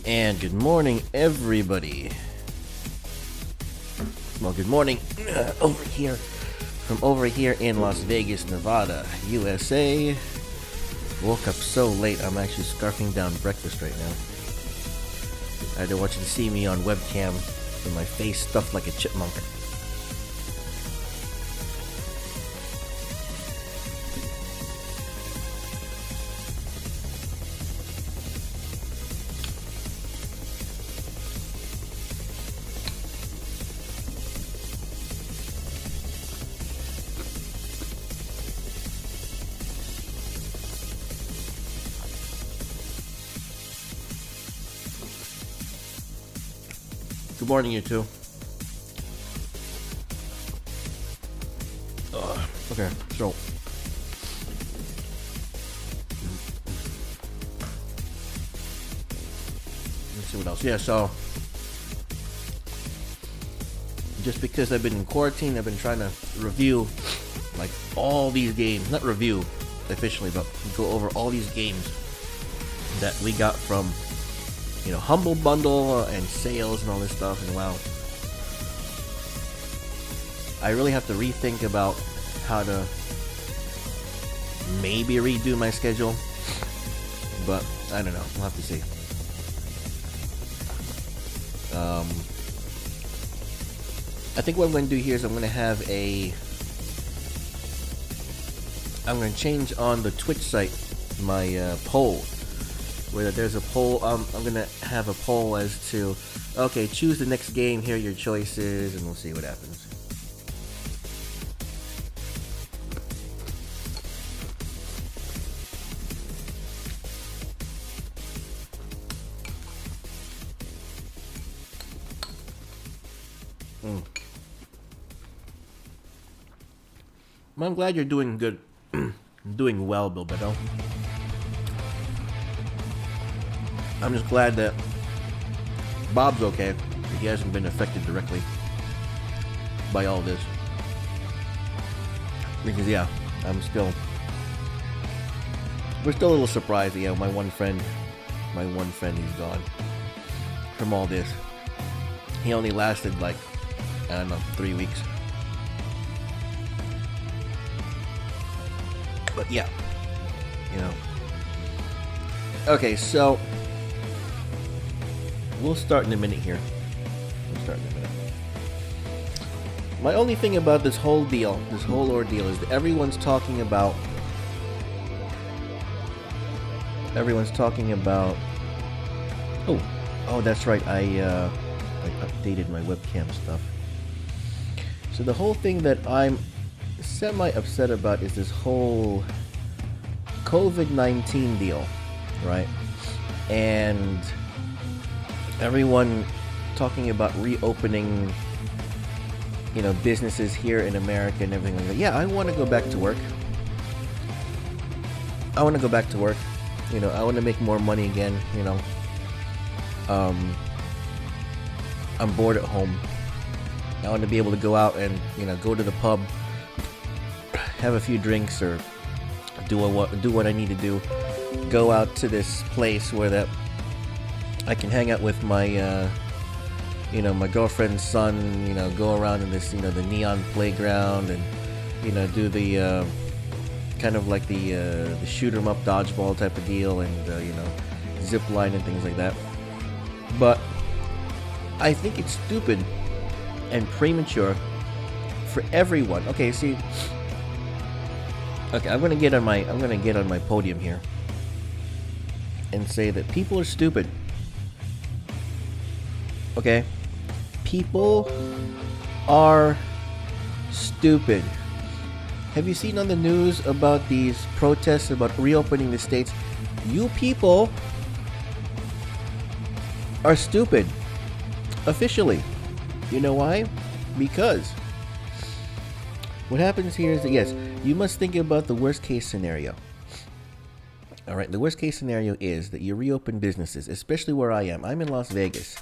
And good morning, everybody. Well, good morning from over here in Las Vegas, Nevada, USA. Woke up so late, I'm actually scarfing down breakfast right now. I don't want you to see me on webcam with my face stuffed like a chipmunk. Good morning, you two. Okay, so let's see what else. Yeah, so just because I've been in quarantine, I've been trying to review like all these games. Not review officially, but go over all these games that we got from Humble Bundle and sales and all this stuff. And wow, I really have to rethink about how to maybe redo my schedule, but I don't know. We'll have to see. I think what I'm going to do here is I'm going to change on the Twitch site my poll. Where there's a poll, I'm gonna have a poll as to, okay, choose the next game, here are your choices, and we'll see what happens. Well, I'm glad you're doing good, doing well, Bilbeto. I'm just glad that Bob's okay. He hasn't been affected directly by all this. Because yeah, we're still a little surprised. Yeah, my one friend, he's gone from all this. He only lasted like, I don't know, 3 weeks. But yeah, Okay, so we'll start in a minute here. My only thing about this whole ordeal, is that everyone's talking about. Oh, that's right. I updated my webcam stuff. So the whole thing that I'm semi-upset about is this whole COVID-19 deal, right? And everyone talking about reopening, businesses here in America and everything like that. Yeah, I want to go back to work. I want to make more money again, I'm bored at home. I want to be able to go out and, go to the pub, have a few drinks, or do what I need to do. Go out to this place where that I can hang out with my my girlfriend's son, go around in this, the neon playground, and do the kind of like the shoot 'em up dodgeball type of deal, and zip line and things like that. But I think it's stupid and premature for everyone. Okay, I'm gonna get on my podium here and say that people are stupid. Okay? People are stupid. Have you seen on the news about these protests about reopening the states? You people are stupid. Officially. You know why? Because what happens here is that, yes, you must think about the worst case scenario. Alright, the worst case scenario is that you reopen businesses, especially where I am. I'm in Las Vegas,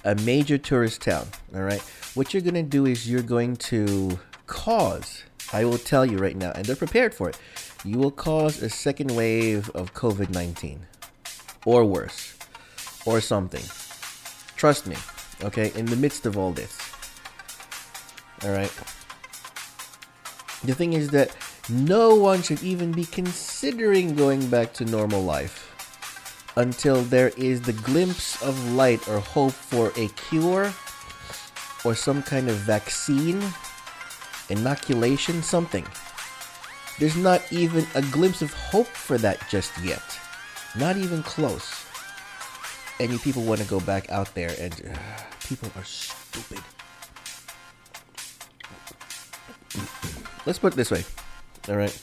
a major tourist town. Alright, what you're going to do is you're going to cause, I will tell you right now, and they're prepared for it, you will cause a second wave of COVID-19. Or worse. or something. Trust me, okay? In the midst of all this. Alright? The thing is that no one should even be considering going back to normal life until there is the glimpse of light or hope for a cure or some kind of vaccine, inoculation, something. There's not even a glimpse of hope for that just yet. Not even close. And you people want to go back out there and people are stupid. Let's put it this way. Alright.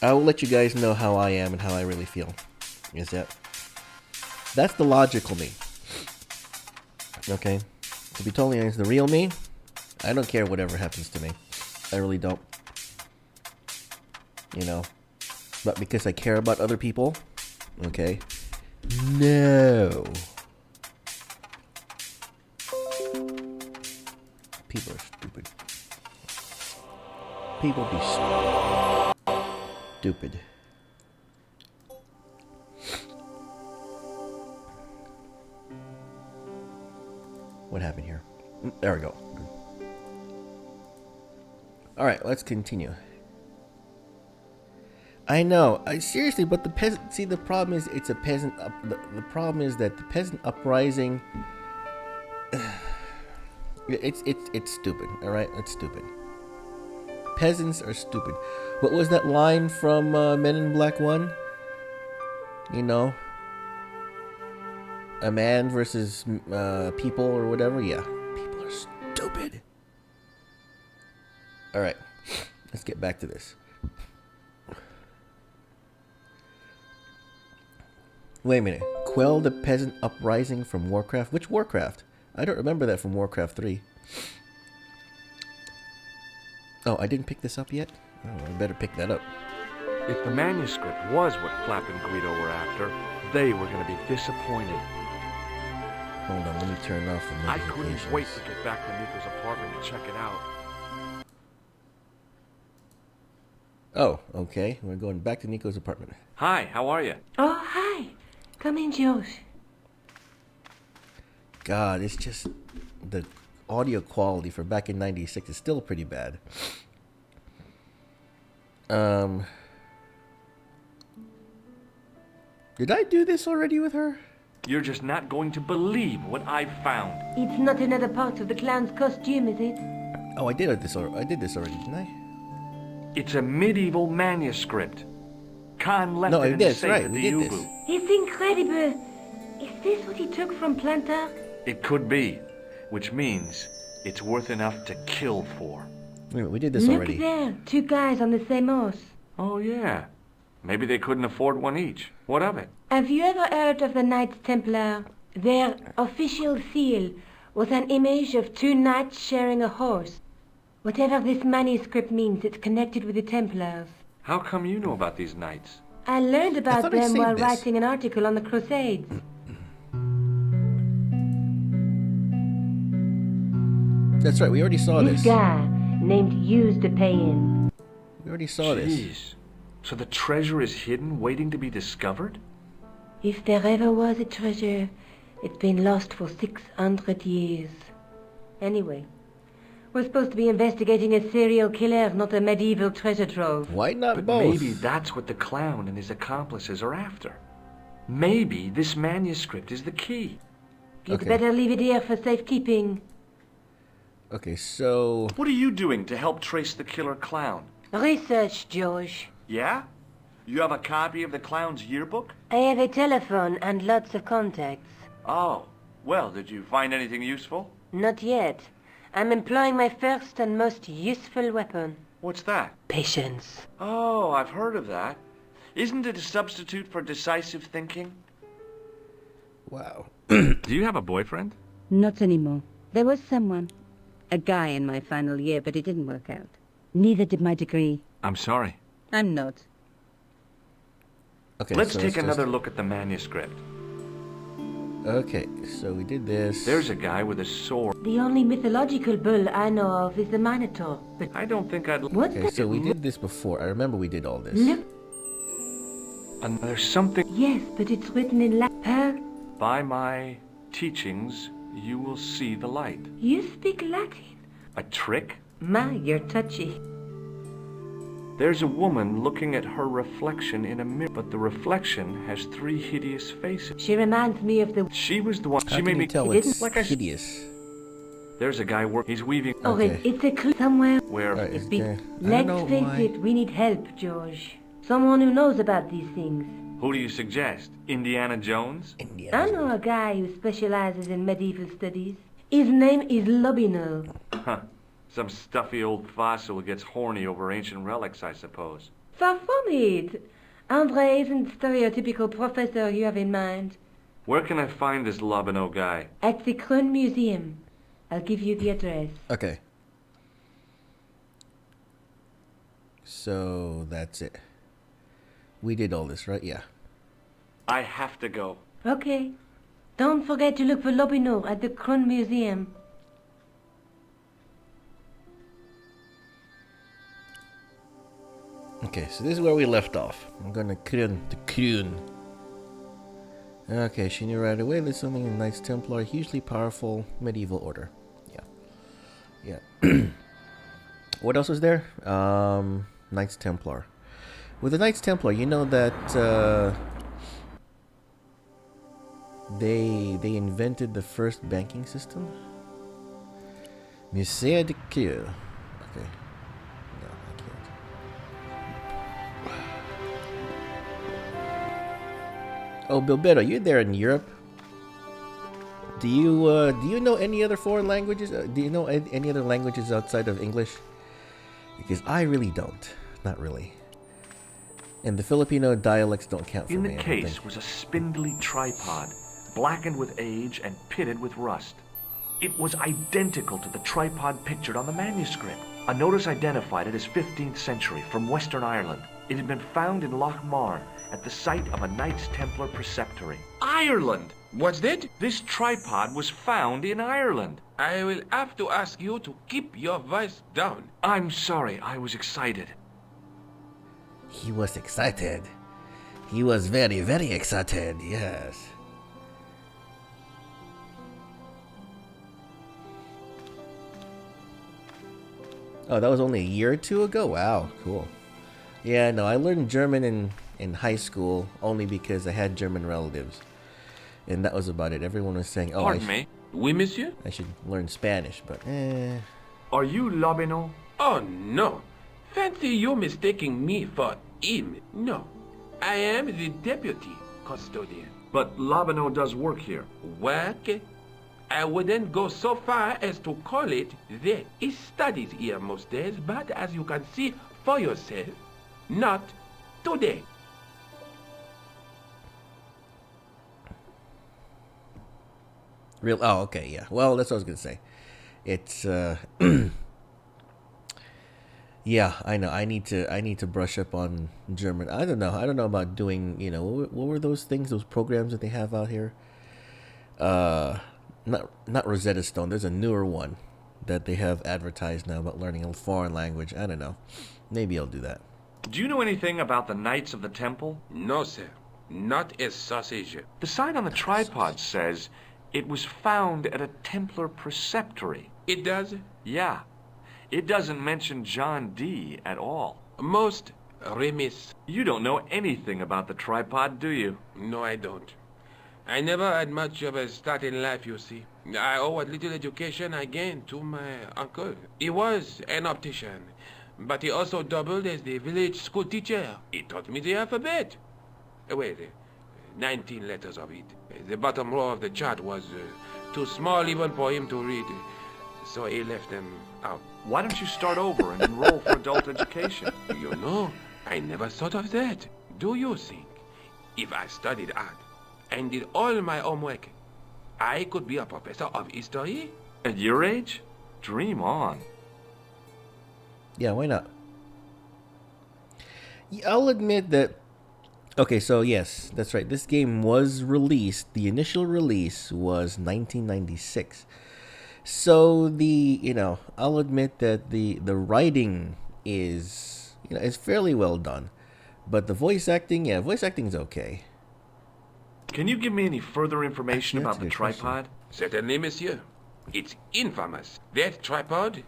I will let you guys know how I am and how I really feel. Is that? That's the logical me. Okay? To be totally honest, the real me, I don't care whatever happens to me. I really don't. You know? But because I care about other people, okay? No. People are stupid. People be stupid. What happened here? There we go. Alright, let's continue. I know, seriously, but the peasant. See, the problem is it's a peasant. The problem is that the peasant uprising. It's stupid. All right, it's stupid. Peasants are stupid. What was that line from Men in Black 1? You know, a man versus people or whatever. Yeah, people are stupid. All right, let's get back to this. Wait a minute. Quell the peasant uprising from Warcraft? Which Warcraft? I don't remember that from Warcraft 3. Oh, I didn't pick this up yet? Oh, I better pick that up. If the manuscript was what Flap and Guido were after, they were going to be disappointed. Hold on, let me turn off the notifications. I couldn't wait to get back to Nico's apartment and check it out. Oh, okay. We're going back to Nico's apartment. Hi, how are you? Oh, hi. Come in, Josh. God, it's just the audio quality for back in '96 is still pretty bad. Did I do this already with her? You're just not going to believe what I've found. It's not another part of the clown's costume, is it? Oh, I did this already, didn't I? It's a medieval manuscript. Khan left it in the safe at the U-boot. It's incredible. Is this what he took from Plantar? It could be, which means it's worth enough to kill for. Wait, we did this already. Look there, 2 guys on the same horse. Oh, yeah. Maybe they couldn't afford one each. What of it? Have you ever heard of the Knights Templar? Their official seal was an image of 2 knights sharing a horse. Whatever this manuscript means, it's connected with the Templars. How come you know about these knights? I learned about them while writing an article on the Crusades. That's right, we already saw this. This guy named Hughes de Payen. We already saw this. So the treasure is hidden, waiting to be discovered? If there ever was a treasure, it's been lost for 600 years. Anyway, we're supposed to be investigating a serial killer, not a medieval treasure trove. Why not but both? Maybe that's what the clown and his accomplices are after. Maybe this manuscript is the key. You'd better leave it here for safekeeping. Okay, so... What are you doing to help trace the killer clown? Research, George. Yeah? You have a copy of the clown's yearbook? I have a telephone and lots of contacts. Oh, well, did you find anything useful? Not yet. I'm employing my first and most useful weapon. What's that? Patience. Oh, I've heard of that. Isn't it a substitute for decisive thinking? Wow. Do you have a boyfriend? Not anymore. There was someone. A guy in my final year, but it didn't work out. Neither did my degree. I'm sorry. I'm not. Okay, Let's so take another look at the manuscript. Okay, so we did this. There's a guy with a sword. The only mythological bull I know of is the Minotaur, but... I don't think I'd... What's Okay, that? so we did this before. I remember we did all this. Look. And there's something... Yes, but it's written in Latin. By my teachings, you will see the light. You speak Latin? A trick? My, you're touchy. There's a woman looking at her reflection in a mirror, but the reflection has 3 hideous faces. She reminds me of the... She was the one. How She can made you me tell He it's didn't- like I- hideous? There's a guy he's weaving. Oh, Okay. it's a clue somewhere. Where? Alright, It's is be... there- I Let's don't know face why. it, we need help, George. Someone who knows about these things. Who do you suggest? Indiana Jones? Indiana I know a guy who specializes in medieval studies. His name is Lobino. Huh. Some stuffy old fossil who gets horny over ancient relics, I suppose. Far from it. Andre isn't the stereotypical professor you have in mind. Where can I find this Lobino guy? At the Krön Museum. I'll give you the address. Okay. So that's it. We did all this, right? Yeah. I have to go. Okay. Don't forget to look for Lobino at the Krön Museum. Okay, so this is where we left off. I'm gonna Krön to Krön. Okay, she knew right away there's something in Knights Templar, hugely powerful medieval order. Yeah. Yeah. What else was there? Knights Templar. With the Knights Templar, you know that they invented the first banking system? Musée de Queue. Okay. No, I can't. Oh, Bilbero, you're there in Europe. Do you know any other foreign languages? Do you know any other languages outside of English? Because I really don't. Not really. And the Filipino dialects don't count for In me. the I don't case think. was a spindly tripod, blackened with age and pitted with rust. It was identical to the tripod pictured on the manuscript. A notice identified it as 15th century from Western Ireland. It had been found in Loch Mar at the site of a Knights Templar preceptory. Ireland! What's that? This tripod was found in Ireland. I will have to ask you to keep your voice down. I'm sorry, I was excited. He was excited. He was very, very excited. Yes. Oh, that was only a year or two ago? Wow, cool. Yeah, no, I learned German in high school only because I had German relatives. And that was about it. Everyone was saying, oh, Pardon me. Oui, monsieur? I should learn Spanish, but Are you Lobino? Oh, no. Fancy you mistaking me for him. No. I am the deputy custodian. But Lobino does work here. Work? I wouldn't go so far as to call it there. He studies here most days, but as you can see for yourself, not today. real. Oh, okay, yeah. Well, that's what I was gonna say. It's yeah, I know. I need to brush up on German. I don't know about doing. You know, what were those things? Those programs that they have out here. Not Rosetta Stone. There's a newer one that they have advertised now about learning a foreign language. I don't know. Maybe I'll do that. Do you know anything about the Knights of the Temple? No, sir. Not a sausage. The sign on the tripod says it was found at a Templar preceptory. It does? Yeah. It doesn't mention John D. at all. Most remiss. You don't know anything about the tripod, do you? No, I don't. I never had much of a start in life, you see. I owe what little education I gained to my uncle. He was an optician, but he also doubled as the village school teacher. He taught me the alphabet. Wait, 19 letters of it. The bottom row of the chart was too small even for him to read, so he left them out. Why don't you start over and enroll for adult education? You know, I never thought of that. Do you think if I studied art and did all my homework, I could be a professor of history? At your age? Dream on. Yeah, why not? I'll admit that. Okay, so yes, that's right. This game was released. The initial release was 1996. So I'll admit that the writing is fairly well done, but the voice acting, voice acting is okay. Can you give me any further information Actually, that's about a the good question. tripod? Certainly, monsieur. It's infamous. That tripod,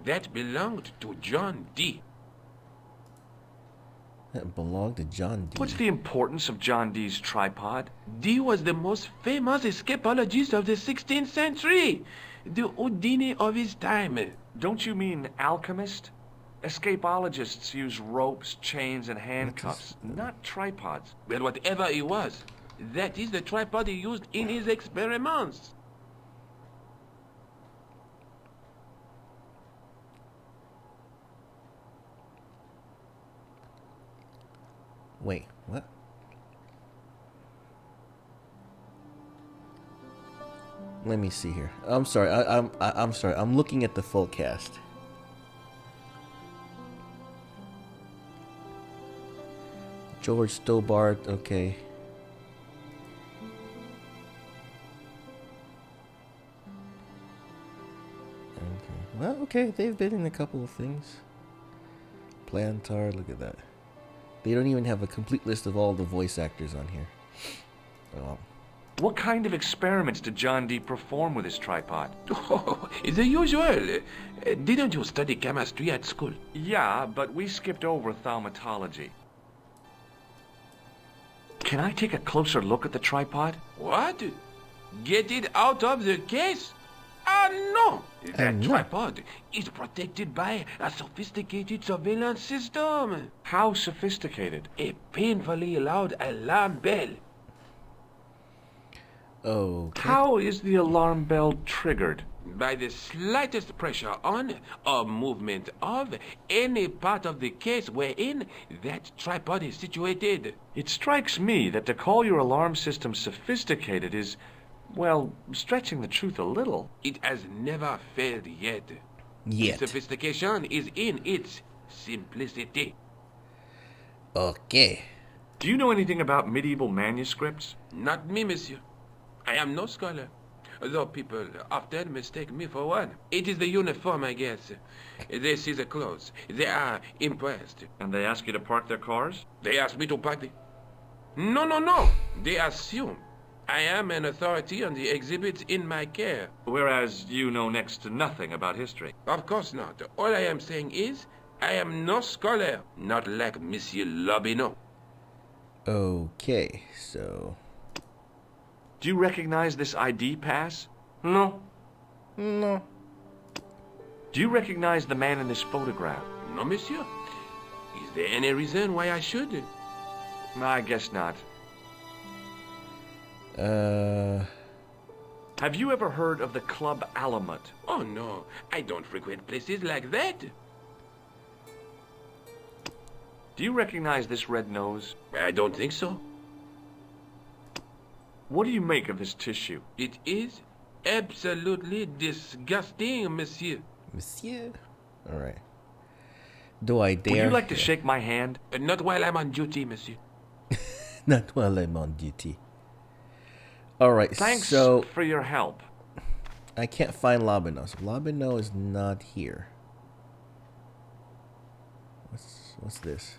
that belonged to John D. That belonged to John D. What's the importance of John Dee's tripod? D was the most famous escapologist of the 16th century. The Houdini of his time. Don't you mean alchemist? Escapologists use ropes, chains, and handcuffs, not tripods. Well, whatever he was, that is the tripod he used in his experiments. Wait, what? Let me see here. I'm sorry. I'm sorry. I'm looking at the full cast. George Stobart. Okay. Well, okay. They've been in a couple of things. Plantar. Look at that. They don't even have a complete list of all the voice actors on here. Oh. What kind of experiments did John Dee perform with his tripod? Oh, the usual. Didn't you study chemistry at school? Yeah, but we skipped over thaumatology. Can I take a closer look at the tripod? What? Get it out of the case? Ah, no! That no. tripod is protected by a sophisticated surveillance system. How sophisticated? A painfully loud alarm bell. Okay. How is the alarm bell triggered? By the slightest pressure on or movement of any part of the case wherein that tripod is situated. It strikes me that to call your alarm system sophisticated is, well, stretching the truth a little. It has never failed yet. Yet. Sophistication is in its simplicity. Okay. Do you know anything about medieval manuscripts? Not me, monsieur. I am no scholar, though people often mistake me for one. It is the uniform, I guess. They see the clothes. They are impressed. And they ask you to park their cars? They ask me to park the... No. They assume I am an authority on the exhibits in my care. Whereas you know next to nothing about history. Of course not. All I am saying is, I am no scholar, not like Monsieur Lobineau. Okay, so... Do you recognize this ID pass? No. No. Do you recognize the man in this photograph? No, monsieur. Is there any reason why I should? I guess not. Have you ever heard of the Club Alamut? Oh, no. I don't frequent places like that. Do you recognize this red nose? I don't think so. What do you make of this tissue? It is absolutely disgusting, monsieur. Monsieur? Alright. Do I dare? Would you like to shake my hand? Not while I'm on duty, monsieur. Not while I'm on duty. Alright, Thanks so... for your help. I can't find Lobineau. So Lobineau is not here. What's this?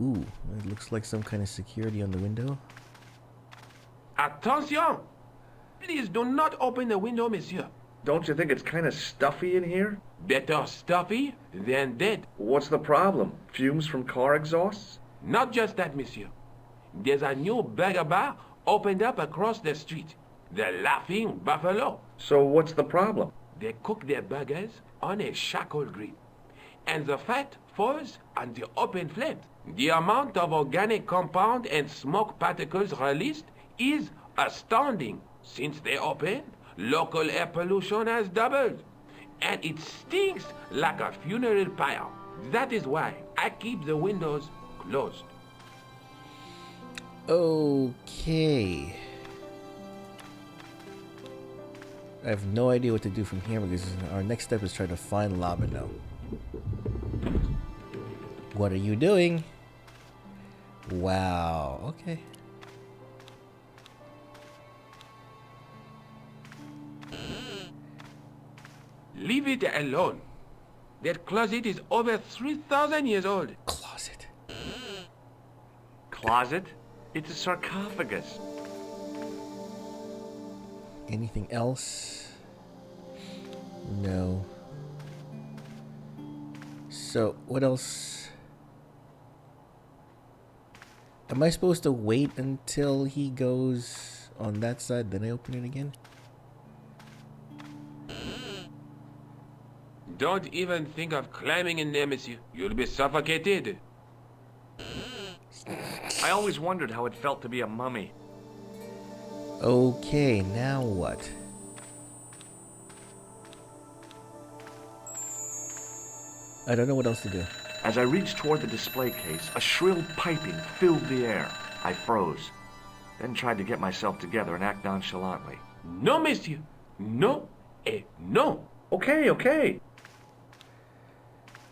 Ooh, it looks like some kind of security on the window. Attention! Please do not open the window, monsieur. Don't you think it's kind of stuffy in here? Better stuffy than dead. What's the problem? Fumes from car exhausts? Not just that, monsieur. There's a new burger bar opened up across the street. The Laughing Buffalo. So what's the problem? They cook their burgers on a charcoal grill, and the fat falls on the open flames. The amount of organic compound and smoke particles released is astounding. Since they opened, local air pollution has doubled, and it stinks like a funeral pyre. That is why I keep the windows closed. Okay. I have no idea what to do from here because our next step is try to find Lobineau. What are you doing? Wow. Okay. Leave it alone. That closet is over 3,000 years old. Closet. closet. It's a sarcophagus. Anything else? No. So, what else? Am I supposed to wait until he goes on that side, then I open it again? Don't even think of climbing in there, monsieur. You'll be suffocated. I always wondered how it felt to be a mummy. Okay, now what? I don't know what else to do. As I reached toward the display case, a shrill piping filled the air. I froze, then tried to get myself together and act nonchalantly. No, monsieur. No, no. Okay.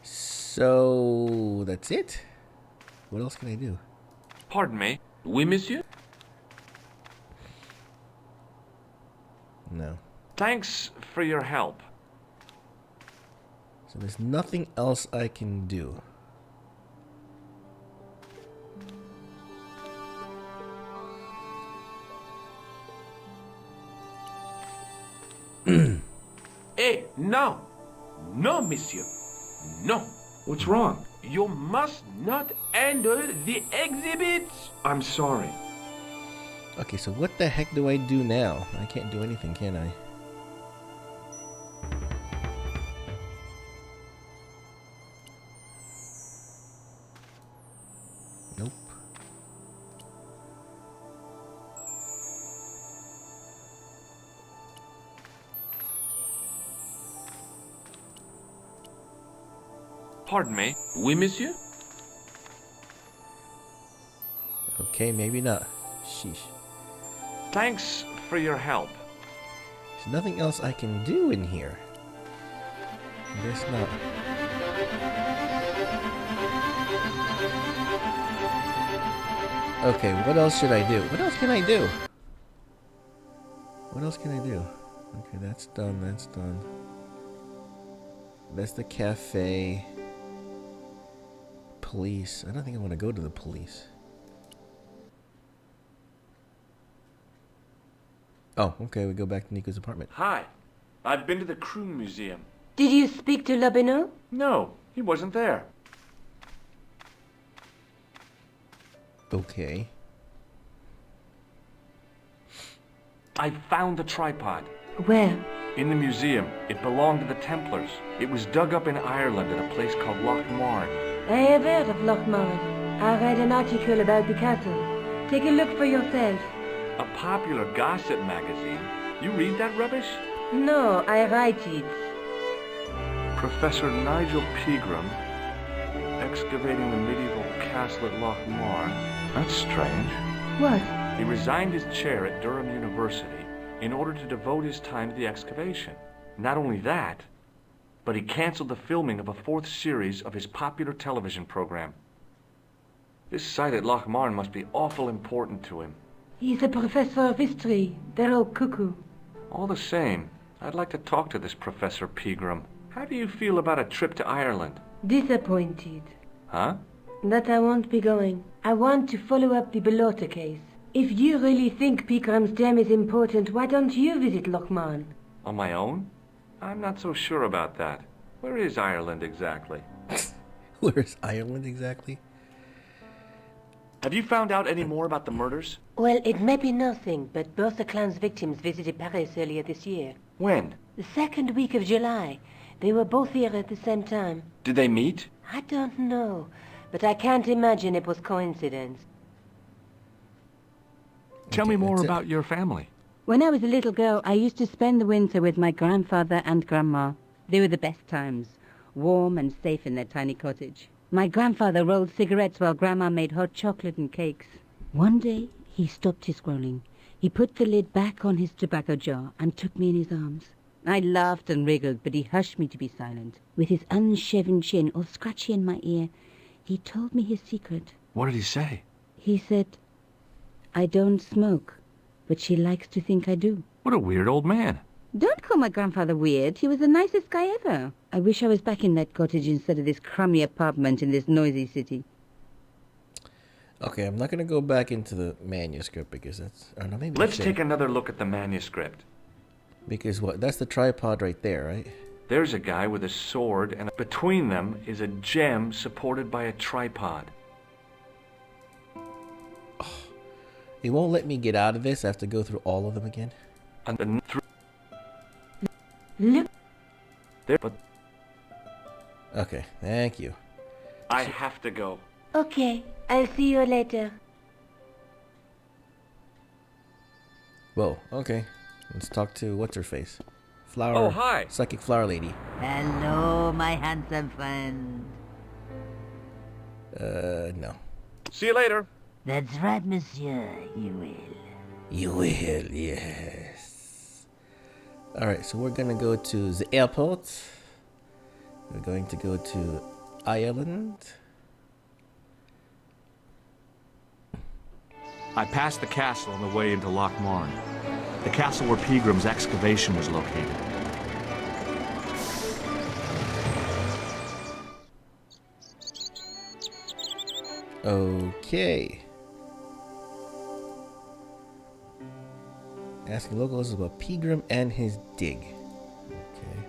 So, that's it? What else can I do? Pardon me. Oui, monsieur? No. Thanks for your help. So there's nothing else I can do. No. No, monsieur. No. What's wrong? You must not enter the exhibit. I'm sorry. Okay, so what the heck do I do now? I can't do anything, can I? Nope. Pardon me. Oui, monsieur? Okay, maybe not. Sheesh. Thanks for your help. There's nothing else I can do in here. I guess not. Okay, what else should I do? What else can I do? What else can I do? Okay, that's done, that's done. That's the cafe. Police. I don't think I want to go to the police. Oh, okay, we go back to Nico's apartment. Hi. I've been to the Croon Museum. Did you speak to Lobineau? No, he wasn't there. Okay. I found the tripod. Where? In the museum. It belonged to the Templars. It was dug up in Ireland at a place called Loch Marn. I have heard of Loch Marn. I read an article about the castle. Take a look for yourself. A popular gossip magazine. You read that rubbish? No, I write it. Professor Nigel Pegram, excavating the medieval castle at Loch Marn. That's strange. What? He resigned his chair at Durham University in order to devote his time to the excavation. Not only that, but he canceled the filming of a 4th series of his popular television program. This site at Loch Marn must be awful important to him. He's a professor of history. They're all cuckoo. All the same, I'd like to talk to this Professor Pegram. How do you feel about a trip to Ireland? Disappointed. Huh? That I won't be going. I want to follow up the Belota case. If you really think Pegram's gem is important, why don't you visit Loch Marn? On my own? I'm not so sure about that. Where is Ireland exactly? Where's Ireland exactly? Have you found out any more about the murders? Well, it may be nothing, but both the clan's victims visited Paris earlier this year. When? The 2nd week of July. They were both here at the same time. Did they meet? I don't know, but I can't imagine it was coincidence. Tell Okay, me more that's it. about your family. When I was a little girl, I used to spend the winter with my grandfather and grandma. They were the best times, warm and safe in their tiny cottage. My grandfather rolled cigarettes while Grandma made hot chocolate and cakes. One day, he stopped his scrolling. He put the lid back on his tobacco jar and took me in his arms. I laughed and wriggled, but he hushed me to be silent. With his unshaven chin all scratchy in my ear, he told me his secret. What did he say? He said, "I don't smoke, but she likes to think I do." What a weird old man. Don't call my grandfather weird. He was the nicest guy ever. I wish I was back in that cottage instead of this crummy apartment in this noisy city. Okay, I'm not gonna go back into the manuscript because that's... I don't know, maybe I Let's should. take another look at the manuscript. Because what? That's the tripod right there, right? There's a guy with a sword, and between them is a gem supported by a tripod. It won't let me get out of this. I have to go through all of them again. And then Look, there, but Okay, thank you. I have to go. okay, I'll see you later. Whoa, okay. Let's talk to what's-her-face. Flower... Oh, hi. Psychic flower lady. Hello, my handsome friend. No. See you later. That's right, monsieur, you will. You will, yes. Alright, so we're gonna go to the airport. We're going to go to Ireland. I passed the castle on the way into Loch Marne, the castle where Peagram's excavation was located. Okay. Asking locals about Peagram and his dig. Okay.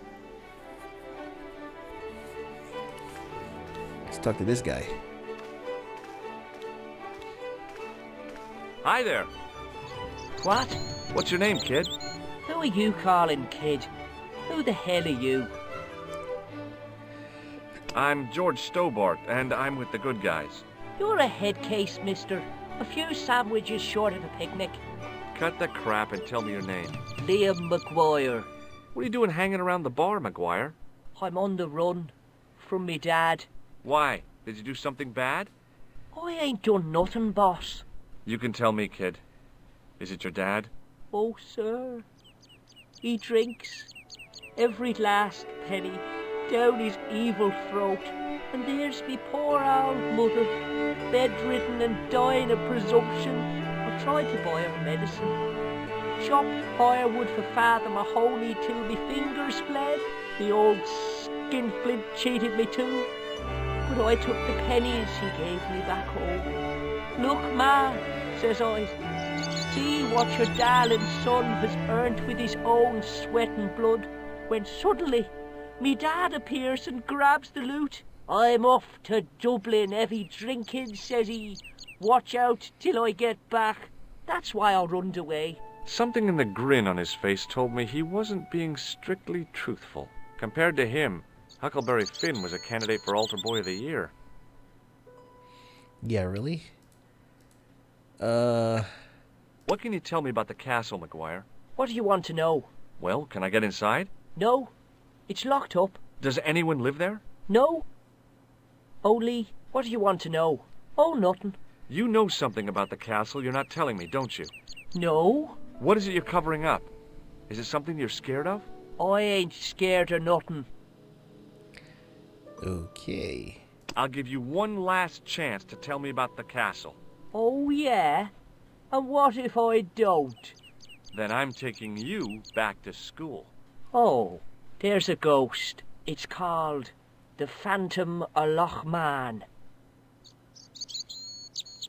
Let's talk to this guy. Hi there. What? What's your name, kid? Who are you calling kid? Who the hell are you? I'm George Stobart, and I'm with the good guys. You're a head case, mister. A few sandwiches short of a picnic. Cut the crap and tell me your name. Liam McGuire. What are you doing hanging around the bar, McGuire? I'm on the run. From me dad. Why? Did you do something bad? I ain't done nothing, boss. You can tell me, kid. Is it your dad? Oh, sir. He drinks every last penny down his evil throat. And there's me poor old mother, bedridden and dying of presumption. I tried to buy her medicine. Chopped firewood for Father Mahoney till me fingers bled. The old skinflint cheated me too. But I took the pennies he gave me back home. Look, ma, says I, see what your darling son has earned with his own sweat and blood. When suddenly, me dad appears and grabs the loot. I'm off to Dublin, heavy drinking, says he. Watch out till I get back. That's why I runned away. Something in the grin on his face told me he wasn't being strictly truthful. Compared to him, Huckleberry Finn was a candidate for Altar Boy of the Year. Yeah, really? What can you tell me about the castle, McGuire? What do you want to know? Well, can I get inside? No, it's locked up. Does anyone live there? No. Only, what do you want to know? Oh, nothing. You know something about the castle you're not telling me, don't you? No, What is it you're covering up? Is it something you're scared of? I ain't scared of nothing. Okay. I'll give you one last chance to tell me about the castle. Oh, yeah? And what if I don't? Then I'm taking you back to school. Oh, there's a ghost. It's called the Phantom of Loch Man.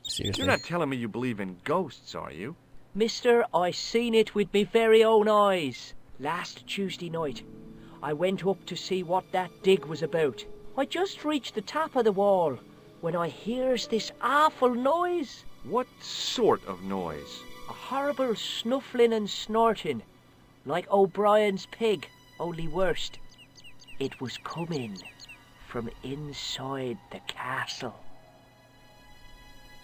Seriously? You're not telling me you believe in ghosts, are you? Mister, I seen it with me very own eyes. Last Tuesday night, I went up to see what that dig was about. I just reached the top of the wall when I hears this awful noise. What sort of noise? A horrible snuffling and snorting, like O'Brien's pig, only worst. It was coming from inside the castle.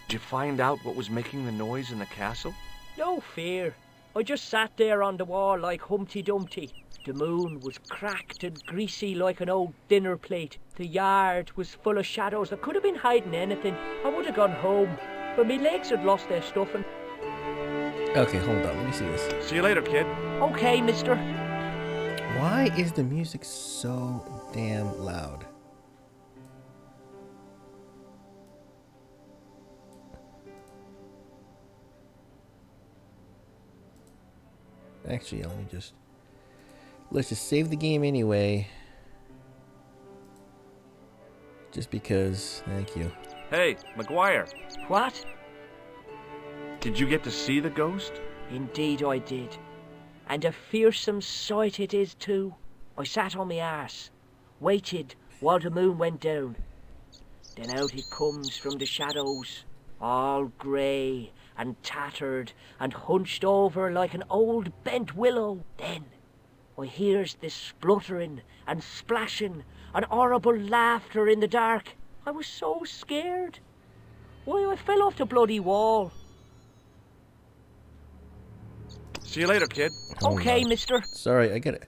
Did you find out what was making the noise in the castle? No fear. I just sat there on the wall like Humpty Dumpty. The moon was cracked and greasy like an old dinner plate. The yard was full of shadows. I could have been hiding anything. I would have gone home, but my legs had lost their stuffing. Okay, hold on. Let me see this. See you later, kid. Okay, mister. Why is the music so damn loud? Actually, let's just save the game anyway. Just because, thank you. Hey, McGuire, What? did you get to see the ghost? Indeed I did. And a fearsome sight it is too. I sat on my arse, waited while the moon went down. Then out it comes from the shadows, all grey and tattered and hunched over like an old bent willow. Then I hears this spluttering and splashing and horrible laughter in the dark. I was so scared. Why, I fell off the bloody wall. See you later, kid. Hold Okay, on. mister. Sorry, I gotta...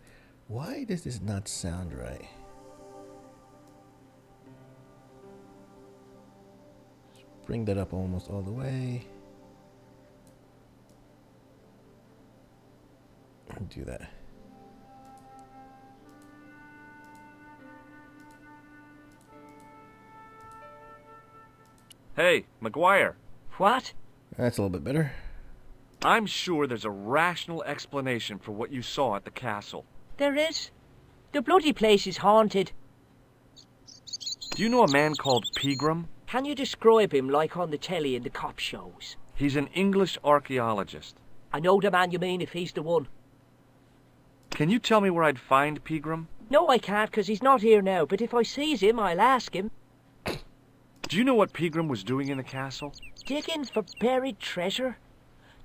Why does this not sound right? Let's bring that up almost all the way. Do that. Hey, McGuire, What? That's a little bit better. I'm sure there's a rational explanation for what you saw at the castle. There is. The bloody place is haunted. Do you know a man called Pegram? Can you describe him like on the telly in the cop shows? He's an English archaeologist. I know the man you mean if he's the one. Can you tell me where I'd find Pegram? No, I can't, 'cause he's not here now, but if I sees him, I'll ask him. Do you know what Pegram was doing in the castle? Digging for buried treasure.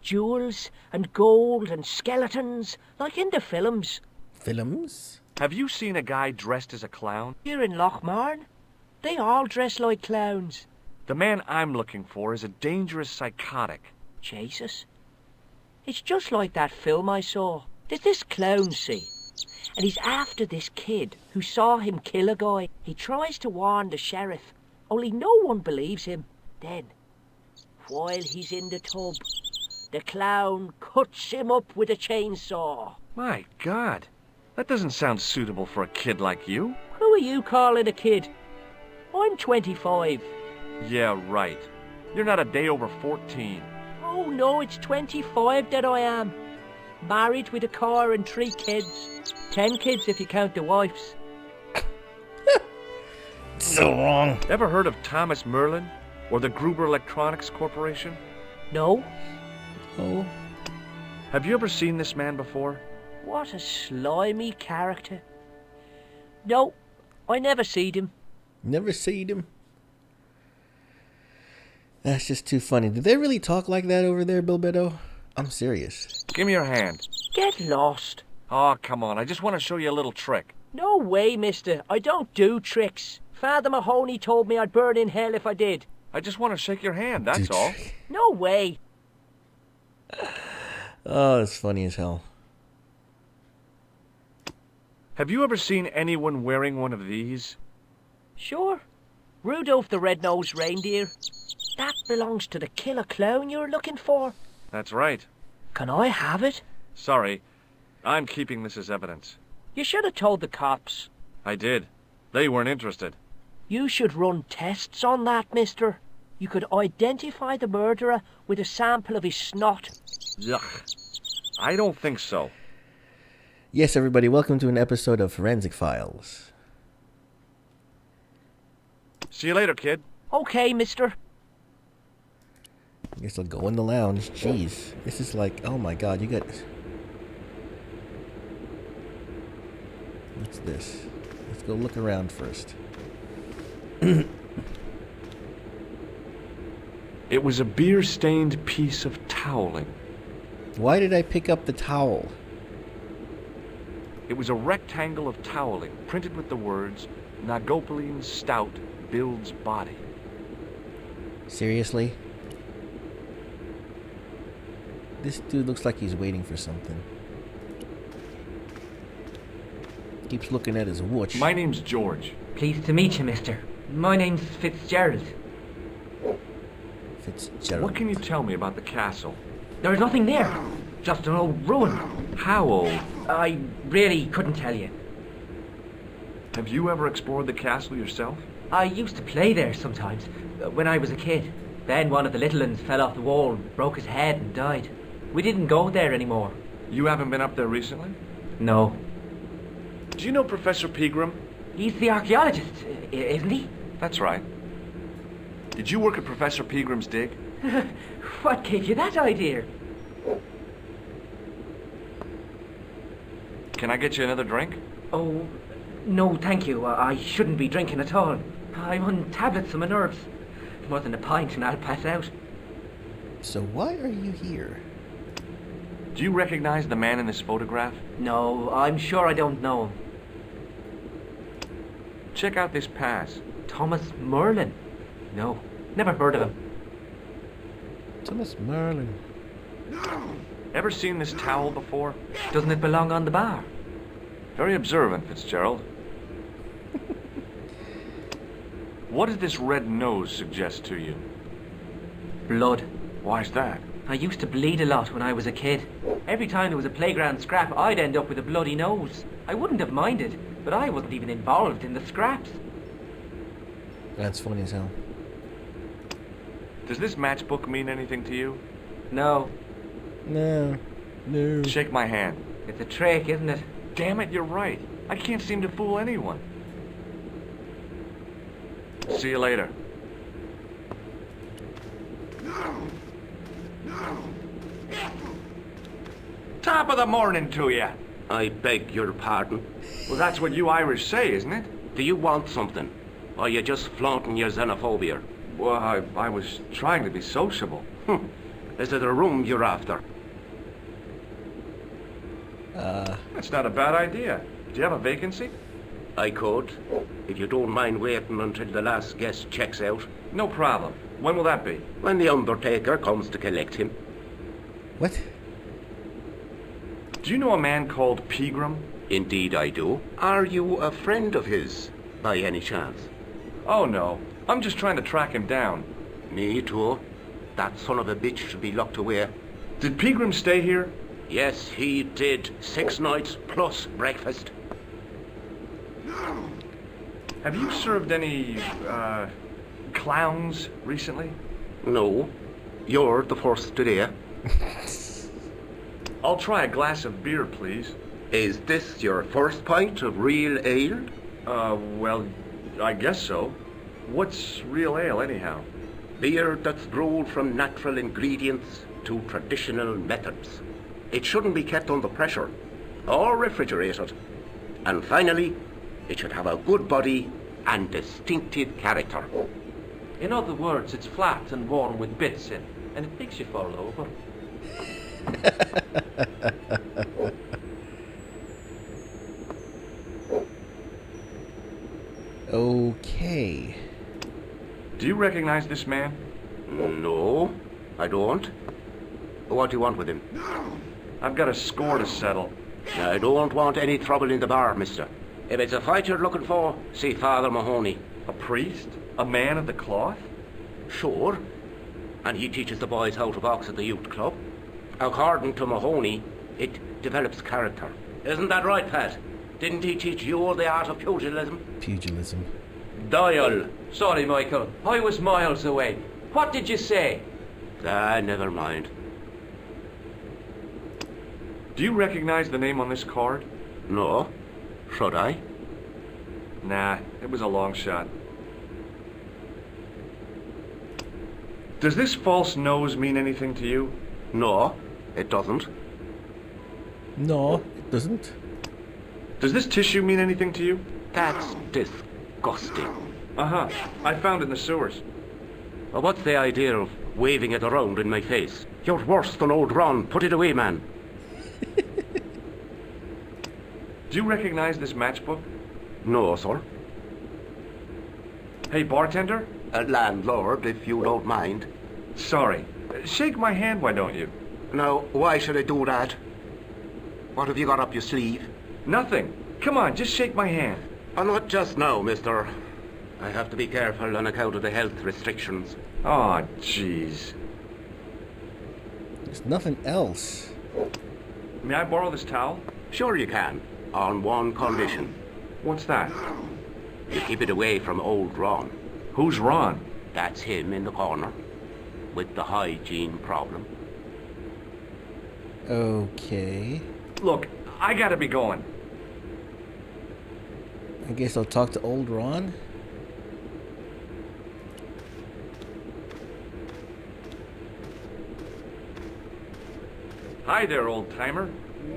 Jewels and gold and skeletons, like in the films. Films? Have you seen a guy dressed as a clown? Here in Lochmarn, they all dress like clowns. The man I'm looking for is a dangerous psychotic. Jesus. It's just like that film I saw. There's this clown, see? And he's after this kid who saw him kill a guy. He tries to warn the sheriff, only no one believes him. Then, while he's in the tub, the clown cuts him up with a chainsaw. My God, that doesn't sound suitable for a kid like you. Who are you calling a kid? I'm 25. Yeah, right. You're not a day over 14. Oh no, it's 25 that I am. Married with a car and 3 kids. 10 kids if you count the wives. So wrong. Ever heard of Thomas Merlin or the Gruber Electronics Corporation? No? Oh. Have you ever seen this man before? What a slimy character. No, I never seed him. Never seen him. That's just too funny. Did they really talk like that over there, Bilbetto? I'm serious. Give me your hand. Get lost. Oh, come on. I just want to show you a little trick. No way, mister. I don't do tricks. Father Mahoney told me I'd burn in hell if I did. I just want to shake your hand, that's all. No way. Oh, it's funny as hell. Have you ever seen anyone wearing one of these? Sure. Rudolph the Red-Nosed Reindeer. That belongs to the killer clown you're looking for. That's right. Can I have it? Sorry. I'm keeping this as evidence. You should have told the cops. I did. They weren't interested. You should run tests on that, mister. You could identify the murderer with a sample of his snot. Yuck. I don't think so. Yes, everybody, welcome to an episode of Forensic Files. See you later, kid. Okay, mister. I guess I'll go in the lounge. Jeez. This is like, oh my god, you got... What's this? Let's go look around first. It was a beer-stained piece of toweling. Why did I pick up the towel? It was a rectangle of toweling printed with the words, Nagopaline Stout builds body. Seriously? This dude looks like he's waiting for something. Keeps looking at his watch. My name's George. Pleased to meet you, mister. My name's Fitzgerald. Fitzgerald. What can you tell me about the castle? There's nothing there. Just an old ruin. How old? I really couldn't tell you. Have you ever explored the castle yourself? I used to play there sometimes, when I was a kid. Then one of the little ones fell off the wall and broke his head and died. We didn't go there anymore. You haven't been up there recently? No. Do you know Professor Pegram? He's the archaeologist, isn't he? That's right. Did you work at Professor Pegram's dig? What gave you that idea? Can I get you another drink? Oh, no, thank you. I shouldn't be drinking at all. I'm on tablets for my nerves. More than a pint and I'll pass out. So why are you here? Do you recognize the man in this photograph? No, I'm sure I don't know him. Check out this pass. Thomas Merlin? No, never heard of him. Thomas Merlin. Ever seen this towel before? Doesn't it belong on the bar? Very observant, Fitzgerald. What does this red nose suggest to you? Blood. Why's that? I used to bleed a lot when I was a kid. Every time there was a playground scrap, I'd end up with a bloody nose. I wouldn't have minded, but I wasn't even involved in the scraps. That's funny as hell. Does this matchbook mean anything to you? No, No. No. Shake my hand. it's a trick, isn't it? Damn it, you're right. I can't seem to fool anyone. See you later. Top of the morning to you. I beg your pardon. Well, that's what you Irish say, isn't it? Do you want something? Or are you just flaunting your xenophobia? Well, I was trying to be sociable. Is it a room you're after? That's not a bad idea. Do you have a vacancy? I could, if you don't mind waiting until the last guest checks out. No problem. When will that be? When the undertaker comes to collect him. What? Do you know a man called Pegram? Indeed I do. Are you a friend of his, by any chance? Oh, no. I'm just trying to track him down. Me too. That son of a bitch should be locked away. Did Pegram stay here? Yes, he did. 6 nights plus breakfast. Have you served any, clowns recently? No. You're the first today. I'll try a glass of beer, please. Is this your first pint of real ale? Well, I guess so. What's real ale, anyhow? Beer that's brewed from natural ingredients to traditional methods. It shouldn't be kept under pressure or refrigerated. And finally, it should have a good body and distinctive character. In other words, it's flat and worn with bits in, and it makes you fall over. Okay. Do you recognize this man? No, I don't. What do you want with him? I've got a score to settle. I don't want any trouble in the bar, mister. If it's a fight you're looking for, see Father Mahoney. A priest? A man of the cloth? Sure. And he teaches the boys how to box at the youth club. According to Mahoney, it develops character. Isn't that right, Pat? Didn't he teach you the art of pugilism? Pugilism. Dial. Sorry, Michael. I was miles away. What did you say? Never mind. Do you recognize the name on this card? No. Should I? Nah, it was a long shot. Does this false nose mean anything to you? No, it doesn't. No, it doesn't. Does this tissue mean anything to you? That's disgusting. Uh-huh. I found it in the sewers. Well, what's the idea of waving it around in my face? You're worse than old Ron. Put it away, man. Do you recognize this matchbook? No, sir. Hey, bartender? A landlord, if you don't mind. Sorry. Shake my hand, why don't you? Now, why should I do that? What have you got up your sleeve? Nothing. Come on, just shake my hand. Oh, not just now, mister. I have to be careful on account of the health restrictions. Aw, jeez. There's nothing else. May I borrow this towel? Sure you can, on one condition. What's that? You keep it away from old Ron. Who's Ron? That's him in the corner, with the hygiene problem. Okay. Look, I gotta be going. I guess I'll talk to old Ron. Hi there, old-timer.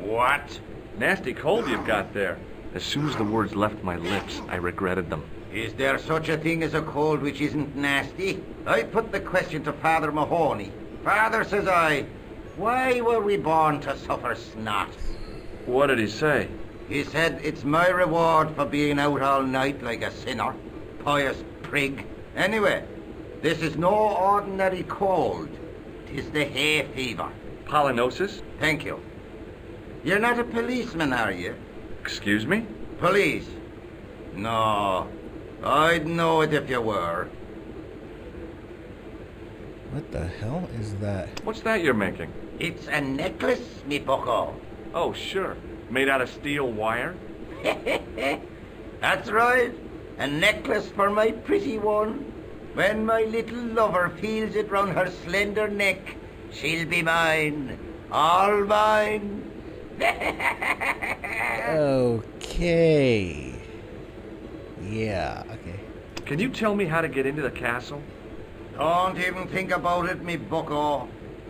What? Nasty cold you've got there. As soon as the words left my lips, I regretted them. Is there such a thing as a cold which isn't nasty? I put the question to Father Mahoney. Father, says I, why were we born to suffer snot? What did he say? He said, it's my reward for being out all night like a sinner. Pious prig. Anyway, this is no ordinary cold. 'Tis the hay fever. Pollinosis? Thank you. You're not a policeman, are you? Excuse me? Police? No. I'd know it if you were. What the hell is that? What's that you're making? It's a necklace, me bucko. Oh, sure. Made out of steel wire? That's right. A necklace for my pretty one. When my little lover feels it round her slender neck, she'll be mine. All mine. Okay. Yeah, okay. Can you tell me how to get into the castle? Don't even think about it, me bucko.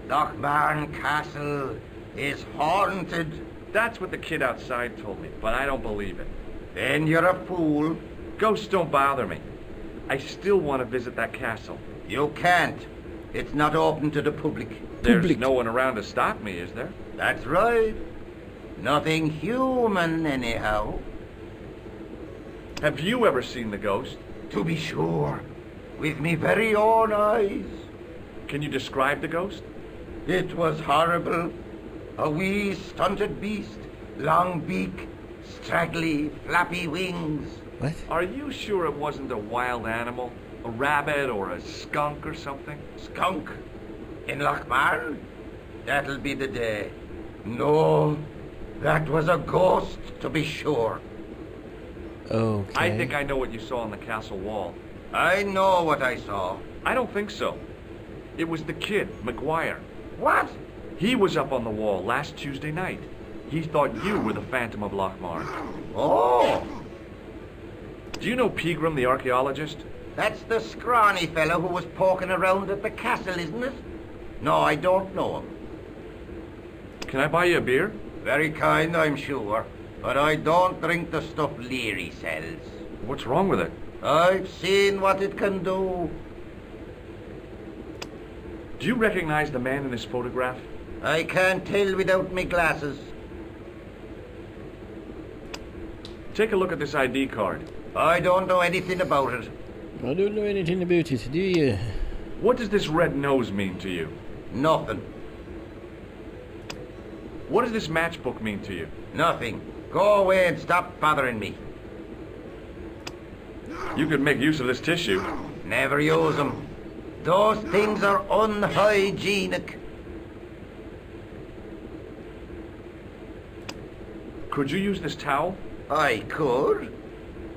Lochmarn Castle is haunted. That's what the kid outside told me, but I don't believe it. Then you're a fool. Ghosts don't bother me. I still want to visit that castle. You can't. It's not open to the public. There's no one around to stop me, is there? That's right. Nothing human, anyhow. Have you ever seen the ghost? To be sure. With me very own eyes. Can you describe the ghost? It was horrible. A wee stunted beast, long beak, straggly, flappy wings. What? Are you sure it wasn't a wild animal? A rabbit or a skunk or something? Skunk? In Lochmarn? That'll be the day. No, that was a ghost, to be sure. Okay. I think I know what you saw on the castle wall. I know what I saw. I don't think so. It was the kid, McGuire. What? He was up on the wall last Tuesday night. He thought you were the Phantom of Lochmarn. Oh, Do you know Pegram, the archaeologist? that's the scrawny fellow who was poking around at the castle, isn't it? No, I don't know him. Can I buy you a beer? Very kind, I'm sure. But I don't drink the stuff Leary sells. What's wrong with it? I've seen what it can do. Do you recognize the man in this photograph? I can't tell without me glasses. Take a look at this ID card. I don't know anything about it. I don't know anything about it, do you? What does this red nose mean to you? Nothing. What does this matchbook mean to you? Nothing. Go away and stop bothering me. You could make use of this tissue. Never use them. Those things are unhygienic. Could you use this towel? I could,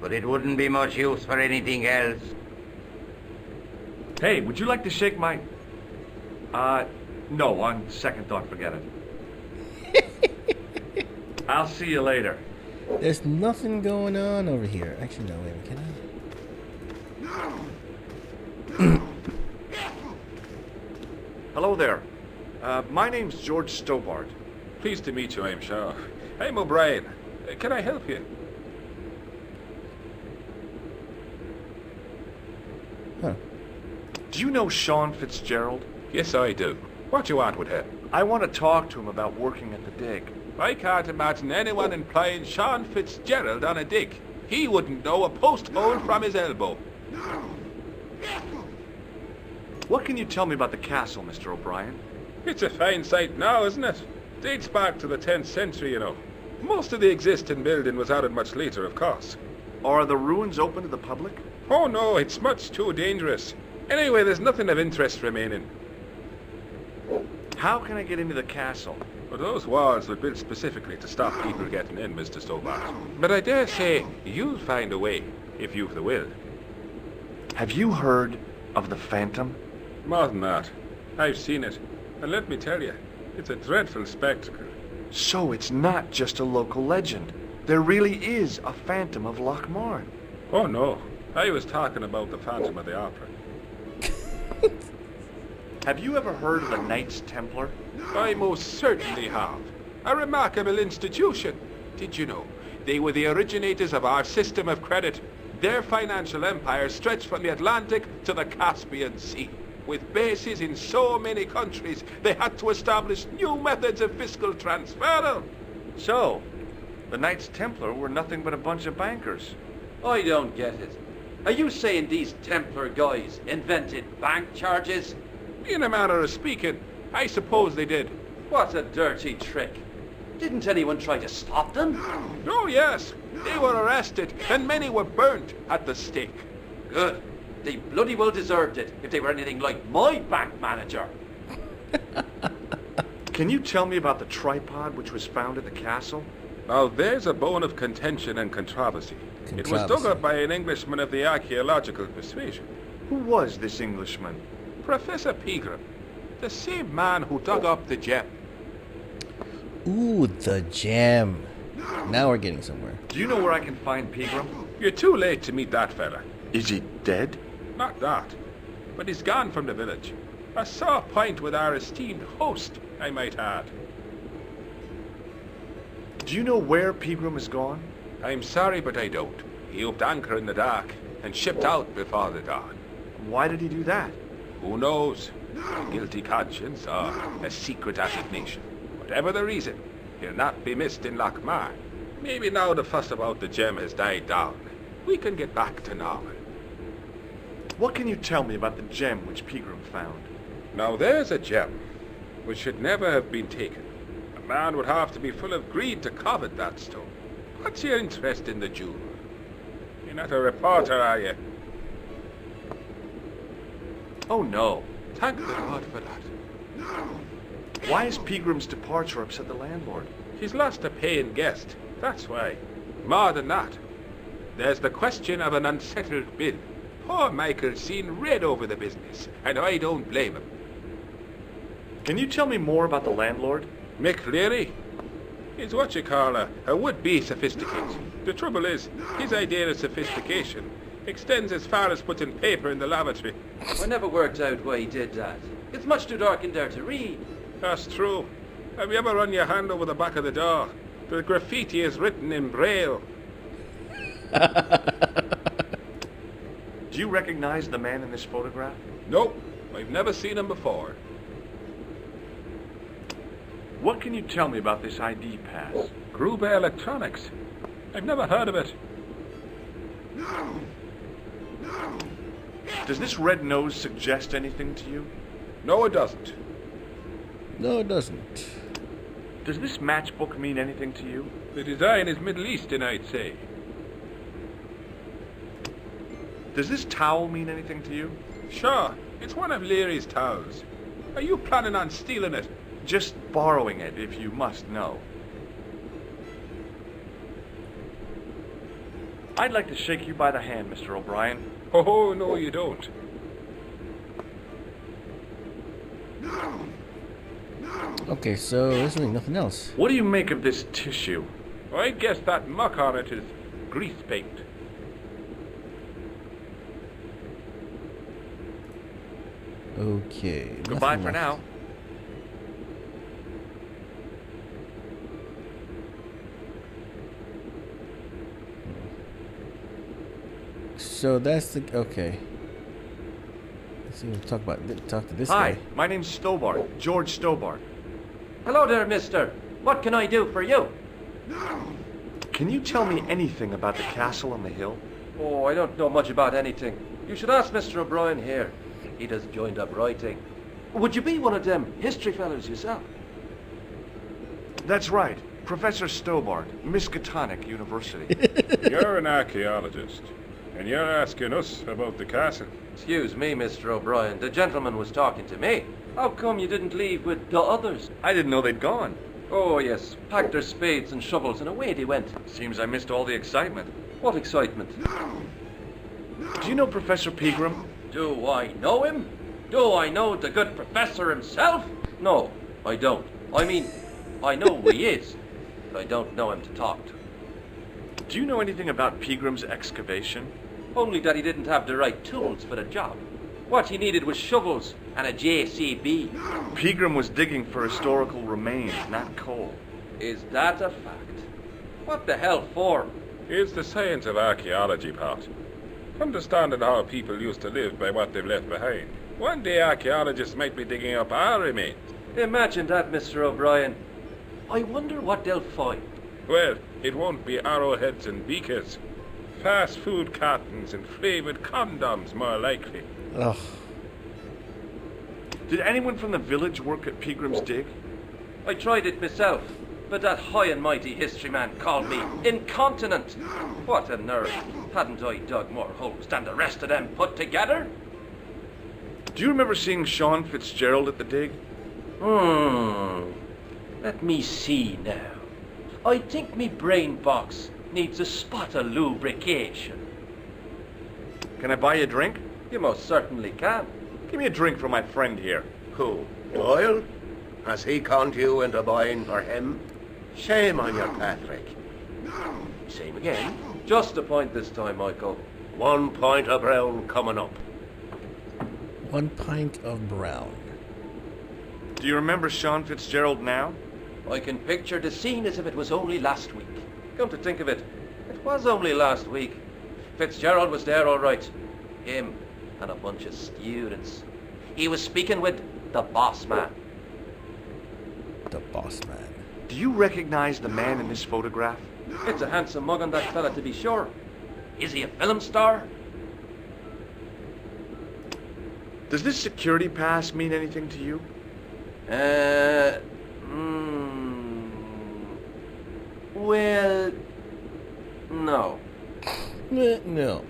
but it wouldn't be much use for anything else. Hey, would you like to shake my... no, on second thought, forget it. I'll see you later. There's nothing going on over here. Actually, no, wait, can I? Hello there. My name's George Stobart. Pleased to meet you, I'm sure. I'm O'Brien. Can I help you? Huh. Do you know Sean Fitzgerald? Yes, I do. What do you want with him? I want to talk to him about working at the dig. I can't imagine anyone employing Sean Fitzgerald on a dig. He wouldn't know a post hole from his elbow. What can you tell me about the castle, Mr. O'Brien? It's a fine site now, isn't it? Dates back to the 10th century, you know. Most of the existing building was added much later, of course. Are the ruins open to the public? Oh no, it's much too dangerous. Anyway, there's nothing of interest remaining. How can I get into the castle? But those walls were built specifically to stop people getting in, Mr. Stobart. But I dare say you'll find a way, if you've the will. Have you heard of the Phantom? More than that. I've seen it. And let me tell you, it's a dreadful spectacle. So it's not just a local legend. There really is a Phantom of Lochmarn. Oh no, I was talking about the Phantom of the Opera. Have you ever heard of the Knights Templar? I most certainly have. A remarkable institution. Did you know? They were the originators of our system of credit. Their financial empire stretched from the Atlantic to the Caspian Sea. With bases in so many countries, they had to establish new methods of fiscal transfer. So, the Knights Templar were nothing but a bunch of bankers. I don't get it. Are you saying these Templar guys invented bank charges? In a manner of speaking, I suppose they did. What a dirty trick. Didn't anyone try to stop them? Oh yes, they were arrested and many were burnt at the stake. Good. They bloody well deserved it if they were anything like my bank manager. Can you tell me about the tripod which was found at the castle? Now there's a bone of contention and controversy. It was dug up by an Englishman of the archaeological persuasion. Who was this Englishman? Professor Pegram, the same man who dug up the gem. Ooh, the gem. Now we're getting somewhere. Do you know where I can find Pegram? You're too late to meet that fella. Is he dead? Not that, but he's gone from the village. A sore point with our esteemed host, I might add. Do you know where Pegram is gone? I'm sorry, but I don't. He upped anchor in the dark and shipped out before the dawn. Why did he do that? Who knows? A guilty conscience or a secret assignation. Whatever the reason, he'll not be missed in Lochmar. Maybe now the fuss about the gem has died down, we can get back to normal. What can you tell me about the gem which Pegram found? Now there's a gem which should never have been taken. A man would have to be full of greed to covet that stone. What's your interest in the jewel? You're not a reporter, are you? Oh no. Thank the Lord for that. Why is Pegram's departure upset the landlord? He's lost a paying guest, that's why. More than that, there's the question of an unsettled bill. Poor Michael's seen red over the business, and I don't blame him. Can you tell me more about the landlord? Mick Leary? He's what you call a would-be sophisticated. The trouble is, his idea of sophistication extends as far as putting paper in the lavatory. I never worked out why he did that. It's much too dark in there to read. That's true. Have you ever run your hand over the back of the door? The graffiti is written in Braille. Do you recognize the man in this photograph? Nope. I've never seen him before. What can you tell me about this ID pass? Gruber Electronics. I've never heard of it. Does this red nose suggest anything to you? No, it doesn't. No, it doesn't. Does this matchbook mean anything to you? The design is Middle Eastern, I'd say. Does this towel mean anything to you? Sure, it's one of Leary's towels. Are you planning on stealing it? Just borrowing it, if you must know. I'd like to shake you by the hand, Mr. O'Brien. Oh, no, you don't. Okay, so there's really nothing else. What do you make of this tissue? I guess that muck on it is grease paint. Okay. Goodbye nothing for left. now. So that's the okay. Let's see. We'll talk to this Hi, guy. my name's Stobart, George Stobart. Hello there, mister. What can I do for you? Can you tell me anything about the castle on the hill? Oh, I don't know much about anything. You should ask Mr. O'Brien here. He does joined up writing. Would you be one of them history fellows yourself? That's right, Professor Stobart, Miskatonic University. You're an archaeologist, and you're asking us about the castle. Excuse me, Mr. O'Brien. The gentleman was talking to me. How come you didn't leave with the others? I didn't know they'd gone. Oh, yes. Packed their spades and shovels and away they went. Seems I missed all the excitement. What excitement? Do you know Professor Pegram? Do I know him? Do I know the good professor himself? No, I don't. I mean, I know who he is, but I don't know him to talk to. Do you know anything about Pegram's excavation? Only that he didn't have the right tools for the job. What he needed was shovels and a JCB. Pegram was digging for historical remains, not coal. Is that a fact? What the hell for? It's the science of archaeology, Pat. Understanding how people used to live by what they've left behind. One day archaeologists might be digging up our remains. Imagine that, Mr. O'Brien. I wonder what they'll find. Well, it won't be arrowheads and beakers. Fast food cartons and flavoured condoms, more likely. Ugh. Did anyone from the village work at Pegram's dig? I tried it myself, but that high and mighty history man called me incontinent. What a nerve. Hadn't I dug more holes than the rest of them put together? Do you remember seeing Sean Fitzgerald at the dig? Let me see now. I think me brain box needs a spot of lubrication. Can I buy you a drink? You most certainly can. Give me a drink for my friend here. Who? Doyle? Has he conned you into buying for him? Shame on you, Patrick. Same again. Just a point this time, Michael. 1 pint of brown coming up. 1 pint of brown. Do you remember Sean Fitzgerald now? I can picture the scene as if it was only last week. Come to think of it, it was only last week. Fitzgerald was there all right. Him and a bunch of students. He was speaking with the boss man. The boss man. Do you recognize the man in this photograph? It's a handsome mug on that fella, to be sure. Is he a film star? Does this security pass mean anything to you? Well, no. No.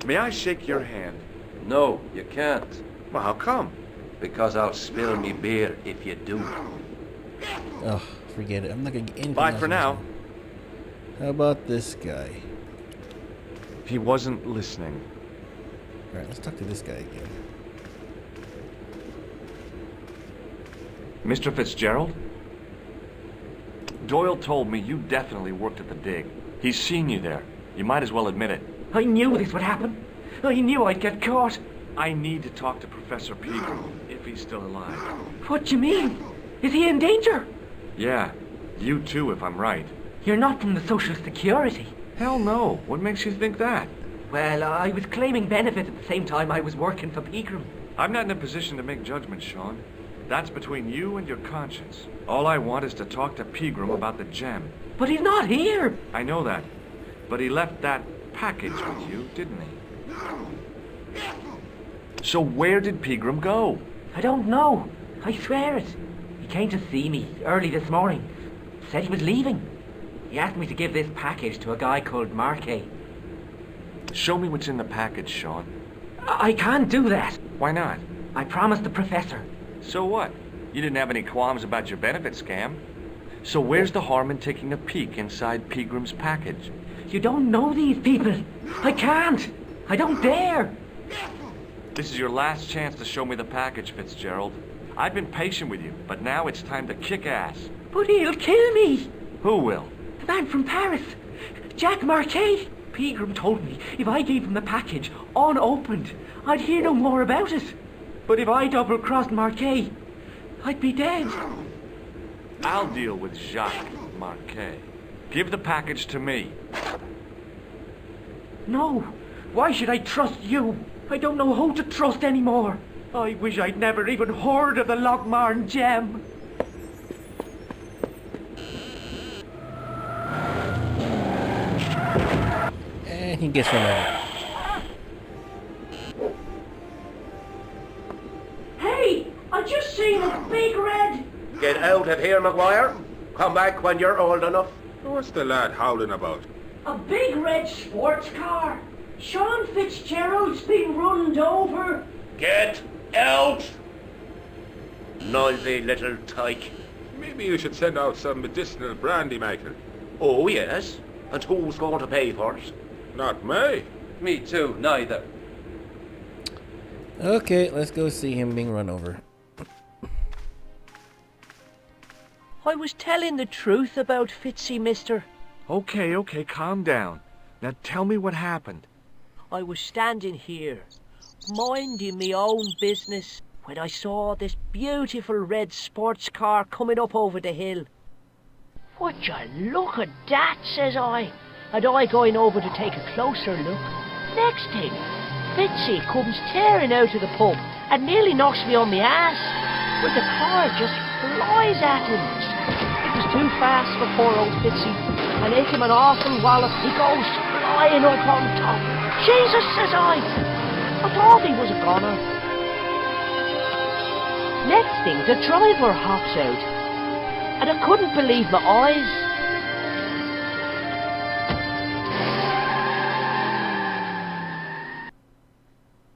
May I shake your hand? No, you can't. Well, how come? Because I'll spill me beer if you do. Oh, forget it. I'm not gonna get anything. Bye else for in now. this one. How about this guy? He wasn't listening. Alright, let's talk to this guy again. Mr. Fitzgerald? Doyle told me you definitely worked at the dig. He's seen you there. You might as well admit it. I knew this would happen. I knew I'd get caught. I need to talk to Professor Pegram, if he's still alive. What do you mean? Is he in danger? Yeah, you too, if I'm right. You're not from the Social Security. Hell no. What makes you think that? Well, I was claiming benefit at the same time I was working for Pegram. I'm not in a position to make judgments, Sean. That's between you and your conscience. All I want is to talk to Pegram about the gem. But he's not here. I know that. But he left that package with you, didn't he? So where did Pegram go? I don't know. I swear it. He came to see me early this morning. Said he was leaving. He asked me to give this package to a guy called Marquet. Show me what's in the package, Sean. I can't do that. Why not? I promised the professor. So what? You didn't have any qualms about your benefit scam. So where's the harm in taking a peek inside Pegram's package? You don't know these people. I can't. I don't dare. This is your last chance to show me the package, Fitzgerald. I've been patient with you, but now it's time to kick ass. But he'll kill me. Who will? The man from Paris. Jack Marquet. Pegram told me if I gave him the package unopened, I'd hear no more about it. But if I double-crossed Marquet, I'd be dead. I'll deal with Jacques Marquet. Give the package to me. No. Why should I trust you? I don't know who to trust anymore. I wish I'd never even heard of the Lochmarn gem. And he gets run over. Hey! I just seen a big red... Get out of here, Maguire. Come back when you're old enough. What's the lad howling about? A big red sports car. Sean Fitzgerald's been runned over. Get out! Noisy little tyke. Maybe you should send out some medicinal brandy, Michael. Oh, yes. And who's going to pay for it? Not me. Me too, neither. Okay, let's go see him being run over. I was telling the truth about Fitzy, mister. Okay, calm down. Now tell me what happened. I was standing here, minding me own business, when I saw this beautiful red sports car coming up over the hill. Would you look at that, says I, and I going over to take a closer look. Next thing, Fitzy comes tearing out of the pub and nearly knocks me on my ass, when the car just flies at him. It was too fast for poor old Fitzy, and hit him an awful wallop. He goes flying up on top. Jesus, says I thought he was a goner. Next thing, the driver hops out, and I couldn't believe my eyes.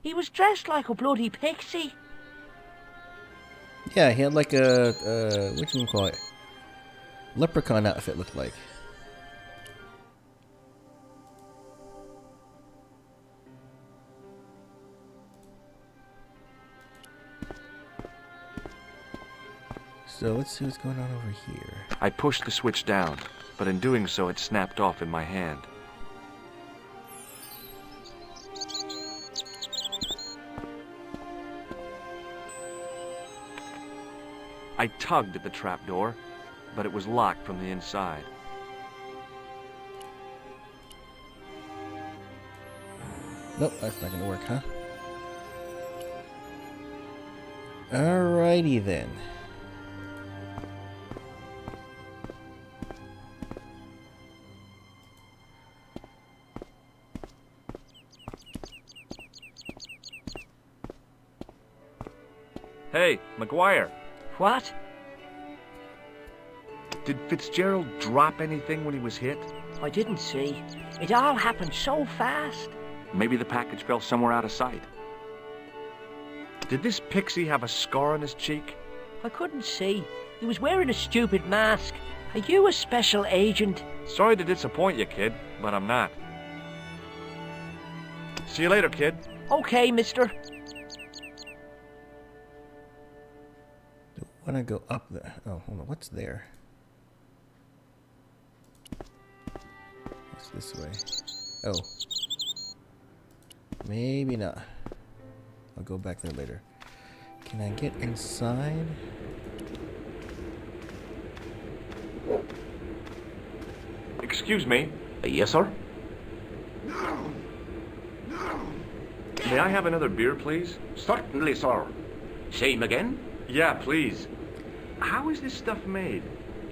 He was dressed like a bloody pixie. Yeah, he had like a what you call it? Leprechaun outfit looked like. So let's see what's going on over here. I pushed the switch down, but in doing so it snapped off in my hand. I tugged at the trapdoor, but it was locked from the inside. Nope, that's not gonna work, huh? Alrighty then. Hey, McGuire, What? did Fitzgerald drop anything when he was hit? I didn't see. It all happened so fast. Maybe the package fell somewhere out of sight. Did this pixie have a scar on his cheek? I couldn't see. He was wearing a stupid mask. Are you a special agent? Sorry to disappoint you, kid, but I'm not. See you later, kid. Okay, mister. Want to go up there? Oh, hold on. What's there? What's this way? Oh. Maybe not. I'll go back there later. Can I get inside? Excuse me. Yes, sir? May I have another beer, please? Certainly, sir. Same again? Yeah, please. How is this stuff made?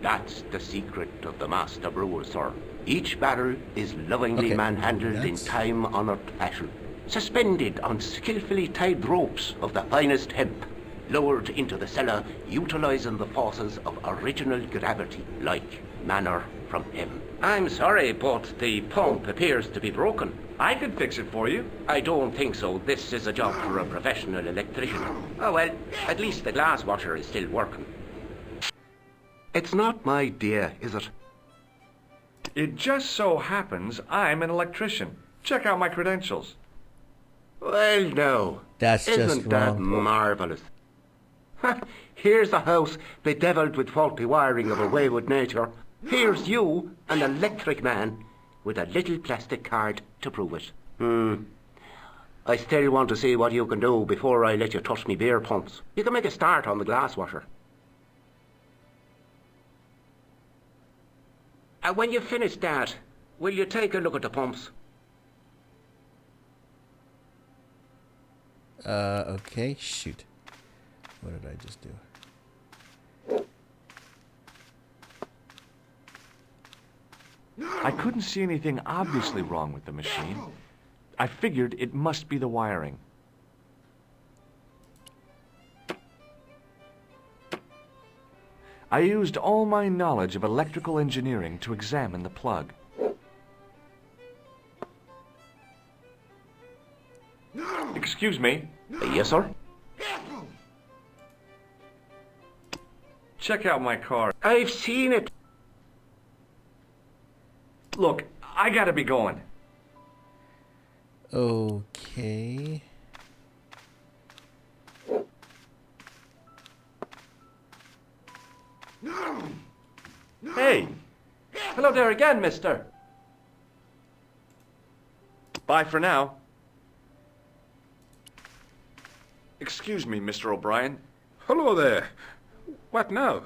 That's the secret of the master brewer, sir. Each barrel is lovingly manhandled in time-honored fashion, suspended on skillfully tied ropes of the finest hemp, lowered into the cellar, utilizing the forces of original gravity, like manna from heaven. I'm sorry, but the pump appears to be broken. I could fix it for you. I don't think so. This is a job for a professional electrician. Oh, well, at least the glass washer is still working. It's not my idea, is it? It just so happens I'm an electrician. Check out my credentials. Well, no. That's just Isn't that wrong. marvelous? Here's a house bedeviled with faulty wiring of a wayward nature. Here's you, an electric man, with a little plastic card to prove it. I still want to see what you can do before I let you touch me beer pumps. You can make a start on the glass washer. When you finish that, will you take a look at the pumps? Okay, shoot. What did I just do? I couldn't see anything obviously wrong with the machine. I figured it must be the wiring. I used all my knowledge of electrical engineering to examine the plug. Excuse me. Yes, sir? Check out my car. I've seen it. Look, I gotta be going. Okay. Hey! Hello there again, mister. Bye for now. Excuse me, Mr. O'Brien. Hello there. What now?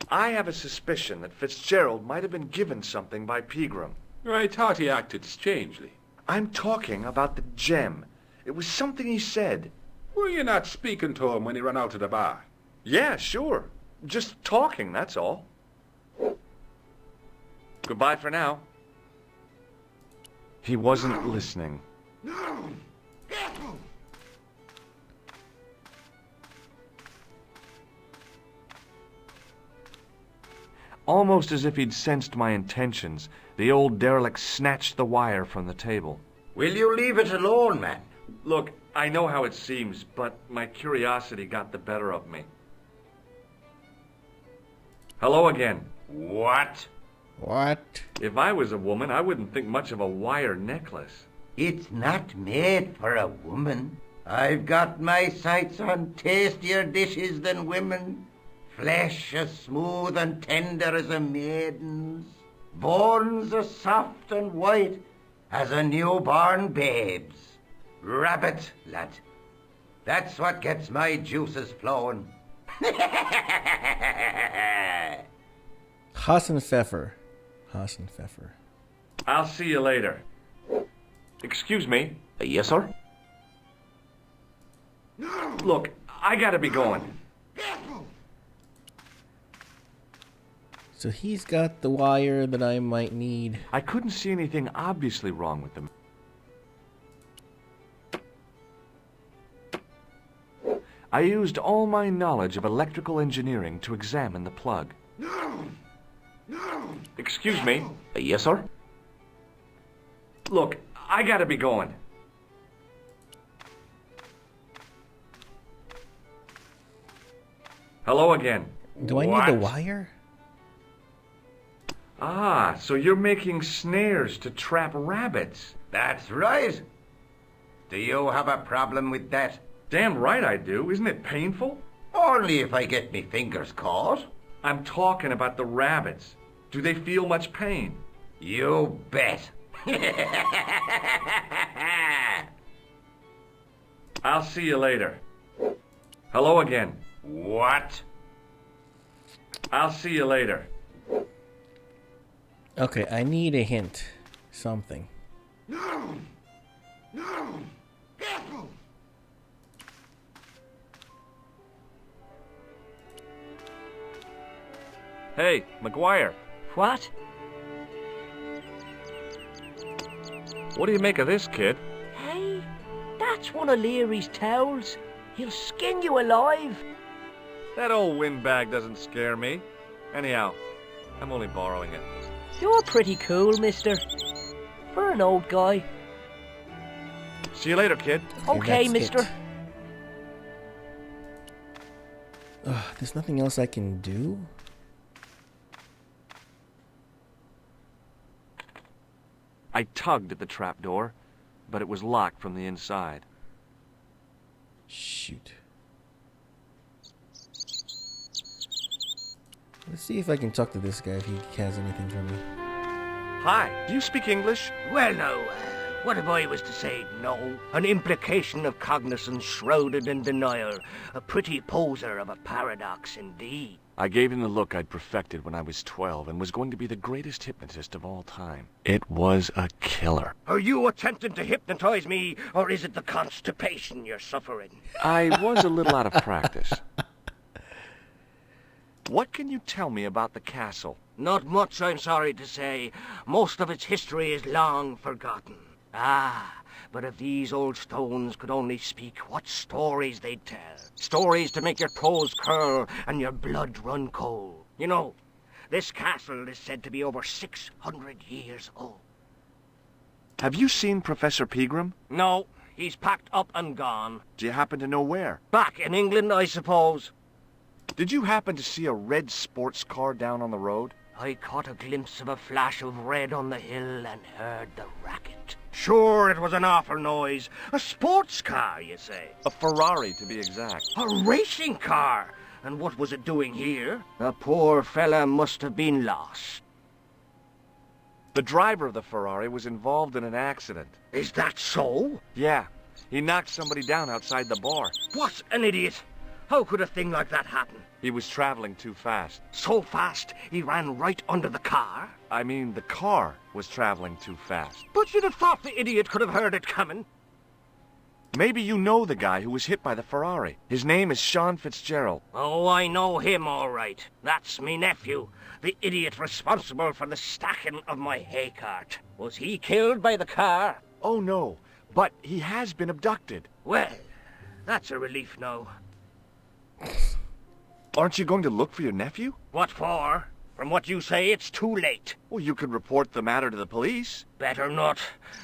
I have a suspicion that Fitzgerald might have been given something by Pegram. I thought he acted strangely. I'm talking about the gem. It was something he said. Were you not speaking to him when he ran out of the bar? Yeah, sure. Just talking, that's all. Goodbye for now. He wasn't listening. No! Almost as if he'd sensed my intentions, the old derelict snatched the wire from the table. Will you leave it alone, man? Look, I know how it seems, but my curiosity got the better of me. Hello again. What? What? If I was a woman, I wouldn't think much of a wire necklace. It's not made for a woman. I've got my sights on tastier dishes than women. Flesh as smooth and tender as a maiden's. Bones as soft and white as a newborn babe's. Rabbit, lad. That's what gets my juices flowing. Hassenpfeffer. Hassenpfeffer. I'll see you later. Excuse me? Yes, sir? Look, I gotta be going. So he's got the wire that I might need. I couldn't see anything obviously wrong with them. I used all my knowledge of electrical engineering to examine the plug. Excuse me? Yes, sir? Look, I gotta be going. Hello again. Do I need the wire? Ah, so you're making snares to trap rabbits. That's right. Do you have a problem with that? Damn right I do. Isn't it painful? Only if I get me fingers caught. I'm talking about the rabbits. Do they feel much pain? You bet. I'll see you later. Hello again. What? I'll see you later. Okay, I need a hint. Something. No! No! Careful! Hey, McGuire. What? What do you make of this, kid? Hey, that's one of Leary's towels. He'll skin you alive. That old windbag doesn't scare me. Anyhow, I'm only borrowing it. You're pretty cool, mister. For an old guy. See you later, kid. Okay, mister. There's nothing else I can do? I tugged at the trapdoor, but it was locked from the inside. Shoot. Let's see if I can talk to this guy if he has anything for me. Hi, do you speak English? Well, now, what if I was to say no? An implication of cognizance shrouded in denial. A pretty poser of a paradox indeed. I gave him the look I'd perfected when I was 12 and was going to be the greatest hypnotist of all time. It was a killer. Are you attempting to hypnotize me, or is it the constipation you're suffering? I was a little out of practice. What can you tell me about the castle? Not much, I'm sorry to say. Most of its history is long forgotten. Ah, but if these old stones could only speak, what stories they'd tell. Stories to make your toes curl and your blood run cold. You know, this castle is said to be over 600 years old. Have you seen Professor Pegram? No, he's packed up and gone. Do you happen to know where? Back in England, I suppose. Did you happen to see a red sports car down on the road? I caught a glimpse of a flash of red on the hill and heard the racket. Sure, it was an awful noise. A sports car, you say? A Ferrari, to be exact. A racing car? And what was it doing here? The poor fella must have been lost. The driver of the Ferrari was involved in an accident. Is that so? Yeah. He knocked somebody down outside the bar. What an idiot! How could a thing like that happen? He was traveling too fast. So fast, he ran right under the car? I mean, the car was traveling too fast. But you'd have thought the idiot could have heard it coming. Maybe you know the guy who was hit by the Ferrari. His name is Sean Fitzgerald. Oh, I know him all right. That's me nephew, the idiot responsible for the stacking of my hay cart. Was he killed by the car? Oh, no, but he has been abducted. Well, that's a relief now. Aren't you going to look for your nephew? What for? From what you say, it's too late. Well, you could report the matter to the police. Better not.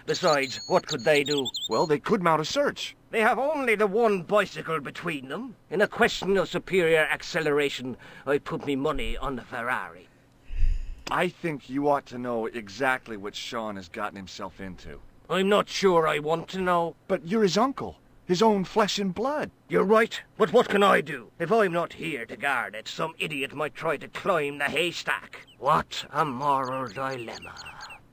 Besides, what could they do? Well, they could mount a search. They have only the one bicycle between them. In a question of superior acceleration, I'd put me money on the Ferrari. I think you ought to know exactly what Sean has gotten himself into. I'm not sure I want to know. But you're his uncle. His own flesh and blood. You're right, but what can I do? If I'm not here to guard it, some idiot might try to climb the haystack. What a moral dilemma.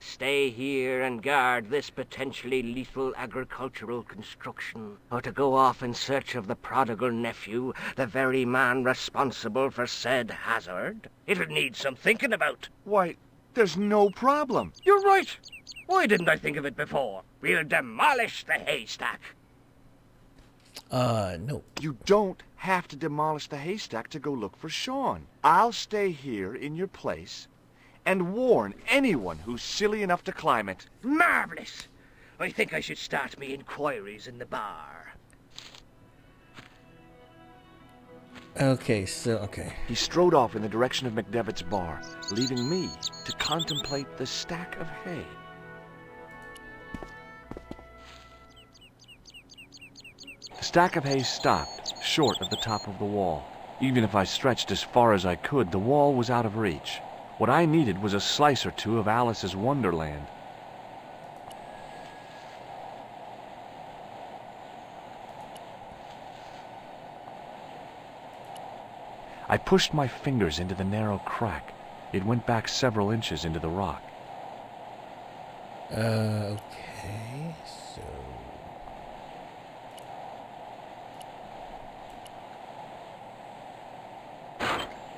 Stay here and guard this potentially lethal agricultural construction, or to go off in search of the prodigal nephew, the very man responsible for said hazard? It'll need some thinking about. Why, there's no problem. You're right. Why didn't I think of it before? We'll demolish the haystack. No. You don't have to demolish the haystack to go look for Sean. I'll stay here in your place and warn anyone who's silly enough to climb it. Marvelous! I think I should start me inquiries in the bar. Okay. He strode off in the direction of McDevitt's bar, leaving me to contemplate the stack of hay. The stack of hay stopped, short of the top of the wall. Even if I stretched as far as I could, the wall was out of reach. What I needed was a slice or two of Alice's Wonderland. I pushed my fingers into the narrow crack. It went back several inches into the rock. Okay, so...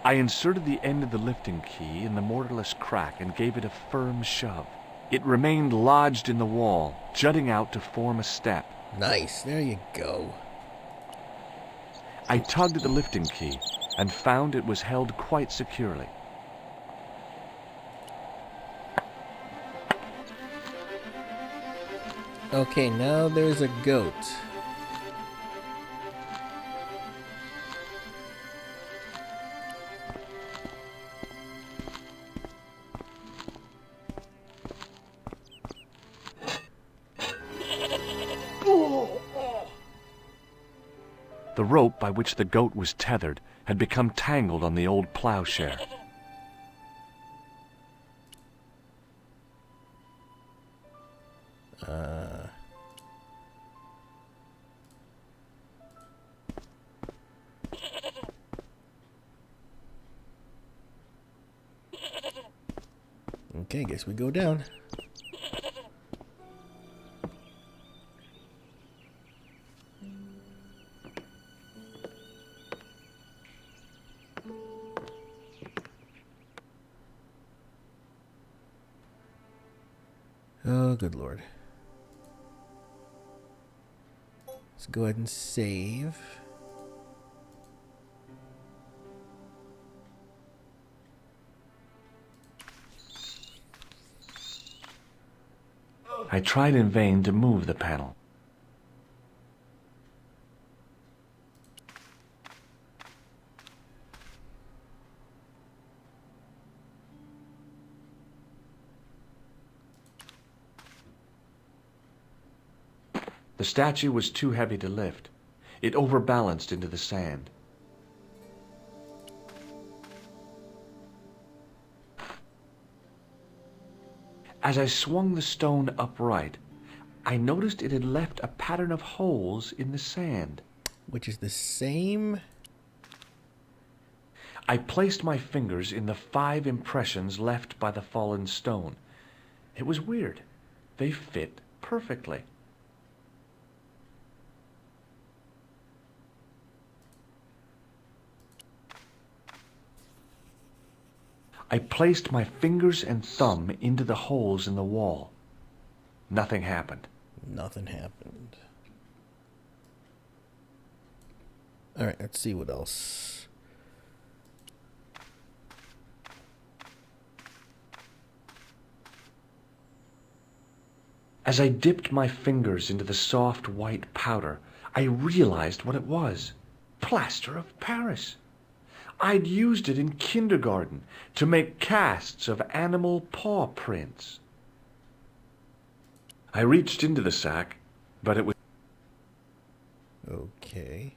I inserted the end of the lifting key in the mortarless crack and gave it a firm shove. It remained lodged in the wall, jutting out to form a step. Nice, there you go. I tugged at the lifting key and found it was held quite securely. Okay, now there's a goat. The rope by which the goat was tethered had become tangled on the old plowshare. Okay, guess we go down. Oh, good Lord. Let's go ahead and save. I tried in vain to move the panel. The statue was too heavy to lift. It overbalanced into the sand. As I swung the stone upright, I noticed it had left a pattern of holes in the sand. Which is the same? I placed my fingers in the 5 impressions left by the fallen stone. It was weird. They fit perfectly. I placed my fingers and thumb into the holes in the wall. Nothing happened. Nothing happened. Alright, let's see what else. As I dipped my fingers into the soft white powder, I realized what it was. Plaster of Paris. I'd used it in kindergarten to make casts of animal paw prints. I reached into the sack, but it was... Okay.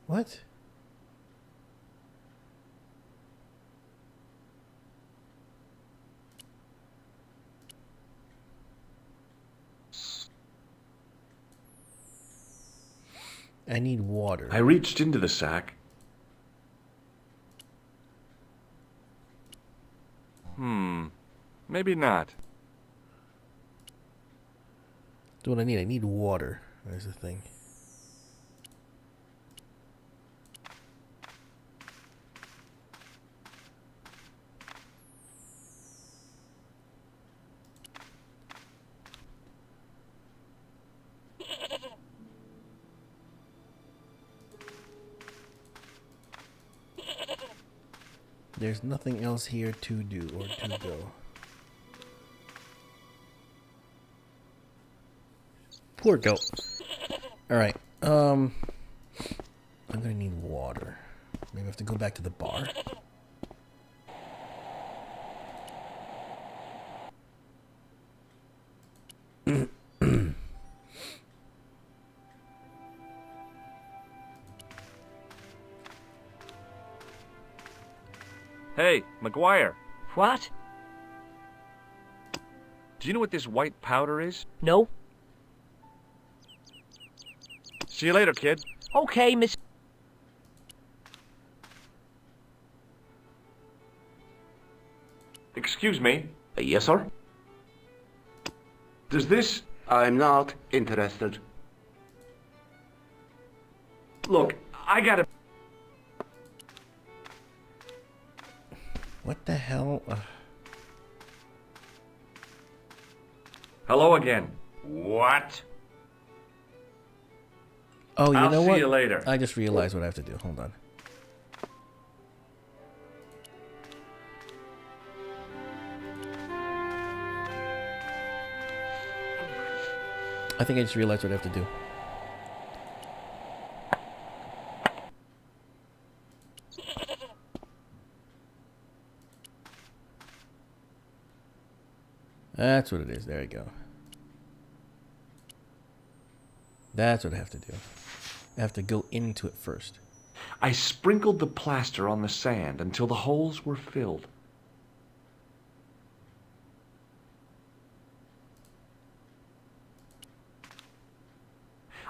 What? I need water. I reached into the sack. Maybe not. That's what I need. I need water. There's the thing. There's nothing else here to do or to go. Poor goat. Alright, I'm gonna need water. Maybe I have to go back to the bar. Hey, McGuire, What? do you know what this white powder is? No? See you later, kid. Okay, Miss... Excuse me. Yes, sir? Does this... I'm not interested. Look, I gotta... What the hell? Hello again. What? Oh, you I'll know see what? you later. I just realized what I have to do. Hold on. I think I just realized what I have to do. That's what it is. There you go. That's what I have to do. I have to go into it first. I sprinkled the plaster on the sand until the holes were filled.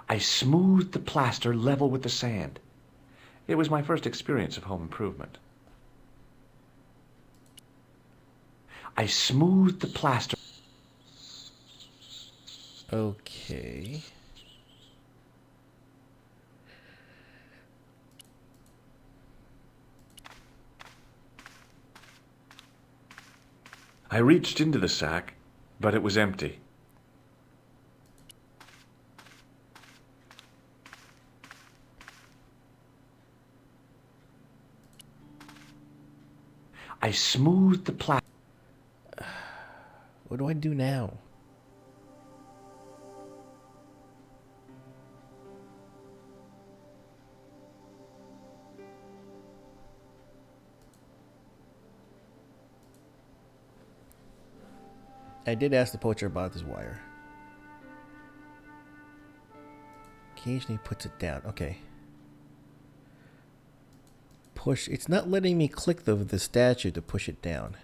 I smoothed the plaster level with the sand. It was my first experience of home improvement. I smoothed the plaster. Okay. I reached into the sack, but it was empty. I smoothed the plaster. What do I do now? I did ask the poacher about this wire. Occasionally puts it down. Okay. Push. It's not letting me click the statue to push it down.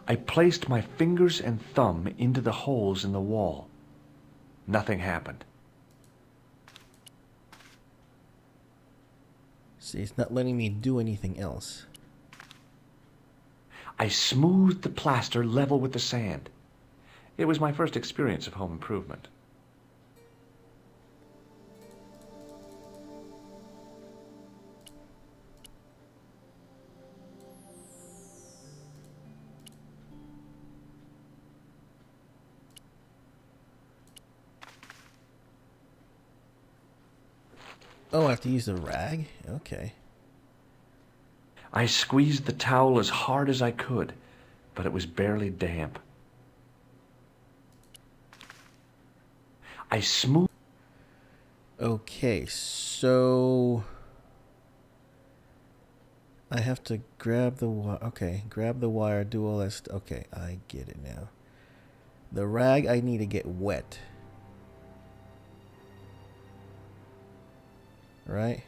I placed my fingers and thumb into the holes in the wall. Nothing happened. See, it's not letting me do anything else. I smoothed the plaster level with the sand. It was my first experience of home improvement. Oh, I have to use the rag? Okay. I squeezed the towel as hard as I could, but it was barely damp. I smoothed... Okay, so... I have to grab the wire. Okay, grab the wire, do all that stuff. Okay, I get it now. The rag I need to get wet. Right?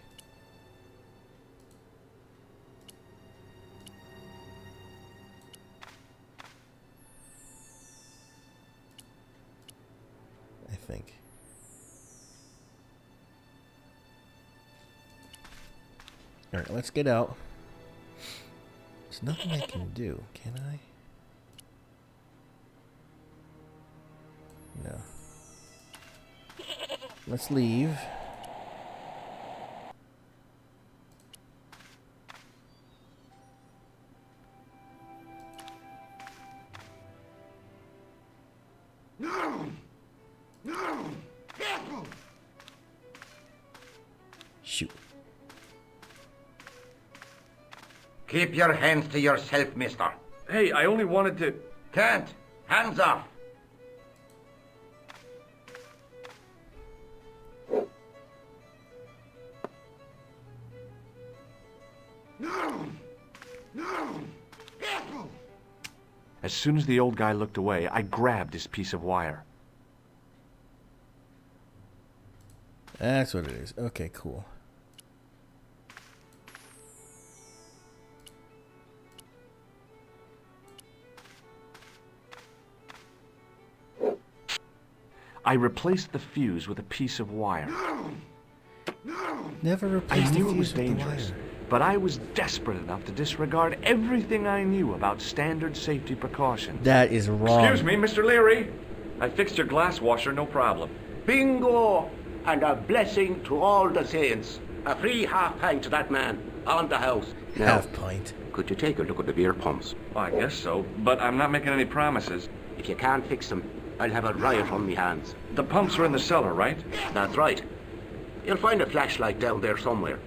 I think. Alright, let's get out. There's nothing I can do, can I? No. Let's leave. Shoot. Keep your hands to yourself, mister. Hey, I only wanted to... Can't. Hands off. As soon as the old guy looked away, I grabbed his piece of wire. That's what it is. Okay, cool. I replaced the fuse with a piece of wire. Never I replaced the knew it was fuse with the dangerous, wire. but I was desperate enough to disregard everything I knew about standard safety precautions. That is wrong. Excuse me, Mr. Leary. I fixed your glass washer, no problem. Bingo! And a blessing to all the saints. A free half pint to that man on the house. Half pint. Could you take a look at the beer pumps? Well, I guess so, but I'm not making any promises. If you can't fix them, I'll have a riot on me hands. The pumps are in the cellar, right? That's right. You'll find a flashlight down there somewhere.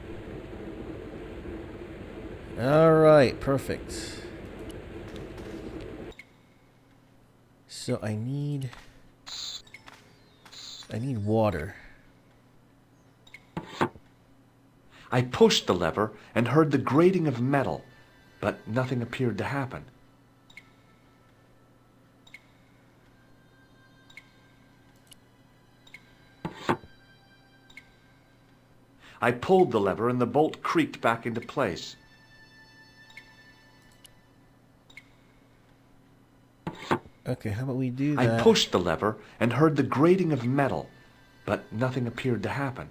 Alright, perfect. So I need water. I pushed the lever and heard the grating of metal, but nothing appeared to happen. I pulled the lever and the bolt creaked back into place. Okay, how about we do that? I pushed the lever and heard the grating of metal, but nothing appeared to happen.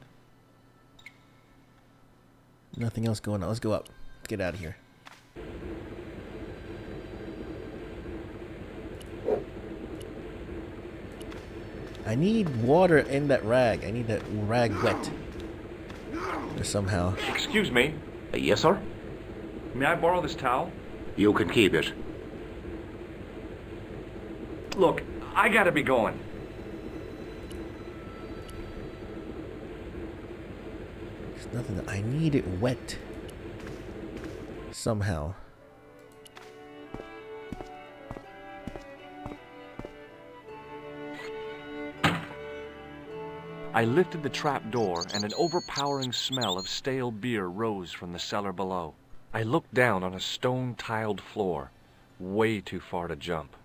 Nothing else going on. Let's go up. Let's get out of here. I need water in that rag. I need that rag wet. Or somehow. Excuse me. Yes, sir? May I borrow this towel? You can keep it. Look, I gotta be going. There's nothing. I need it wet. Somehow. I lifted the trap door and an overpowering smell of stale beer rose from the cellar below. I looked down on a stone-tiled floor, way too far to jump.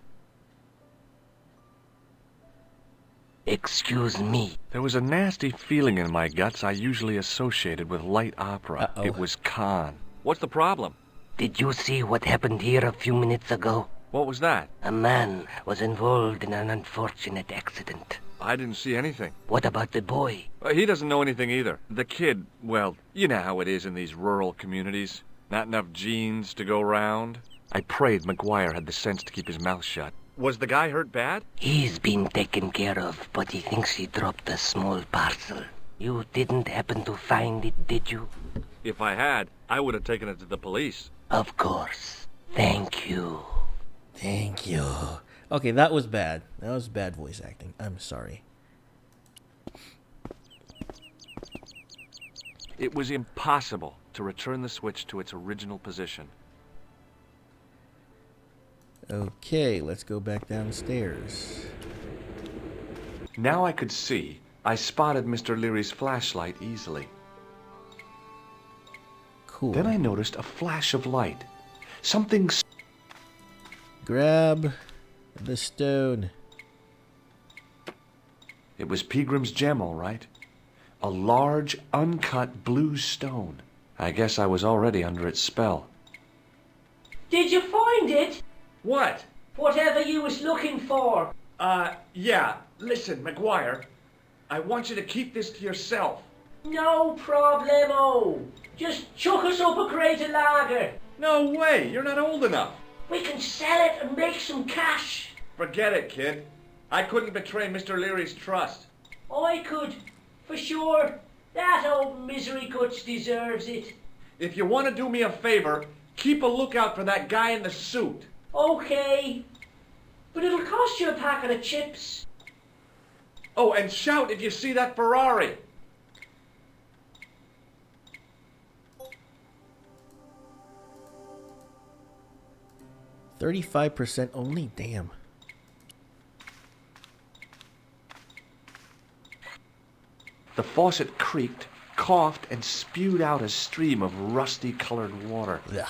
Excuse me. There was a nasty feeling in my guts I usually associated with light opera. Uh-oh. It was Khan. What's the problem? Did you see what happened here a few minutes ago? What was that? A man was involved in an unfortunate accident. I didn't see anything. What about the boy? He doesn't know anything either. The kid, well, you know how it is in these rural communities. Not enough genes to go round. I prayed McGuire had the sense to keep his mouth shut. Was the guy hurt bad? He's been taken care of, but he thinks he dropped a small parcel. You didn't happen to find it, did you? If I had, I would have taken it to the police. Of course. Thank you. Thank you. Okay, that was bad. That was bad voice acting. I'm sorry. It was impossible to return the switch to its original position. Okay, let's go back downstairs. Now I could see. I spotted Mr. Leary's flashlight easily. Cool. Then I noticed a flash of light. Something... Grab the stone. It was Peagram's gem, all right. A large, uncut blue stone. I guess I was already under its spell. Did you find it? What? Whatever you was looking for. Yeah. Listen, McGuire. I want you to keep this to yourself. No problemo. Just chuck us up a crate of lager. No way. You're not old enough. We can sell it and make some cash. Forget it, kid. I couldn't betray Mr. Leary's trust. I could, for sure. That old misery guts deserves it. If you want to do me a favor, keep a lookout for that guy in the suit. Okay. But it'll cost you a packet of chips. Oh, and shout if you see that Ferrari. $35% only? Damn. The faucet creaked, coughed, and spewed out a stream of rusty-colored water. Yeah.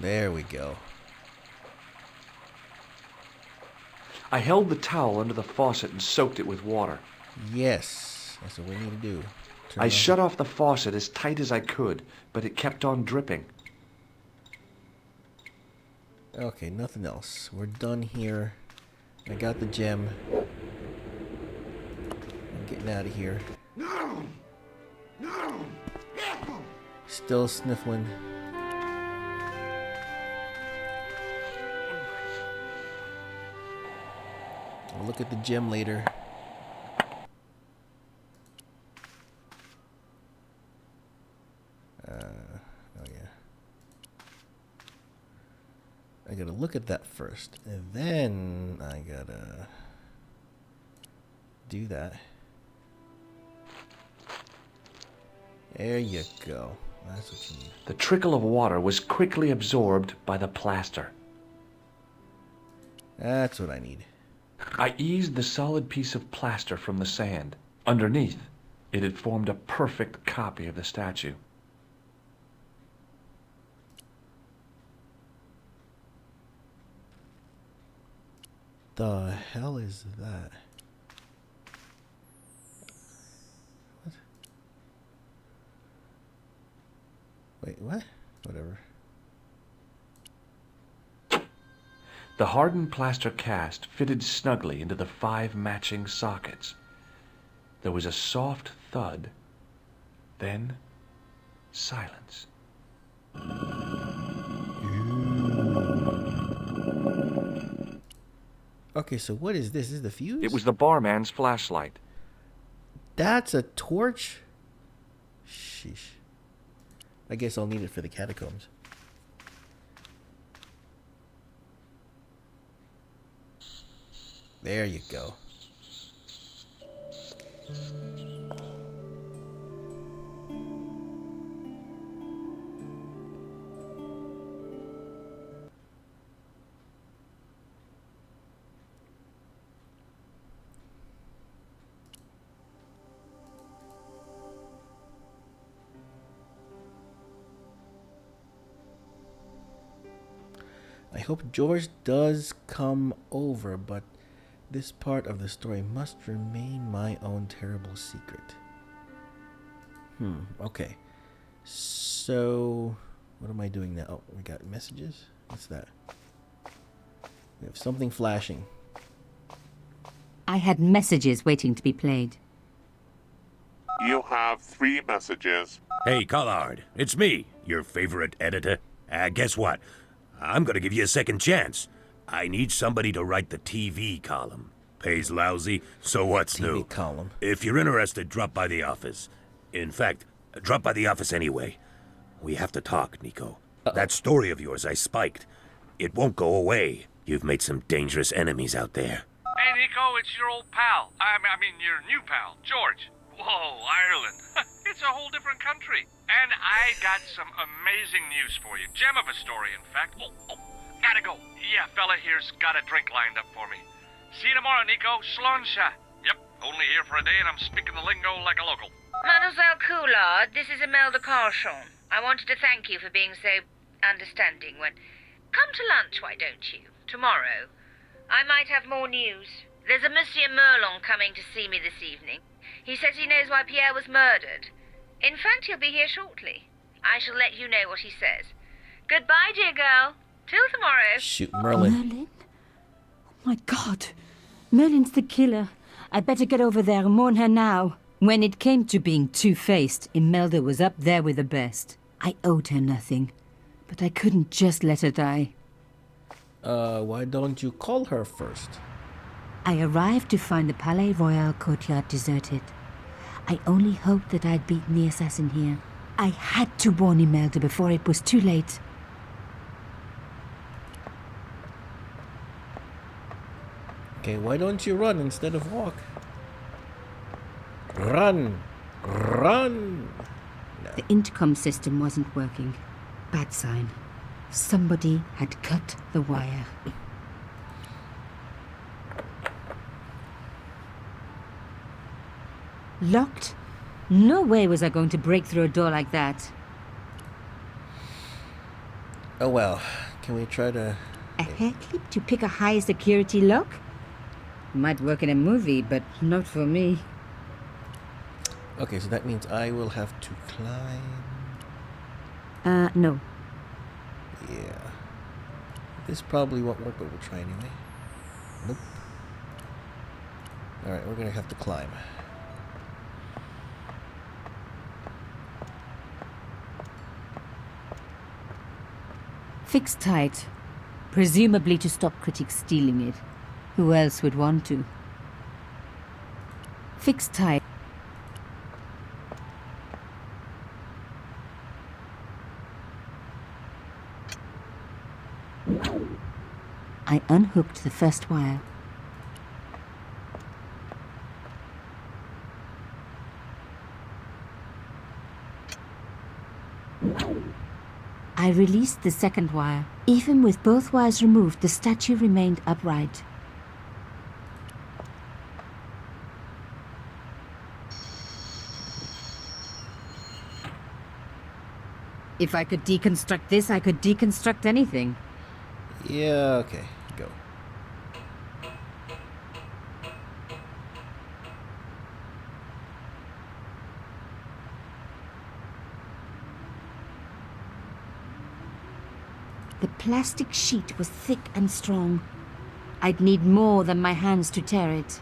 There we go. I held the towel under the faucet and soaked it with water. Yes, that's what we need to do. I shut off the faucet as tight as I could, but it kept on dripping. Okay, nothing else. We're done here. I got the gem. I'm getting out of here. No! No! Still sniffling. I'll look at the gem later. Oh yeah. I gotta look at that first, and then I gotta do that. There you go. That's what you need. The trickle of water was quickly absorbed by the plaster. That's what I need. I eased the solid piece of plaster from the sand. Underneath, it had formed a perfect copy of the statue. The hell is that? What? Wait, what? Whatever. The hardened plaster cast fitted snugly into the 5 matching sockets. There was a soft thud, then silence. Okay, so what is this? Is the fuse? It was the barman's flashlight. That's a torch? Sheesh. I guess I'll need it for the catacombs. There you go. I hope George does come over, but this part of the story must remain my own terrible secret. Okay. So, What am I doing now? Oh, we got messages? What's that? We have something flashing. I had messages waiting to be played. You have 3 messages. Hey, Collard, it's me, your favorite editor. Guess what? I'm gonna give you a second chance. I need somebody to write the TV column. Pays lousy, so what's new? TV column. If you're interested, drop by the office. In fact, drop by the office anyway. We have to talk, Nico. That story of yours I spiked. It won't go away. You've made some dangerous enemies out there. Hey, Nico, it's your old pal. I mean, your new pal, George. Whoa, Ireland. It's a whole different country. And I got some amazing news for you. Gem of a story, in fact. Oh, gotta go. Yeah, fella here's got a drink lined up for me. See you tomorrow, Nico. Sláinte. Yep, only here for a day and I'm speaking the lingo like a local. Mademoiselle Coulard, this is Imelda Carchon. I wanted to thank you for being so understanding when... Come to lunch, why don't you? Tomorrow. I might have more news. There's a Monsieur Merlon coming to see me this evening. He says he knows why Pierre was murdered. In fact, he'll be here shortly. I shall let you know what he says. Goodbye, dear girl. Till tomorrow. Shoot, Merlin. Merlin? Oh my God. Merlin's the killer. I better get over there and warn her now. When it came to being two-faced, Imelda was up there with the best. I owed her nothing, but I couldn't just let her die. Why don't you call her first? I arrived to find the Palais Royal courtyard deserted. I only hoped that I'd beaten the assassin here. I had to warn Imelda before it was too late. Okay, why don't you run instead of walk? Run! Run! No. The intercom system wasn't working. Bad sign. Somebody had cut the wire. Locked? No way was I going to break through a door like that. Oh well, can we try to... A hair clip to pick a high security lock? Might work in a movie, but not for me. Okay, so that means I will have to climb... No. Yeah. This probably won't work, but we'll try anyway. Nope. Alright, we're gonna have to climb. Fixed tight. Presumably to stop critics stealing it. Who else would want to? Fixed tight. I unhooked the first wire. I released the second wire. Even with both wires removed, the statue remained upright. If I could deconstruct this, I could deconstruct anything. Yeah, okay, go. The plastic sheet was thick and strong. I'd need more than my hands to tear it.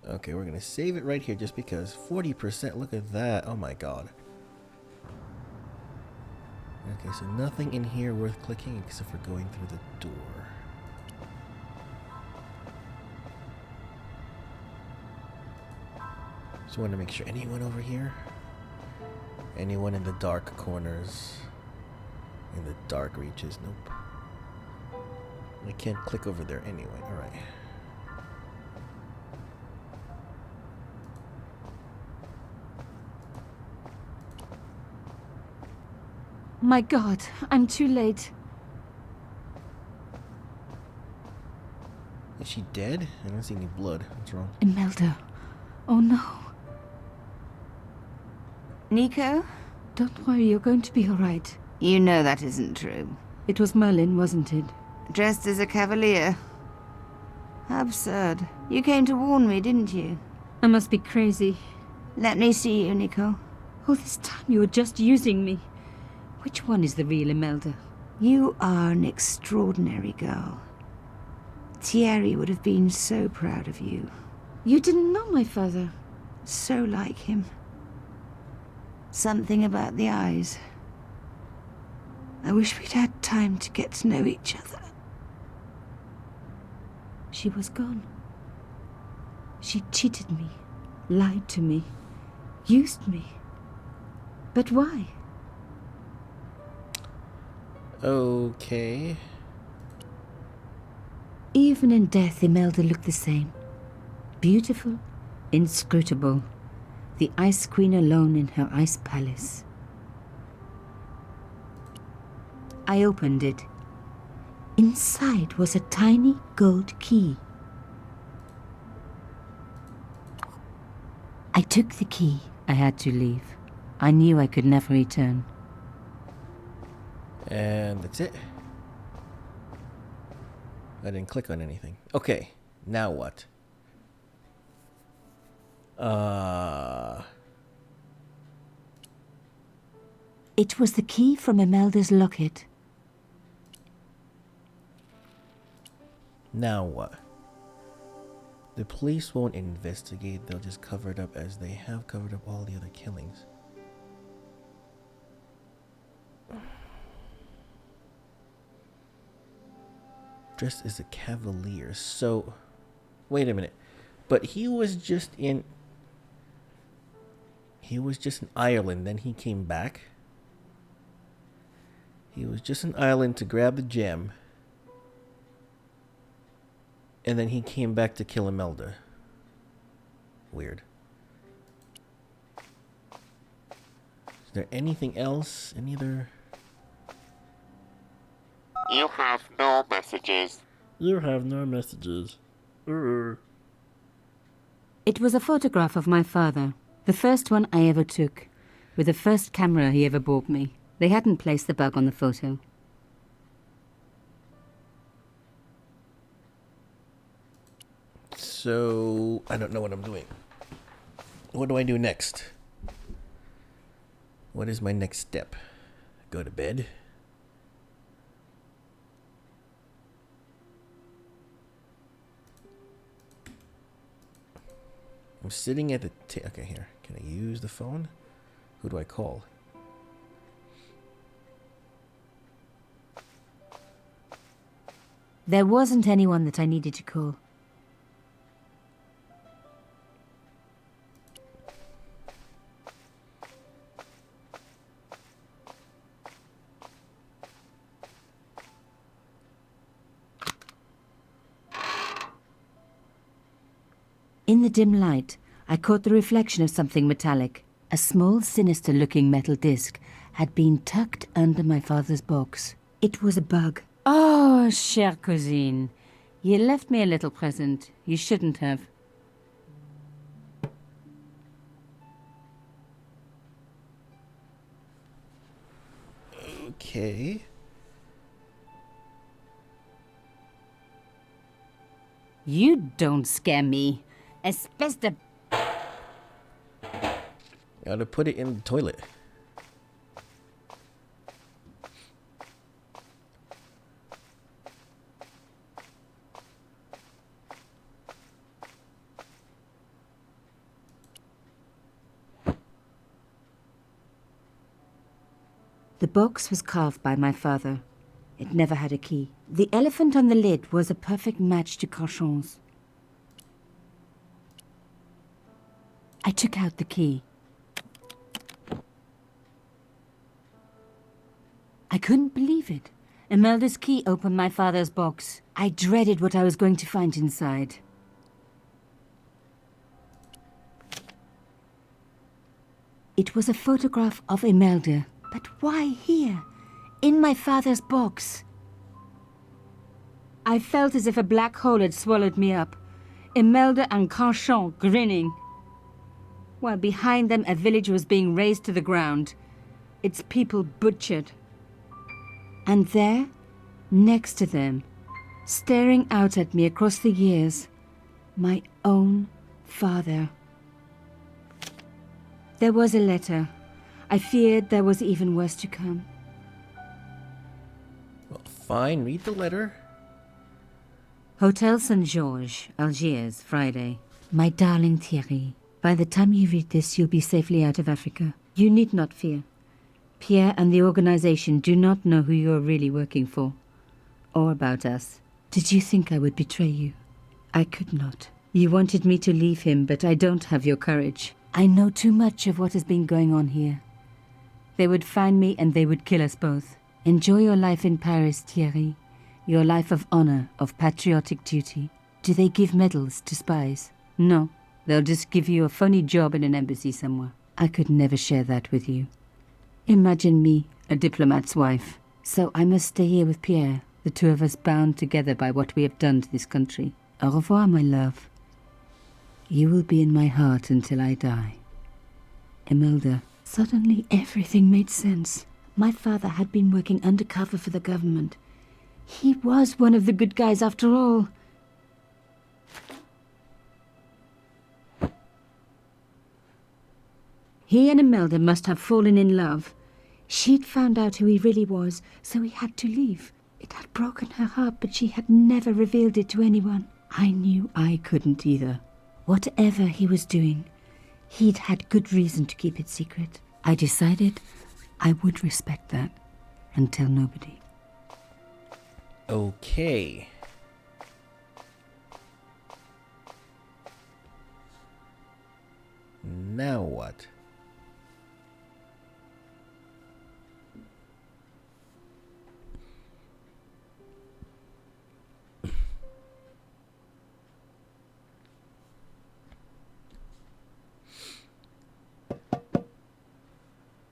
Okay, we're gonna save it right here just because. 40%, look at that. Oh my god. Okay, so nothing in here worth clicking except for going through the door. Just want to make sure. Anyone over here? Anyone in the dark corners? In the dark reaches? Nope. I can't click over there anyway. Alright. My God, I'm too late. Is she dead? I don't see any blood. What's wrong? Imelda. Oh no. Nico? Don't worry, you're going to be all right. You know that isn't true. It was Merlin, wasn't it? Dressed as a cavalier. How absurd. You came to warn me, didn't you? I must be crazy. Let me see you, Nico. All this time you were just using me. Which one is the real Imelda? You are an extraordinary girl. Thierry would have been so proud of you. You didn't know my father. So like him. Something about the eyes. I wish we'd had time to get to know each other. She was gone. She cheated me, lied to me, used me. But why? Okay. Even in death, Imelda looked the same. Beautiful, inscrutable. The Ice Queen alone in her ice palace. I opened it. Inside was a tiny gold key. I took the key. I had to leave. I knew I could never return. And that's it. I didn't click on anything. Okay, now what? It was the key from Imelda's locket. Now what? The police won't investigate, they'll just cover it up as they have covered up all the other killings. Dressed as a cavalier, so... Wait a minute. But he was just in Ireland, then he came back? He was just in Ireland to grab the gem. And then he came back to kill Imelda. Weird. Is there anything else? Any other... You have no messages. You have no messages. It was a photograph of my father. The first one I ever took. With the first camera he ever bought me. They hadn't placed the bug on the photo. So, I don't know what I'm doing. What do I do next? What is my next step? Go to bed? I'm sitting at the okay, here. Can I use the phone? Who do I call? There wasn't anyone that I needed to call. In the dim light, I caught the reflection of something metallic. A small, sinister-looking metal disc had been tucked under my father's box. It was a bug. Oh, chère cousine. You left me a little present. You shouldn't have. Okay. You don't scare me. Espèce de... Gotta put it in the toilet. The box was carved by my father. It never had a key. The elephant on the lid was a perfect match to Carchon's. I took out the key. I couldn't believe it. Imelda's key opened my father's box. I dreaded what I was going to find inside. It was a photograph of Imelda. But why here? In my father's box? I felt as if a black hole had swallowed me up. Imelda and Carchon grinning. While behind them a village was being razed to the ground. Its people butchered. And there, next to them, staring out at me across the years, my own father. There was a letter. I feared there was even worse to come. Well, fine, read the letter. Hotel St. George, Algiers, Friday. My darling Thierry, by the time you read this, you'll be safely out of Africa. You need not fear. Pierre and the organization do not know who you are really working for, or about us. Did you think I would betray you? I could not. You wanted me to leave him, but I don't have your courage. I know too much of what has been going on here. They would find me and they would kill us both. Enjoy your life in Paris, Thierry. Your life of honor, of patriotic duty. Do they give medals to spies? No. They'll just give you a phony job in an embassy somewhere. I could never share that with you. Imagine me, a diplomat's wife. So I must stay here with Pierre, the two of us bound together by what we have done to this country. Au revoir, my love. You will be in my heart until I die. Imelda. Suddenly everything made sense. My father had been working undercover for the government. He was one of the good guys after all. He and Imelda must have fallen in love. She'd found out who he really was, so he had to leave. It had broken her heart, but she had never revealed it to anyone. I knew I couldn't either. Whatever he was doing, he'd had good reason to keep it secret. I decided I would respect that and tell nobody. Okay. Now what?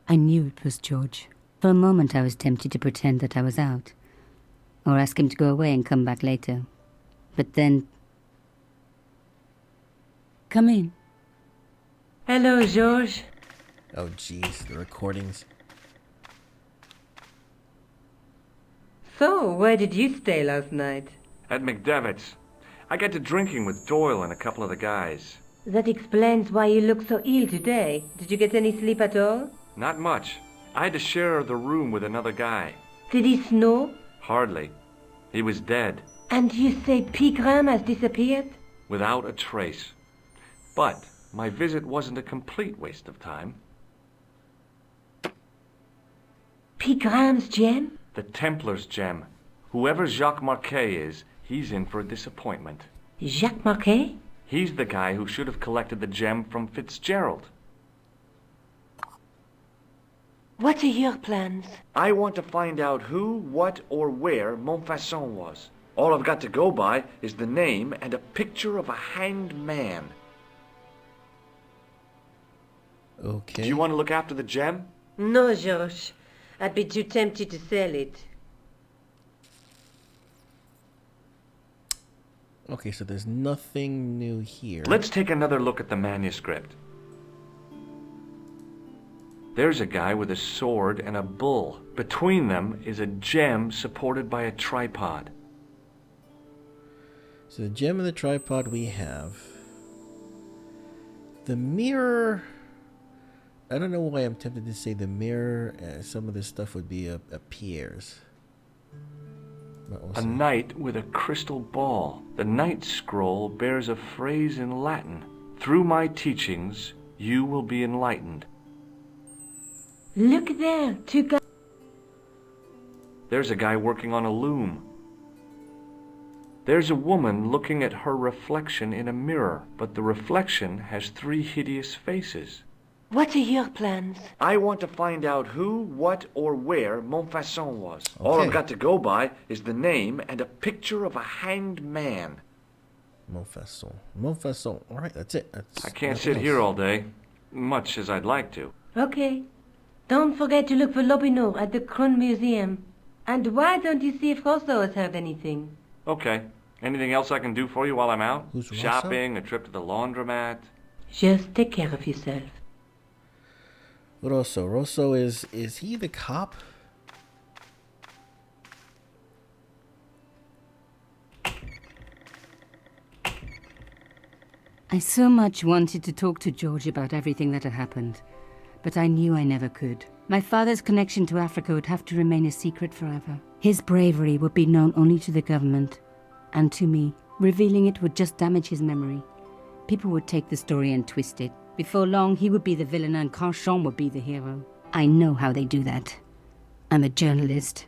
I knew it was George. For a moment I was tempted to pretend that I was out, or ask him to go away and come back later. But then... Come in. Hello, George. Oh, jeez, the recordings. So, where did you stay last night? At McDevitt's. I got to drinking with Doyle and a couple of the guys. That explains why you look so ill today. Did you get any sleep at all? Not much. I had to share the room with another guy. Did he snore? Hardly. He was dead. And you say Pigram has disappeared? Without a trace. But my visit wasn't a complete waste of time. Pigram's gem? The Templar's gem. Whoever Jacques Marquet is, he's in for a disappointment. Jacques Marquet? He's the guy who should have collected the gem from Fitzgerald. What are your plans? I want to find out who, what, or where Montfaucon was. All I've got to go by is the name and a picture of a hanged man. Okay. Do you want to look after the gem? No, George. I'd be too tempted to sell it. Okay, so there's nothing new here. Let's take another look at the manuscript. There's a guy with a sword and a bull. Between them is a gem supported by a tripod. So the gem and the tripod we have. The mirror... I don't know why I'm tempted to say the mirror. Some of this stuff would be a Pierre's. A knight with a crystal ball. The knight scroll bears a phrase in Latin. Through my teachings, you will be enlightened. Look there, two guys. There's a guy working on a loom. There's a woman looking at her reflection in a mirror, but the reflection has 3 hideous faces. What are your plans? I want to find out who, what, or where Montfaucon was. Okay. All I've got to go by is the name and a picture of a hanged man. Montfaucon. Montfaucon. Alright, that's it. I can't sit here all day, much as I'd like to. Okay. Don't forget to look for Lobineau at the Krone Museum. And why don't you see if Rousseau has heard anything? Okay. Anything else I can do for you while I'm out? Who's Rosso? Shopping, a trip to the laundromat? Just take care of yourself. Rosso. Rosso is he the cop? I so much wanted to talk to George about everything that had happened, but I knew I never could. My father's connection to Africa would have to remain a secret forever. His bravery would be known only to the government and to me. Revealing it would just damage his memory. People would take the story and twist it. Before long, he would be the villain and Carchon would be the hero. I know how they do that. I'm a journalist.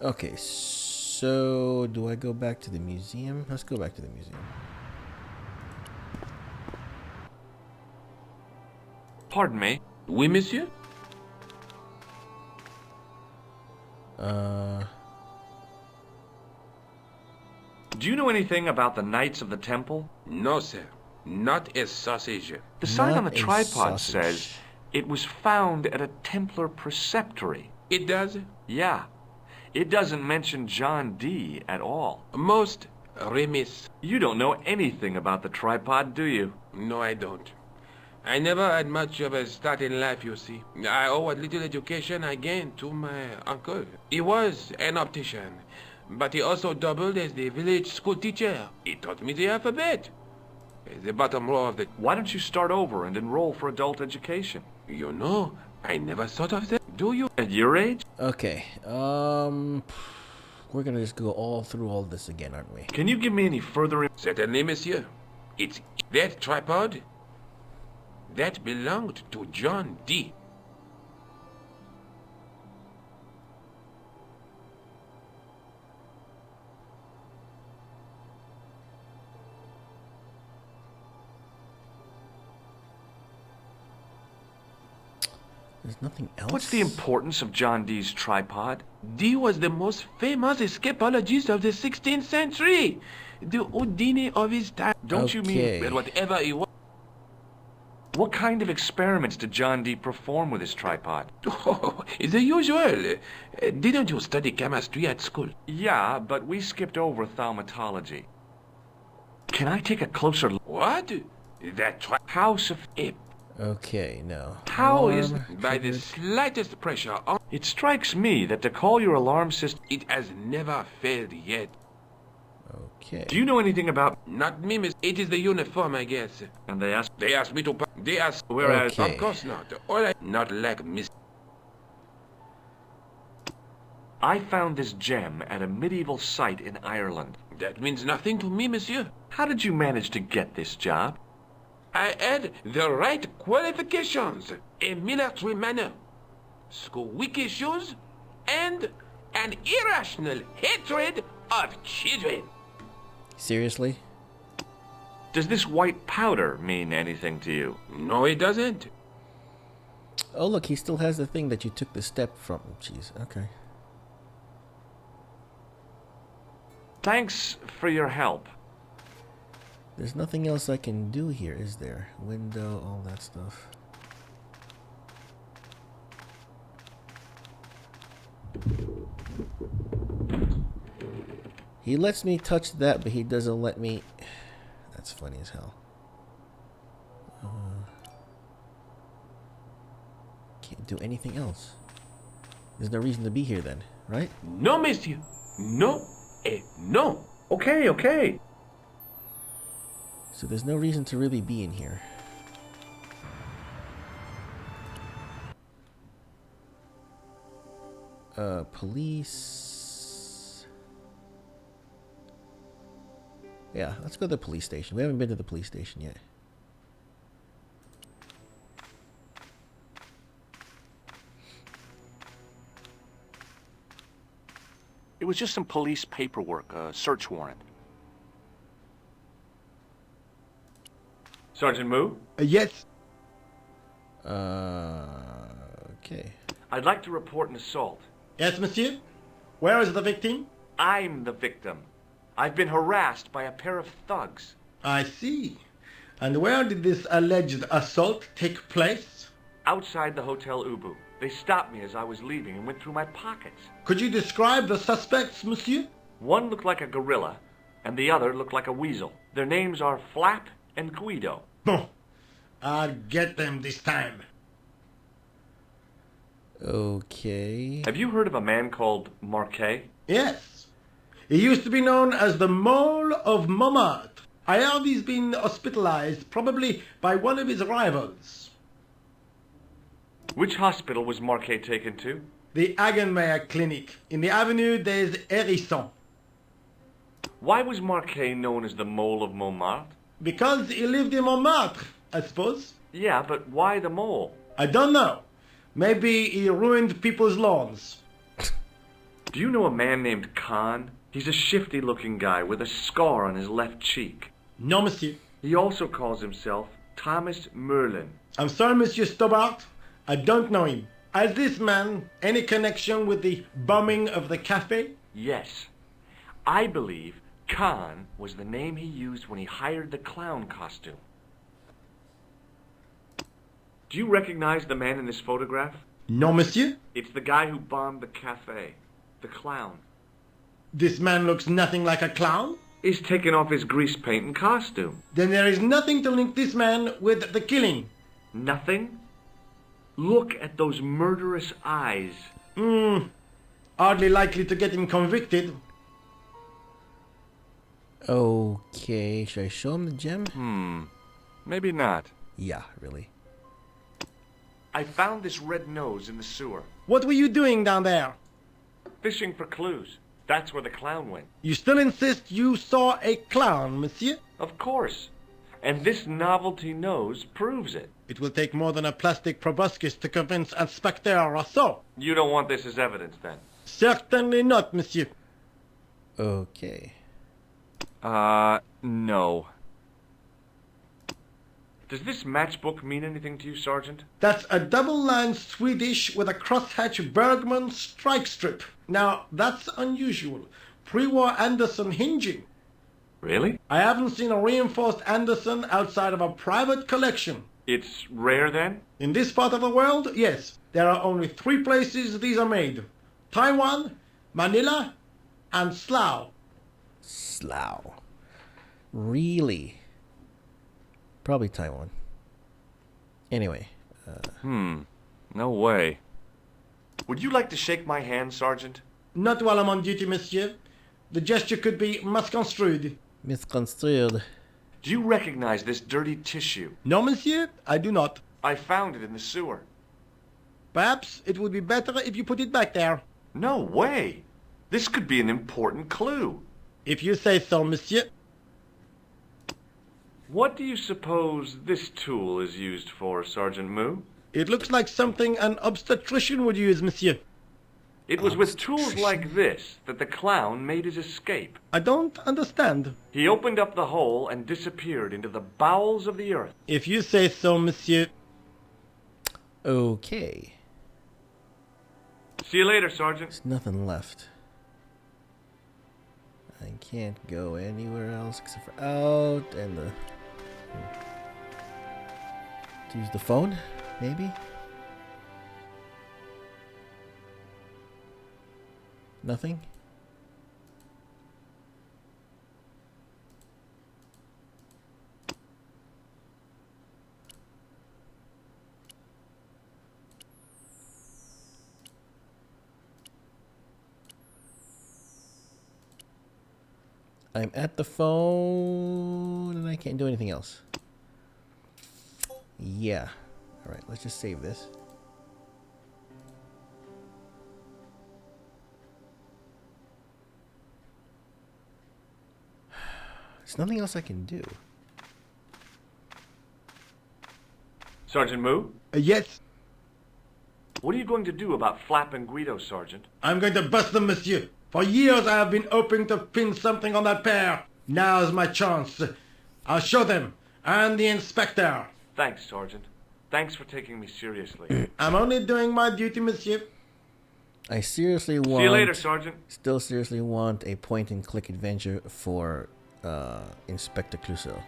Okay, so do I go back to the museum? Let's go back to the museum. Pardon me? Oui, monsieur? Do you know anything about the Knights of the Temple? No, sir. Not a sausage. The sign on the Not a tripod sausage. says it was found at a Templar preceptory. It does? Yeah. It doesn't mention John Dee at all. Most remiss. You don't know anything about the tripod, do you? No, I don't. I never had much of a start in life, you see. I owe what little education I gained to my uncle. He was an optician, but he also doubled as the village school teacher. He taught me the alphabet. The bottom row of the... Why don't you start over and enroll for adult education? You know, I never thought of that. Do you? At your age? Okay, we're gonna just go all through all this again, aren't we? Can you give me any further... Certainly, monsieur. It's that tripod that belonged to John Dee. There's nothing else. What's the importance of John Dee's tripod? Dee was the most famous escapologist of the 16th century. The Houdini of his time. Don't you mean... Well, whatever he was. What kind of experiments did John Dee perform with his tripod? Oh, the usual. Didn't you study chemistry at school? Yeah, but we skipped over thaumatology. Can I take a closer look? What? That House of... Okay, no. How is... By the slightest pressure on... It strikes me that to call your alarm system... It has never failed yet. Okay. Do you know anything about... Not me, miss. It is the uniform, I guess. And they asked... They asked me to... They asked... Whereas... Okay. Of course not. All I... Not like miss... I found this gem at a medieval site in Ireland. That means nothing to me, monsieur. How did you manage to get this job? I had the right qualifications. A military manner. Squeaky shoes. And an irrational hatred of children. Seriously? Does this white powder mean anything to you? No, it doesn't. Oh, look, he still has the thing that you took the step from. Jeez, okay. Thanks for your help. There's nothing else I can do here, is there? Window, all that stuff. He lets me touch that, but he doesn't let me... That's funny as hell. Can't do anything else. There's no reason to be here then, right? No, monsieur. No. No. Okay, okay. So there's no reason to really be in here. Police. Yeah, let's go to the police station. We haven't been to the police station yet. It was just some police paperwork, a search warrant. Sergeant Moo? Yes. Okay. I'd like to report an assault. Yes, monsieur. Where is the victim? I'm the victim. I've been harassed by a pair of thugs. I see. And where did this alleged assault take place? outside the Hotel Ubu. They stopped me as I was leaving and went through my pockets. Could you describe the suspects, monsieur? One looked like a gorilla, and the other looked like a weasel. Their names are Flap and Guido. Bon. I'll get them this time. Okay. Have you heard of a man called Marquet? Yes. He used to be known as the Mole of Montmartre. I heard he's been hospitalized, probably by one of his rivals. Which hospital was Marquet taken to? The Hagenmeyer Clinic, in the Avenue des Hérissons. Why was Marquet known as the Mole of Montmartre? Because he lived in Montmartre, I suppose. Yeah, but why the mole? I don't know. Maybe he ruined people's lawns. Do you know a man named Khan? He's a shifty-looking guy with a scar on his left cheek. No, monsieur. He also calls himself Thomas Merlin. I'm sorry, Monsieur Stobart. I don't know him. Has this man any connection with the bombing of the cafe? Yes. I believe Khan was the name he used when he hired the clown costume. Do you recognize the man in this photograph? No, monsieur. It's the guy who bombed the cafe. The clown. This man looks nothing like a clown. He's taken off his grease paint and costume. Then there is nothing to link this man with the killing. Nothing? Look at those murderous eyes. Hardly likely to get him convicted. Okay, should I show him the gem? Maybe not. Yeah, really. I found this red nose in the sewer. What were you doing down there? Fishing for clues. That's where the clown went. You still insist you saw a clown, monsieur? Of course. And this novelty nose proves it. It will take more than a plastic proboscis to convince Inspector Rousseau. You don't want this as evidence, then? Certainly not, monsieur. Okay. No. Does this matchbook mean anything to you, Sergeant? That's a double-line Swedish with a crosshatch Bergman strike strip. Now, that's unusual. Pre-war Anderson hinging. Really? I haven't seen a reinforced Anderson outside of a private collection. It's rare, then? In this part of the world, yes. There are only 3 places these are made. Taiwan, Manila, and Slough. Slough. Really? Probably Taiwan. Anyway. No way. Would you like to shake my hand, Sergeant? Not while I'm on duty, monsieur. The gesture could be misconstrued. Misconstrued. Do you recognize this dirty tissue? No, monsieur, I do not. I found it in the sewer. Perhaps it would be better if you put it back there. No way. This could be an important clue. If you say so, monsieur. What do you suppose this tool is used for, Sergeant Moo? It looks like something an obstetrician would use, monsieur. It was with tools like this that the clown made his escape. I don't understand. He opened up the hole and disappeared into the bowels of the earth. If you say so, monsieur. Okay. See you later, Sergeant. There's nothing left. I can't go anywhere else except for out and the... To use the phone, maybe? Nothing? I'm at the phone and I can't do anything else. Yeah. Alright, let's just save this. There's nothing else I can do. Sergeant Moo? Yes? What are you going to do about Flap and Guido, Sergeant? I'm going to bust them, monsieur. For years I have been hoping to pin something on that pair. Now's my chance. I'll show them. And the inspector. Thanks, Sergeant. Thanks for taking me seriously. I'm only doing my duty, monsieur. I seriously want... See you later, Sergeant. Still seriously want a point-and-click adventure for Inspector Clouseau.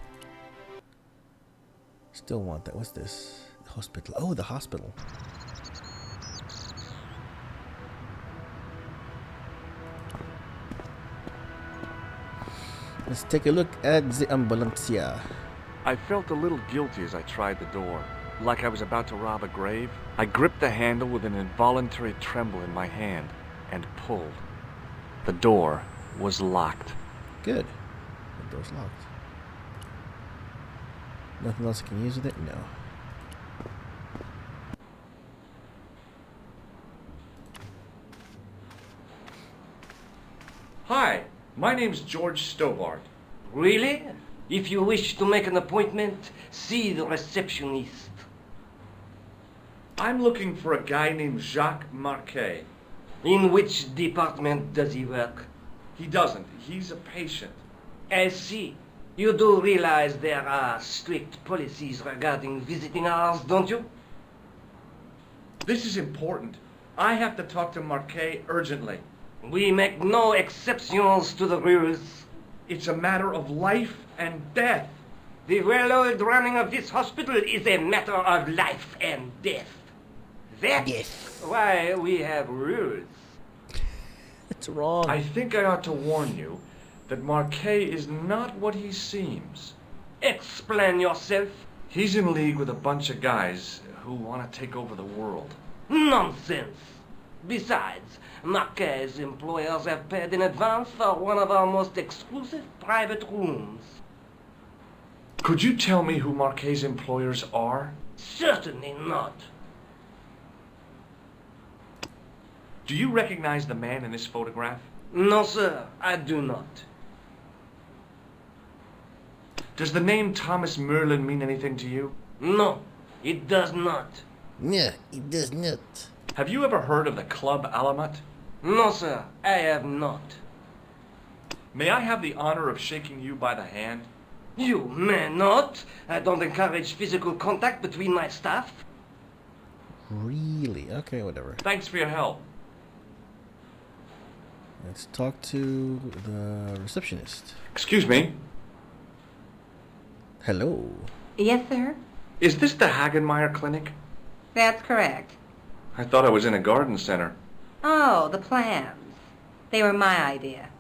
Still want that. What's this? Hospital. Oh, the hospital. Let's take a look at the ambulancia. I felt a little guilty as I tried the door, like I was about to rob a grave. I gripped the handle with an involuntary tremble in my hand and pulled. The door was locked. Good. The door's locked. Nothing else I can use with it? No. Hi, my name's George Stobart. Really? If you wish to make an appointment, see the receptionist. I'm looking for a guy named Jacques Marquet. In which department does he work? He doesn't. He's a patient. I see. You do realize there are strict policies regarding visiting hours, don't you? This is important. I have to talk to Marquet urgently. We make no exceptions to the rules. It's a matter of life and death. The well-oiled running of this hospital is a matter of life and death. That's why we have rules. It's wrong. I think I ought to warn you that Marquet is not what he seems. Explain yourself. He's in league with a bunch of guys who want to take over the world. Nonsense. Besides, Marquet's employers have paid in advance for one of our most exclusive private rooms. Could you tell me who Marquet's employers are? Certainly not. Do you recognize the man in this photograph? No, sir, I do not. Does the name Thomas Merlin mean anything to you? No, it does not. Yeah, it does not. Have you ever heard of the Club Alamat? No, sir, I have not. May I have the honor of shaking you by the hand? You may not. I don't encourage physical contact between my staff. Really? Okay, whatever. Thanks for your help. Let's talk to the receptionist. Excuse me. Hello. Yes, sir? Is this the Hagenmeyer Clinic? That's correct. I thought I was in a garden center. Oh, the plants. They were my idea.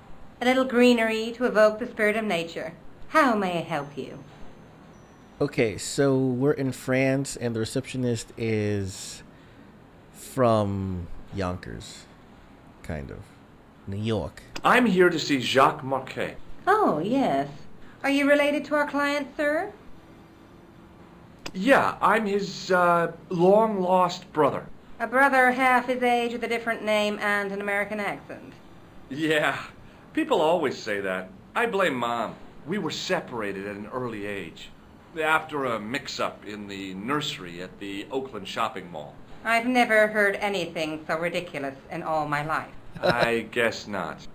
A little greenery to evoke the spirit of nature. How may I help you? Okay, so we're in France, and the receptionist is from Yonkers, kind of. New York. I'm here to see Jacques Marquet. Oh, yes. Are you related to our client, sir? Yeah, I'm his long-lost brother. A brother half his age with a different name and an American accent. Yeah, people always say that. I blame Mom. We were separated at an early age, after a mix-up in the nursery at the Oakland shopping mall. I've never heard anything so ridiculous in all my life. I guess not.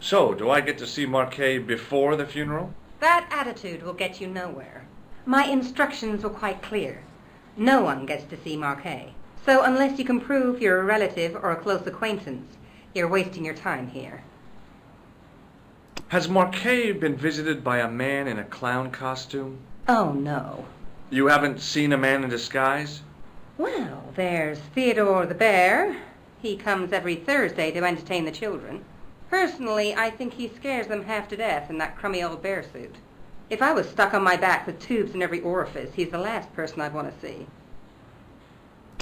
So, do I get to see Marquet before the funeral? That attitude will get you nowhere. My instructions were quite clear. No one gets to see Marquet. So unless you can prove you're a relative or a close acquaintance, you're wasting your time here. Has Marquet been visited by a man in a clown costume? Oh, no. You haven't seen a man in disguise? Well, there's Theodore the Bear. He comes every Thursday to entertain the children. Personally, I think he scares them half to death in that crummy old bear suit. If I was stuck on my back with tubes in every orifice, he's the last person I'd want to see.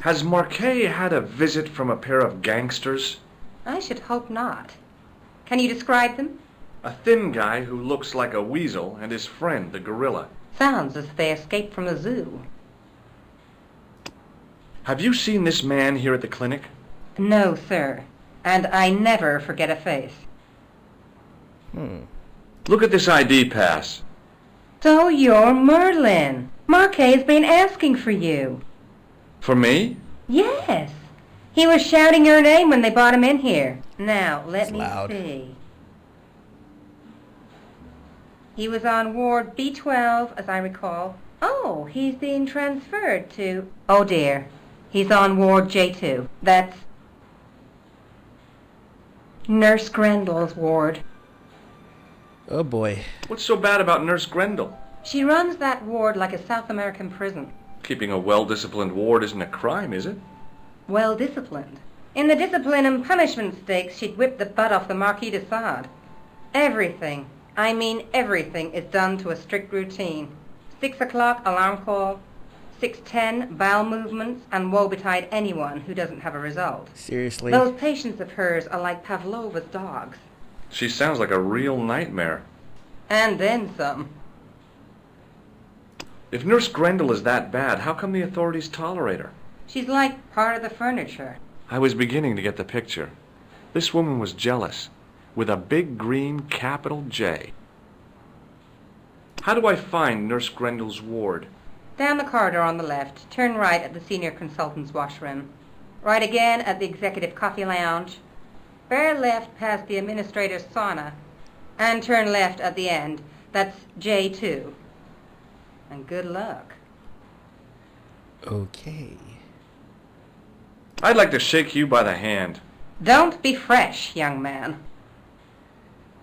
Has Marquet had a visit from a pair of gangsters? I should hope not. Can you describe them? A thin guy who looks like a weasel and his friend, the gorilla. Sounds as if they escaped from the zoo. Have you seen this man here at the clinic? No, sir. And I never forget a face. Look at this ID pass. So you're Merlin. Marquet's been asking for you. For me? Yes. He was shouting your name when they brought him in here. Now, let It's me loud. see. He was on Ward B12, as I recall. Oh, he's being transferred to... Oh, dear. He's on Ward J2. That's Nurse Grendel's ward. Oh, boy. What's so bad about Nurse Grendel? She runs that ward like a South American prison. Keeping a well-disciplined ward isn't a crime, is it? Well disciplined. In the discipline and punishment stakes, she'd whip the butt off the Marquis de Sade. Everything, I mean everything, is done to a strict routine. 6 o'clock alarm call, 6:10 bowel movements, and woe betide anyone who doesn't have a result. Seriously? Those patients of hers are like Pavlova's dogs. She sounds like a real nightmare. And then some. If Nurse Grendel is that bad, how come the authorities tolerate her? She's like part of the furniture. I was beginning to get the picture. This woman was jealous, with a big green capital J. How do I find Nurse Grendel's ward? Down the corridor on the left, turn right at the senior consultant's washroom. Right again at the executive coffee lounge. Bear left past the administrator's sauna. And turn left at the end. That's J2. And good luck. Okay. I'd like to shake you by the hand. Don't be fresh, young man.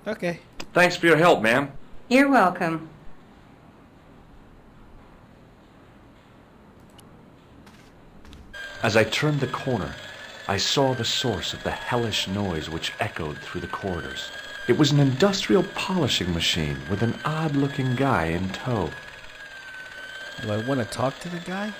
Okay. Thanks for your help, ma'am. You're welcome. As I turned the corner, I saw the source of the hellish noise which echoed through the corridors. It was an industrial polishing machine with an odd-looking guy in tow. Do I want to talk to the guy?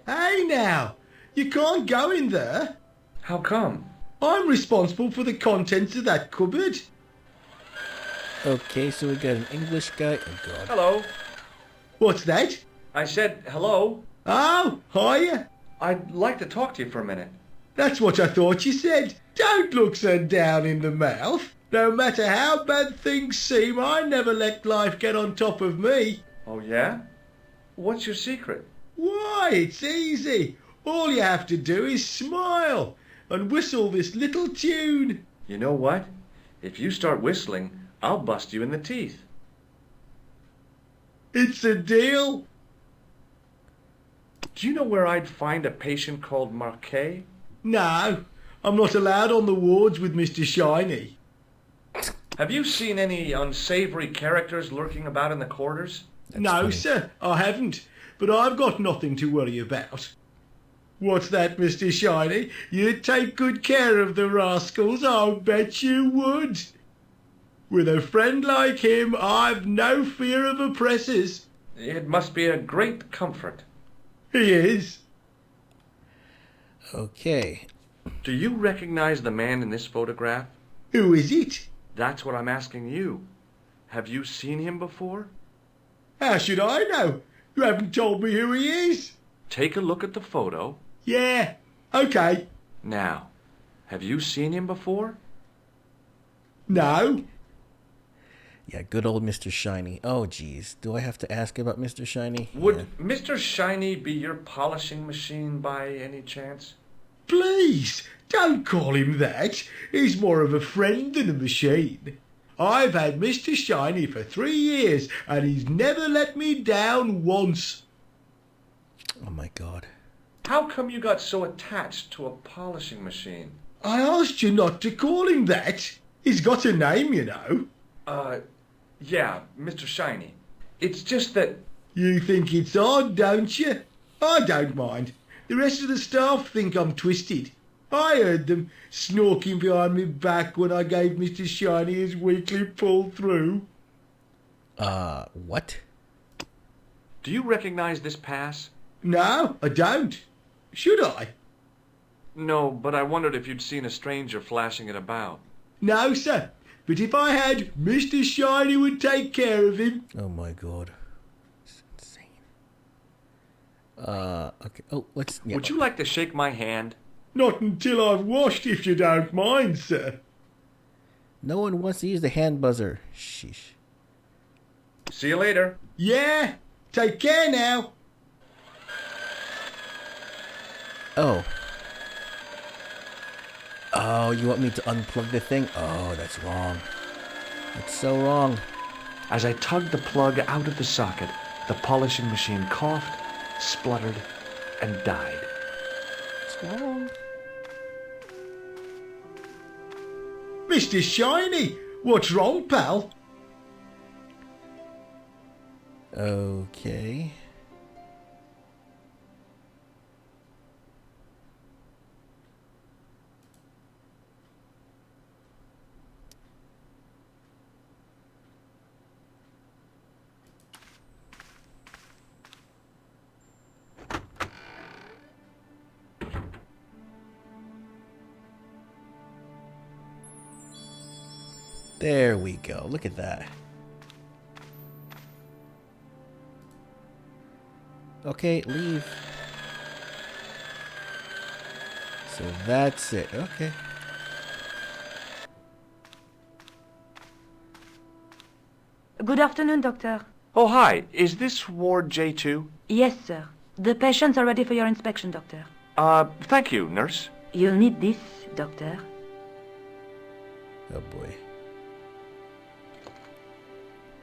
Hey now, you can't go in there. How come? I'm responsible for the contents of that cupboard. Okay, so we got an English guy. Oh, God. Hello. What's that? I said hello. Oh, hiya. I'd like to talk to you for a minute. That's what I thought you said. Don't look so down in the mouth. No matter how bad things seem, I never let life get on top of me. Oh, yeah? What's your secret? Why, it's easy. All you have to do is smile and whistle this little tune. You know what? If you start whistling, I'll bust you in the teeth. It's a deal. Do you know where I'd find a patient called Marquet? No, I'm not allowed on the wards with Mr. Shiny. Have you seen any unsavory characters lurking about in the corridors? No, sir, I haven't. But I've got nothing to worry about. What's that, Mr. Shiny? You'd take good care of the rascals, I'll bet you would. With a friend like him, I've no fear of oppressors. It must be a great comfort. He is. Okay. Do you recognize the man in this photograph? Who is it? That's what I'm asking you. Have you seen him before? How should I know? You haven't told me who he is. Take a look at the photo. Yeah, okay. Now, have you seen him before? No. Yeah, good old Mr. Shiny. Oh, geez. Do I have to ask about Mr. Shiny? Would Mr. Shiny be your polishing machine by any chance? Please, don't call him that. He's more of a friend than a machine. I've had Mr. Shiny for 3 years, and he's never let me down once. Oh, my God. How come you got so attached to a polishing machine? I asked you not to call him that. He's got a name, you know. Yeah, Mr. Shiny. It's just that... You think it's odd, don't you? I don't mind. The rest of the staff think I'm twisted. I heard them snorking behind me back when I gave Mr. Shiny his weekly pull-through. What? Do you recognize this pass? No, I don't. Should I? No, but I wondered if you'd seen a stranger flashing it about. No, sir. But if I had, Mr. Shiny would take care of him. Oh, my God. It's insane. Okay. Oh, let's... Yeah. Would you like to shake my hand? Not until I've washed, if you don't mind, sir. No one wants to use the hand buzzer. Sheesh. See you later. Yeah. Take care now. Oh. Oh, you want me to unplug the thing? Oh, that's wrong. That's so wrong. As I tugged the plug out of the socket, the polishing machine coughed, spluttered, and died. It's wrong. Mr. Shiny, what's wrong, pal? Okay. There we go. Look at that. Okay, leave. So that's it. Okay. Good afternoon, Doctor. Oh, hi. Is this Ward J2? Yes, sir. The patients are ready for your inspection, Doctor. Thank you, nurse. You'll need this, Doctor. Oh, boy.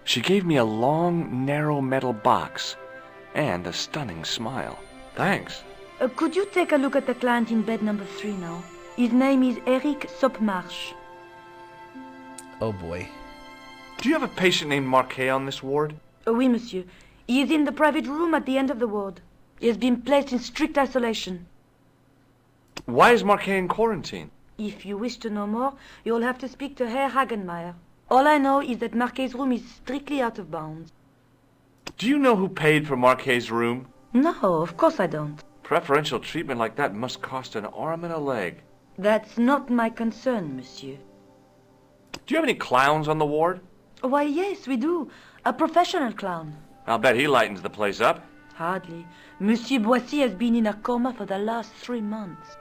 She gave me a long, narrow metal box and a stunning smile. Thanks. Could you take a look at the client in bed number 3 now? His name is Eric Sopmarsh. Oh, boy. Do you have a patient named Marquet on this ward? Oui, monsieur. He is in the private room at the end of the ward. He has been placed in strict isolation. Why is Marquet in quarantine? If you wish to know more, you'll have to speak to Herr Hagenmeier. All I know is that Marquet's room is strictly out of bounds. Do you know who paid for Marquet's room? No, of course I don't. Preferential treatment like that must cost an arm and a leg. That's not my concern, monsieur. Do you have any clowns on the ward? Why, yes, we do. A professional clown. I'll bet he lightens the place up. Hardly. Monsieur Boissy has been in a coma for the last 3 months.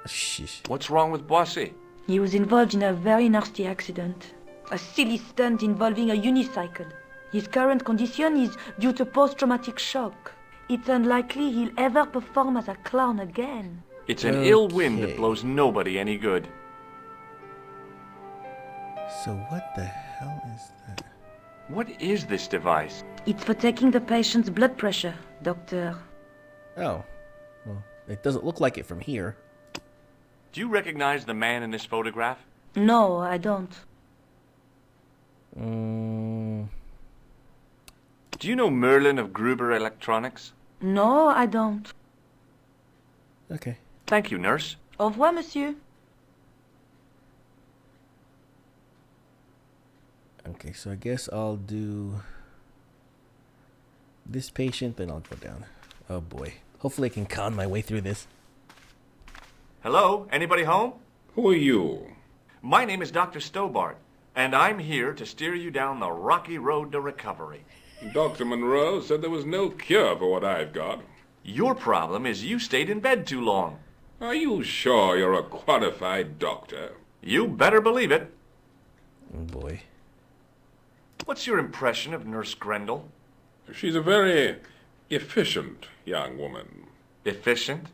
Sheesh. What's wrong with Boissy? He was involved in a very nasty accident. A silly stunt involving a unicycle. His current condition is due to post-traumatic shock. It's unlikely he'll ever perform as a clown again. It's an ill wind that blows nobody any good. So what the hell is that? What is this device? It's for taking the patient's blood pressure, Doctor. Oh. Well, it doesn't look like it from here. Do you recognize the man in this photograph? No, I don't. Do you know Merlin of Gruber Electronics? No, I don't. Okay. Thank you, nurse. Au revoir, monsieur. Okay, so I guess I'll do this patient, then I'll go down. Oh boy. Hopefully I can con my way through this. Hello? Anybody home? Who are you? My name is Dr. Stobart, and I'm here to steer you down the rocky road to recovery. Dr. Monroe said there was no cure for what I've got. Your problem is you stayed in bed too long. Are you sure you're a qualified doctor? You better believe it. Oh boy. What's your impression of Nurse Grendel? She's a very efficient young woman. Efficient?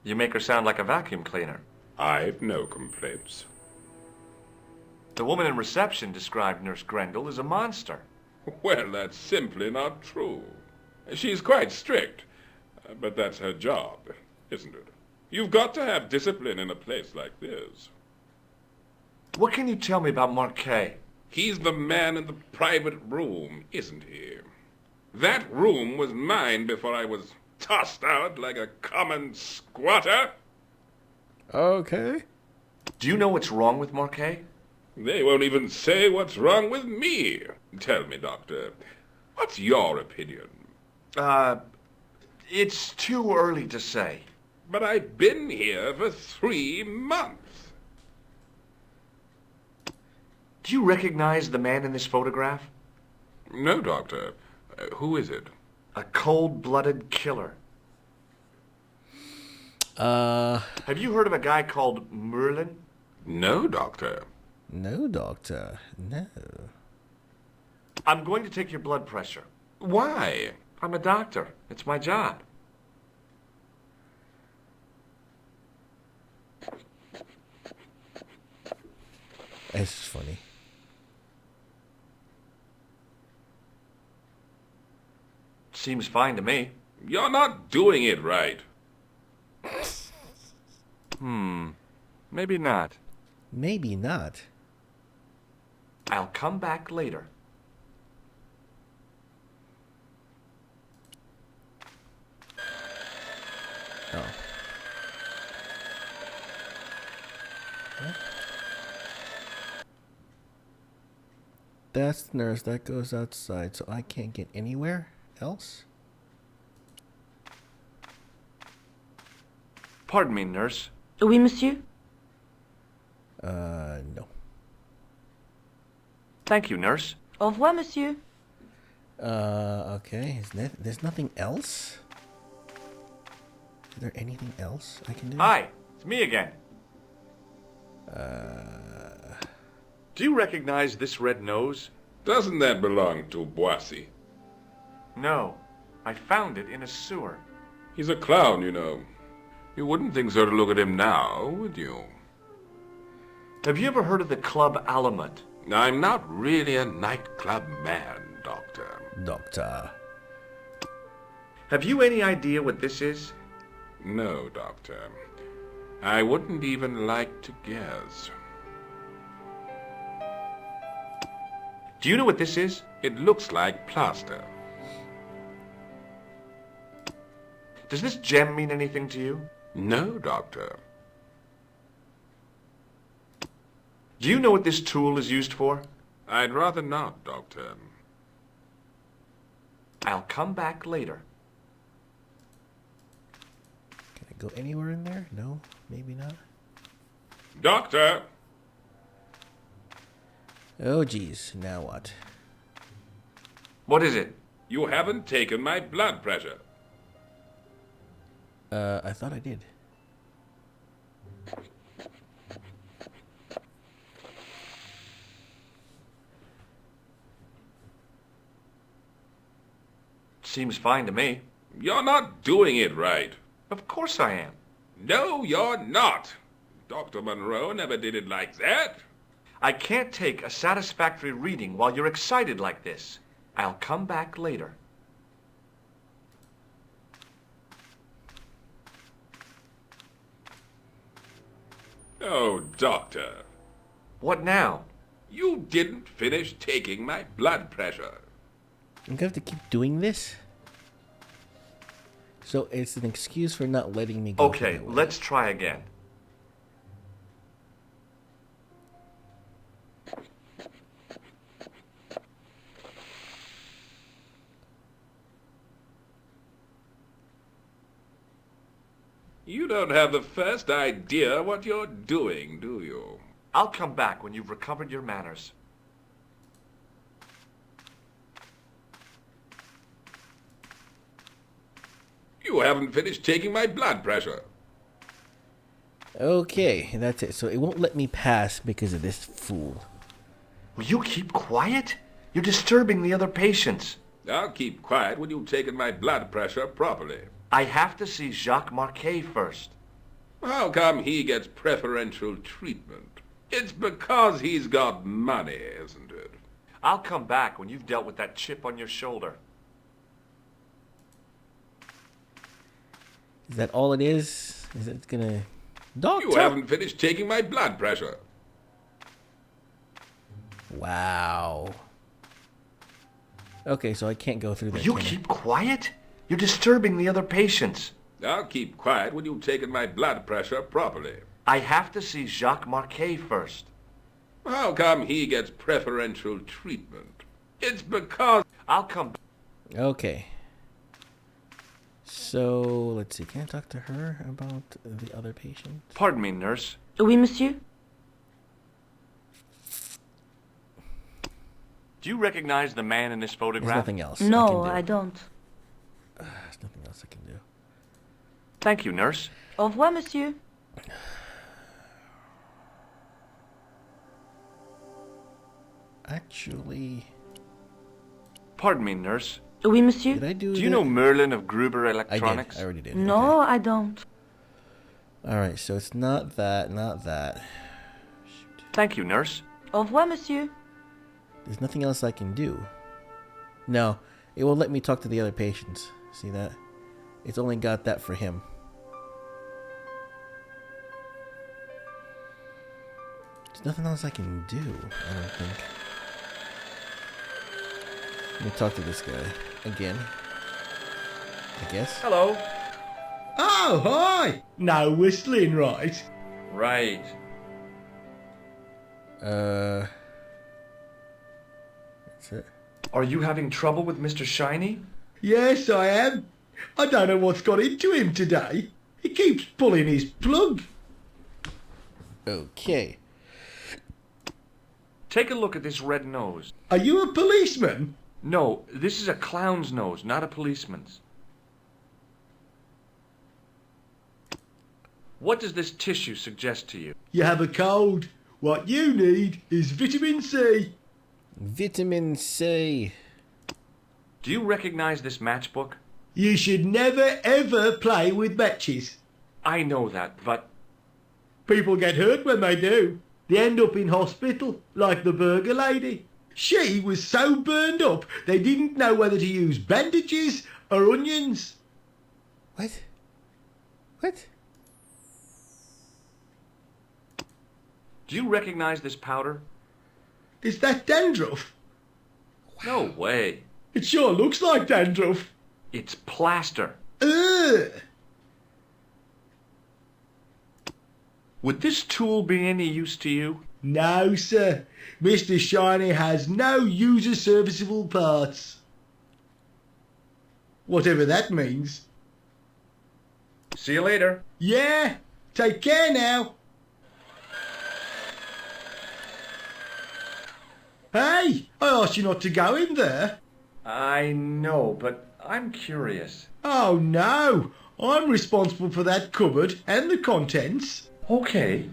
You make her sound like a vacuum cleaner. I've no complaints. The woman in reception described Nurse Grendel as a monster. Well, that's simply not true. She's quite strict, but that's her job, isn't it? You've got to have discipline in a place like this. What can you tell me about Marquet? He's the man in the private room, isn't he? That room was mine before I was tossed out like a common squatter. Okay. Do you know what's wrong with Marquet? They won't even say what's wrong with me. Tell me, Doctor, what's your opinion? It's too early to say. But I've been here for 3 months. Do you recognize the man in this photograph? No, Doctor. Who is it? A cold-blooded killer. Have you heard of a guy called Merlin? No, Doctor. No, Doctor. No. I'm going to take your blood pressure. Why? I'm a doctor. It's my job. It's funny. Seems fine to me. You're not doing it right. Maybe not. Maybe not. I'll come back later. Oh. What? That's the nurse. That goes outside, so I can't get anywhere else? Pardon me, nurse. Oui, monsieur? No. Thank you, nurse. Au revoir, monsieur. Okay. There's nothing else? Is there anything else I can do? Hi, it's me again. Do you recognize this red nose? Doesn't that belong to Boissy? No, I found it in a sewer. He's a clown, you know. You wouldn't think so to look at him now, would you? Have you ever heard of the Club Alamut? I'm not really a nightclub man, Doctor. Doctor. Have you any idea what this is? No, Doctor. I wouldn't even like to guess. Do you know what this is? It looks like plaster. Does this gem mean anything to you? No, Doctor. Do you know what this tool is used for? I'd rather not, Doctor. I'll come back later. Can I go anywhere in there? No, maybe not. Doctor! Oh, geez. Now what? What is it? You haven't taken my blood pressure. I thought I did. Seems fine to me. You're not doing it right. Of course I am. No, you're not. Dr. Monroe never did it like that. I can't take a satisfactory reading while you're excited like this. I'll come back later. Oh, Doctor. What now? You didn't finish taking my blood pressure. I'm gonna have to keep doing this? So it's an excuse for not letting me go. Okay, let's try again. You don't have the first idea what you're doing, do you? I'll come back when you've recovered your manners. You haven't finished taking my blood pressure. Okay, that's it. So it won't let me pass because of this fool. Will you keep quiet? You're disturbing the other patients. I'll keep quiet when you've taken my blood pressure properly. I have to see Jacques Marquet first. How come he gets preferential treatment? It's because he's got money, isn't it? I'll come back when you've dealt with that chip on your shoulder. Is that all it is? Is it gonna... Doctor! You haven't finished taking my blood pressure. Wow. Okay, so I can't go through that. Will you keep quiet? You're disturbing the other patients. I'll keep quiet when you've taken my blood pressure properly. I have to see Jacques Marquet first. How come he gets preferential treatment? It's because... I'll come back. Okay. So, let's see. Can I talk to her about the other patient? Pardon me, nurse. Oui, monsieur? Do you recognize the man in this photograph? There's nothing else No, I don't. There's nothing else I can do. Thank you, nurse. Au revoir, monsieur. Actually... Pardon me, nurse. Oui, monsieur? Did I do you know Merlin of Gruber Electronics? I already did. No, I don't. Alright, so it's not that, not that. Shoot. Thank you, nurse. Au revoir, monsieur. There's nothing else I can do. No, it won't let me talk to the other patients. See that? It's only got that for him. nothing else I can do, I don't think. Let me talk to this guy again. I guess. Hello. Oh, hi! No whistling, right? Right. That's it. Are you having trouble with Mr. Shiny? Yes, I am. I don't know what's got into him today. He keeps pulling his plug. Okay. Take a look at this red nose. Are you a policeman? No, this is a clown's nose, not a policeman's. What does this tissue suggest to you? You have a cold. What you need is vitamin C. Vitamin C. Do you recognize this matchbook? You should never ever play with matches. I know that, but... People get hurt when they do. They end up in hospital, like the burger lady. She was so burned up, they didn't know whether to use bandages or onions. What? What? Do you recognize this powder? Is that dandruff? No way. It sure looks like dandruff. It's plaster. Ugh! Would this tool be any use to you? No, sir. Mr. Shiny has no user-serviceable parts. Whatever that means. See you later. Yeah, take care now. Hey, I asked you not to go in there. I know, but I'm curious. Oh no, I'm responsible for that cupboard and the contents. Okay.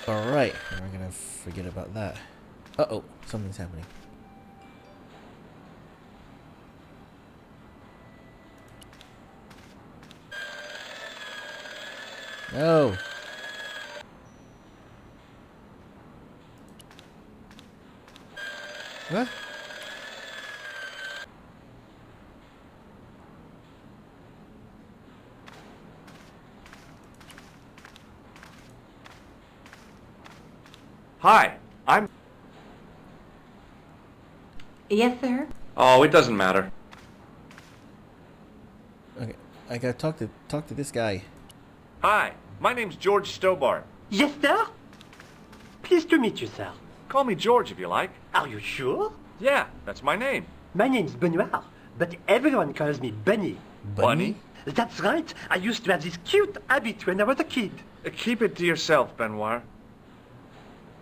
Alright, we're gonna forget about that. Uh-oh, something's happening. No. What? Hi, I'm... Yes, sir? Oh, it doesn't matter. Okay, I gotta talk to this guy. Hi, my name's George Stobart. Yes, sir? Pleased to meet you, sir. Call me George if you like. Are you sure? Yeah, that's my name. My name's Benoit, but everyone calls me Bunny. Bunny? That's right. I used to have this cute habit when I was a kid. Keep it to yourself, Benoit.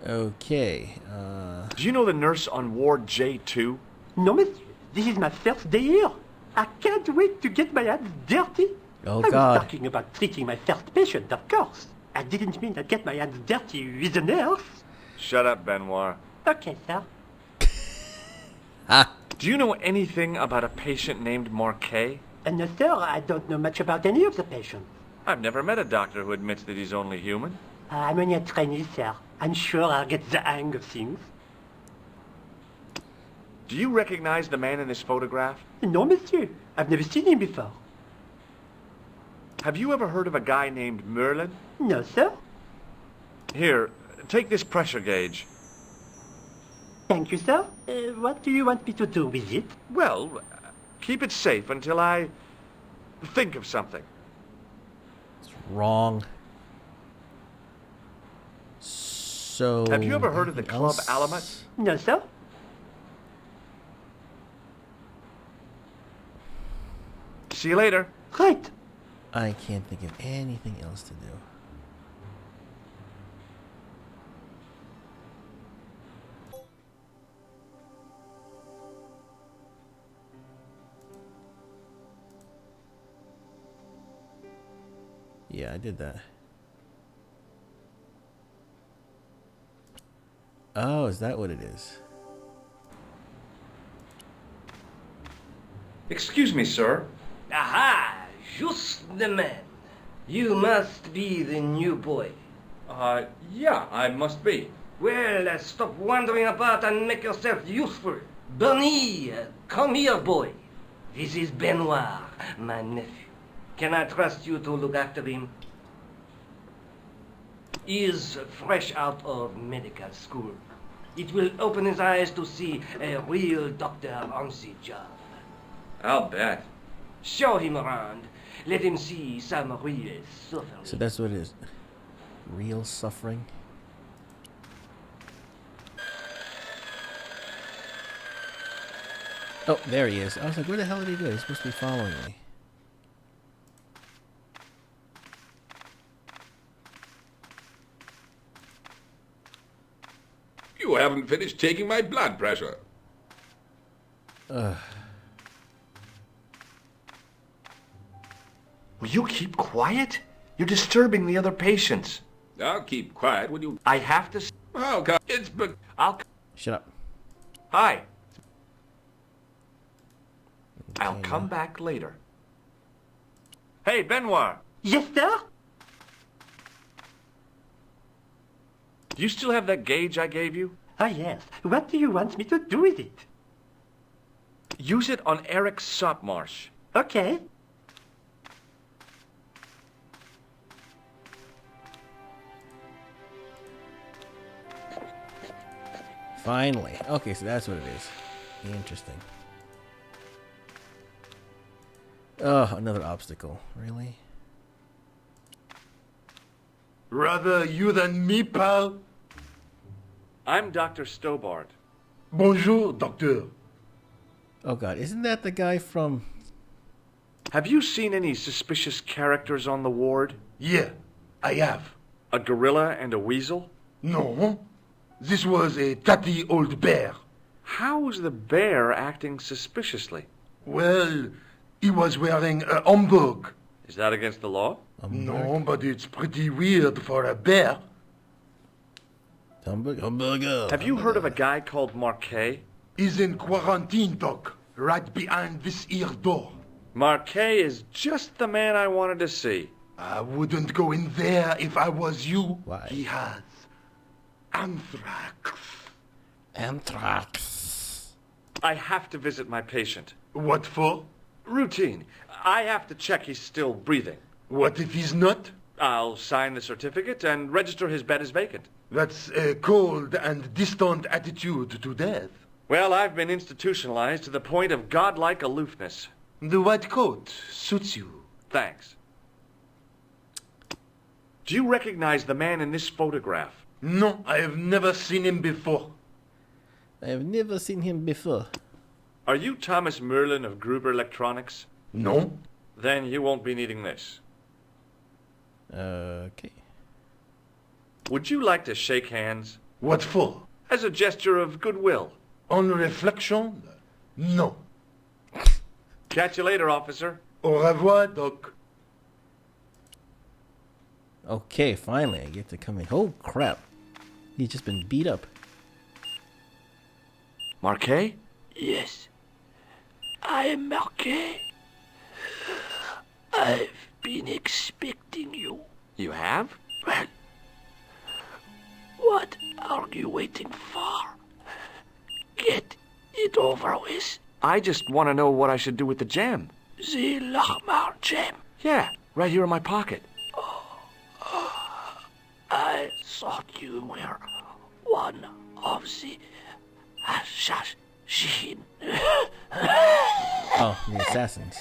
Okay, Do you know the nurse on Ward J2? No, monsieur. This is my first day here. I can't wait to get my hands dirty. Oh, I God. was talking about treating my first patient, of course. I didn't mean I'd get my hands dirty with a nurse. Shut up, Benoit. Okay, sir. Do you know anything about a patient named Marquet? No, sir, I don't know much about any of the patients. I've never met a doctor who admits that he's only human. I'm only a trainee, sir. I'm sure I'll get the hang of things. Do you recognize the man in this photograph? No, monsieur. I've never seen him before. Have you ever heard of a guy named Merlin? No, sir. Here, take this pressure gauge. Thank you, sir. What do you want me to do with it? Well, keep it safe until I think of something. It's wrong. So... Have you ever heard of the Club Alamet? No, sir. See you later. Right. I can't think of anything else to do. Yeah, I did that. Oh, is that what it is? Excuse me, sir. Aha! Just the man. You must be the new boy. Yeah, I must be. Well, stop wandering about and make yourself useful. Bunny, come here, boy. This is Benoit, my nephew. Can I trust you to look after him? He is fresh out of medical school. It will open his eyes to see a real doctor on the job. I'll bet. Show him around. Let him see some real suffering. So that's what it is. Real suffering. Oh, there he is. I was like, where the hell did he go? He's supposed to be following me. You haven't finished taking my blood pressure. Will you keep quiet? You're disturbing the other patients. I'll keep quiet when you... I have to... Oh, God. It's... But I'll... Shut up. Hi. I'll come back later. Hey, Benoit. Yes, sir? Do you still have that gauge I gave you? Ah, yes. What do you want me to do with it? Use it on Eric Sopmarsh. Okay. Finally. Okay, so that's what it is. Interesting. Oh, another obstacle. Really? Rather you than me, pal. I'm Dr. Stobart. Bonjour, docteur. Oh god, isn't that the guy from... Have you seen any suspicious characters on the ward? Yeah, I have. A gorilla and a weasel? No. This was a tatty old bear. How is the bear acting suspiciously? Well, he was wearing a Hamburg. Is that against the law? No, but it's pretty weird for a bear. Hamburger. Have you heard of a guy called Marquet? He's in quarantine, doc, right behind this here door. Marquet is just the man I wanted to see. I wouldn't go in there if I was you. Why? He has anthrax. Anthrax. I have to visit my patient. What for? Routine. I have to check he's still breathing. What if he's not? I'll sign the certificate and register his bed as vacant. That's a cold and distant attitude to death. Well, I've been institutionalized to the point of godlike aloofness. The white coat suits you. Thanks. Do you recognize the man in this photograph? No, I have never seen him before. I have never seen him before. Are you Thomas Merlin of Gruber Electronics? No. Then you won't be needing this. Okay. Would you like to shake hands? What for? As a gesture of goodwill. On reflection? No. Catch you later, officer. Au revoir, doc. Okay, finally I get to come in. Oh crap. He's just been beat up. Marquet? Yes. I am Marquet. I've been expecting you. You have? Well, what are you waiting for? Get it over with. I just want to know what I should do with the gem. The Lachmar gem. Yeah, right here in my pocket. I thought you were one of the assassins. Oh, the assassins.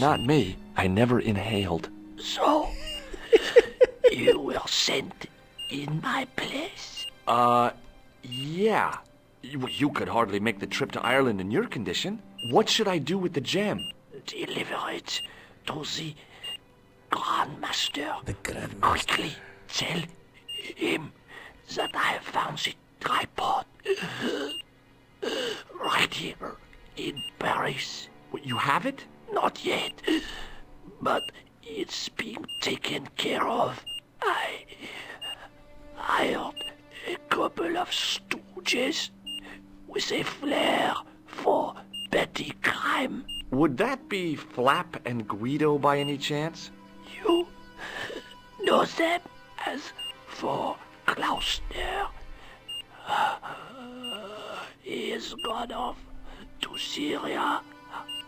Not me. I never inhaled. So, you were sent in my place? Yeah. You could hardly make the trip to Ireland in your condition. What should I do with the gem? Deliver it to the Grandmaster. The Grandmaster. Quickly tell him that I have found the tripod right here in Paris. What, you have it? Not yet, but it's being taken care of. I hired a couple of stooges with a flair for petty crime. Would that be Flap and Guido by any chance? You know them as for Klausner. He has gone off to Syria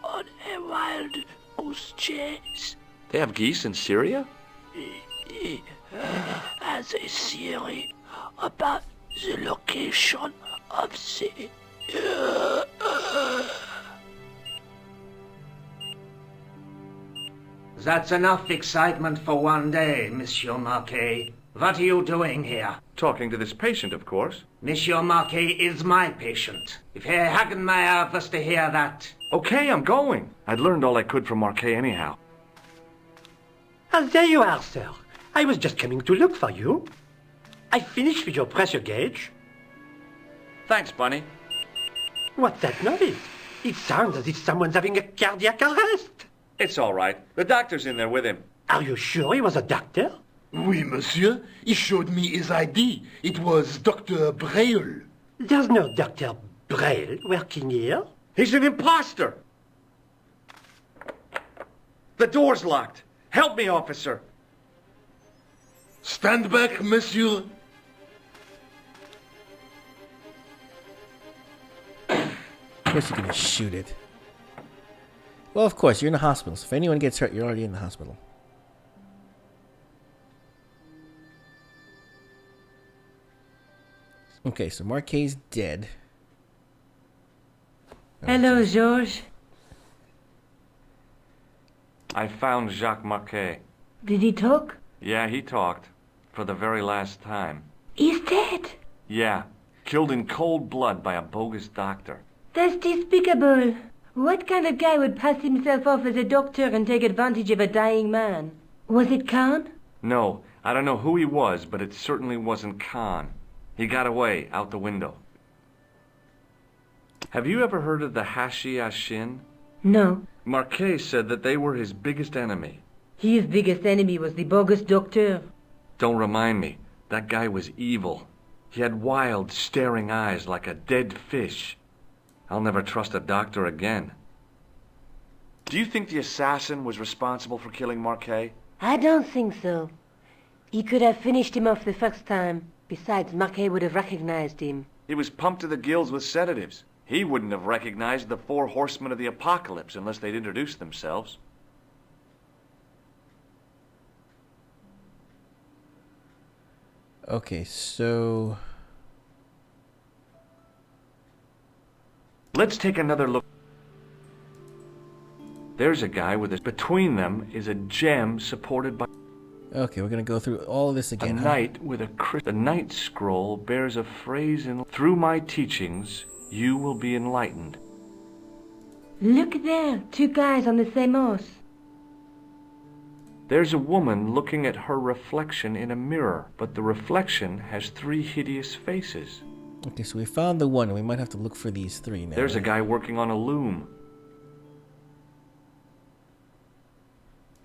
on a wild goose chase. They have geese in Syria? He has a theory about the location of the... That's enough excitement for one day, Monsieur Marquet. What are you doing here? Talking to this patient, of course. Monsieur Marquet is my patient. If Herr Hagenmeyer was to hear that... Okay, I'm going. I'd learned all I could from Marquet anyhow. Ah, there you are, sir. I was just coming to look for you. I finished with your pressure gauge. Thanks, Bunny. What's that noise? It sounds as if someone's having a cardiac arrest. It's all right. The doctor's in there with him. Are you sure he was a doctor? Oui, monsieur. He showed me his ID. It was Dr. Braille. There's no Dr. Braille working here. He's an imposter! The door's locked. Help me, officer. Stand back, monsieur. Of course you're gonna shoot it. Well, of course, you're in the hospital, so if anyone gets hurt, you're already in the hospital. Okay, so Marquet's dead. Hello, Georges. I found Jacques Marquet. Did he talk? Yeah, he talked. For the very last time. He's dead. Yeah. Killed in cold blood by a bogus doctor. That's despicable. What kind of guy would pass himself off as a doctor and take advantage of a dying man? Was it Khan? No, I don't know who he was, but it certainly wasn't Khan. He got away, out the window. Have you ever heard of the Hashi-Ashin? No. Marquet said that they were his biggest enemy. His biggest enemy was the bogus doctor. Don't remind me. That guy was evil. He had wild, staring eyes like a dead fish. I'll never trust a doctor again. Do you think the assassin was responsible for killing Marquet? I don't think so. He could have finished him off the first time. Besides, Marquet would have recognized him. He was pumped to the gills with sedatives. He wouldn't have recognized the 4 horsemen of the apocalypse unless they'd introduced themselves. Okay, so... Let's take another look. There's a guy with a... Between them is a gem supported by... Okay, we're gonna go through all of this again. A knight with a... The knight scroll bears a phrase in... Through my teachings, you will be enlightened. Look there, 2 guys on the same horse. There's a woman looking at her reflection in a mirror, but the reflection has 3 hideous faces. Okay, so we found the one, and we might have to look for these 3 now. There's a guy working on a loom.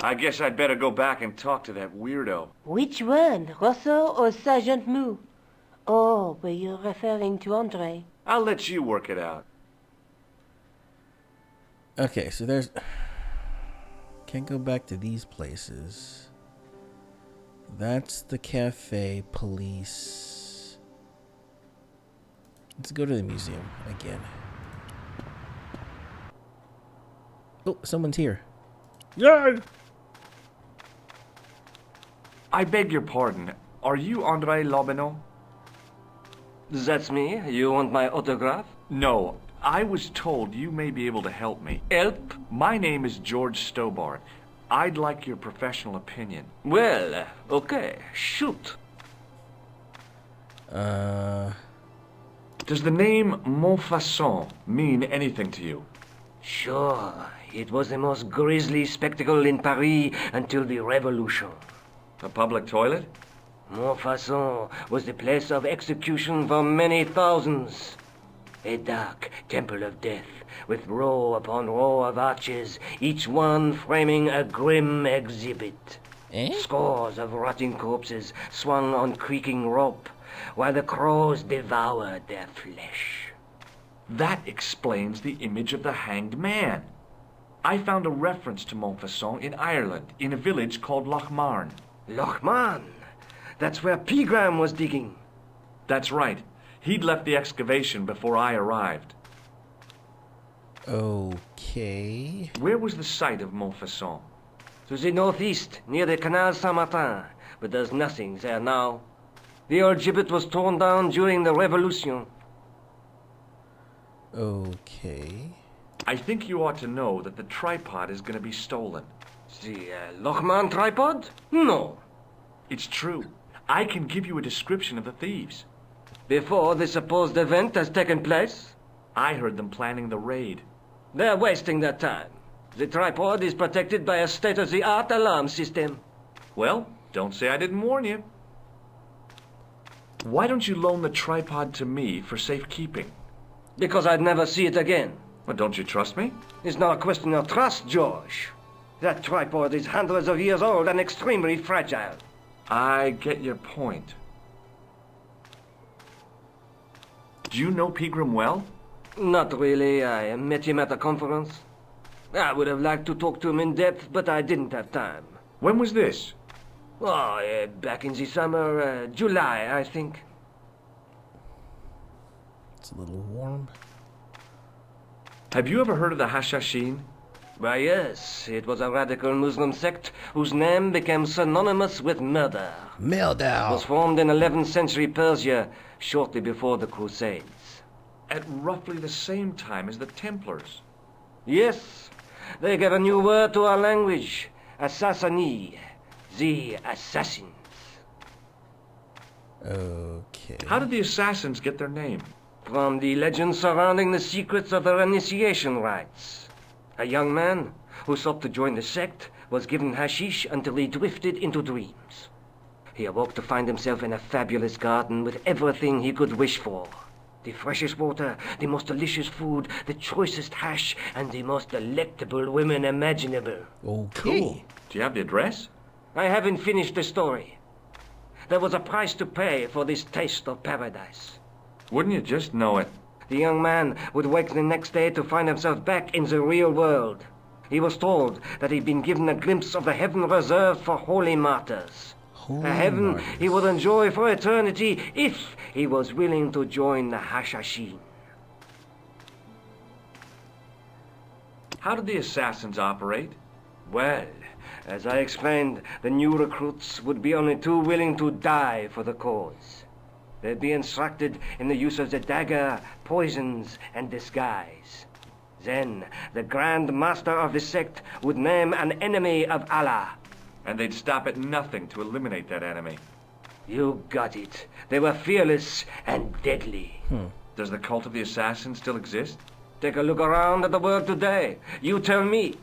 I guess I'd better go back and talk to that weirdo. Which one, Rousseau or Sergeant Mou? Oh, were you referring to Andre? I'll let you work it out. Okay, so there's... Can't go back to these places. That's the cafe, police. Let's go to the museum again. Oh, someone's here. Yay! I beg your pardon. Are you Andre Lobineau? That's me. You want my autograph? No. I was told you may be able to help me. Help? My name is George Stobart. I'd like your professional opinion. Well, okay. Shoot. Does the name Montfaucon mean anything to you? Sure. It was the most grisly spectacle in Paris until the Revolution. A public toilet? Montfaucon was the place of execution for many thousands. A dark temple of death, with row upon row of arches, each one framing a grim exhibit. Scores of rotting corpses swung on creaking rope, while the crows devoured their flesh. That explains the image of the hanged man. I found a reference to Montfaucon in Ireland, in a village called Lochmarn. Lochmarn? That's where Pegram was digging. That's right. He'd left the excavation before I arrived. Okay. Where was the site of Montfaucon? To the northeast, near the Canal Saint-Martin, but there's nothing there now. The old gibbet was torn down during the Revolution. Okay. I think you ought to know that the tripod is going to be stolen. The Lochman tripod? No. It's true. I can give you a description of the thieves. Before the supposed event has taken place? I heard them planning the raid. They're wasting their time. The tripod is protected by a state-of-the-art alarm system. Well, don't say I didn't warn you. Why don't you loan the tripod to me for safekeeping? Because I'd never see it again. Well, don't you trust me? It's not a question of trust, George. That tripod is hundreds of years old and extremely fragile. I get your point. Do you know Pegram well? Not really. I met him at a conference. I would have liked to talk to him in depth, but I didn't have time. When was this? Oh, back in the summer, July, I think. It's a little warm. Have you ever heard of the Hashashin? Why, yes. It was a radical Muslim sect whose name became synonymous with murder. Murder! It was formed in 11th century Persia, shortly before the Crusades. At roughly the same time as the Templars. Yes. They gave a new word to our language. Assassini. The assassins. Okay. How did the assassins get their name? From the legend surrounding the secrets of their initiation rites. A young man who sought to join the sect was given hashish until he drifted into dreams. He awoke to find himself in a fabulous garden with everything he could wish for. The freshest water, the most delicious food, the choicest hash, and the most delectable women imaginable. Okay. Cool. Do you have the address? I haven't finished the story. There was a price to pay for this taste of paradise. Wouldn't you just know it? The young man would wake the next day to find himself back in the real world. He was told that he'd been given a glimpse of the heaven reserved for holy martyrs. A heaven he would enjoy for eternity if he was willing to join the Hashashin. How did the assassins operate? Well, as I explained, the new recruits would be only too willing to die for the cause. They'd be instructed in the use of the dagger, poisons, and disguise. Then, the Grand Master of the sect would name an enemy of Allah. And they'd stop at nothing to eliminate that enemy. You got it. They were fearless and deadly. Does the cult of the assassins still exist? Take a look around at the world today. You tell me.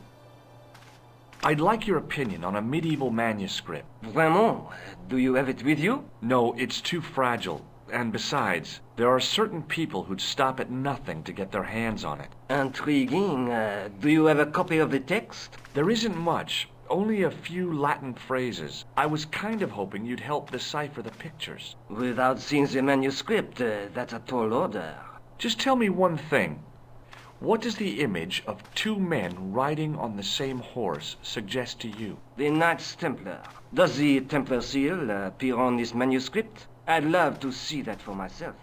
I'd like your opinion on a medieval manuscript. Vraiment? Do you have it with you? No, it's too fragile. And besides, there are certain people who'd stop at nothing to get their hands on it. Intriguing. Do you have a copy of the text? There isn't much. Only a few Latin phrases. I was kind of hoping you'd help decipher the pictures. Without seeing the manuscript, that's a tall order. Just tell me one thing. What does the image of two men riding on the same horse suggest to you? The Knights Templar. Does the Templar seal appear on this manuscript? I'd love to see that for myself.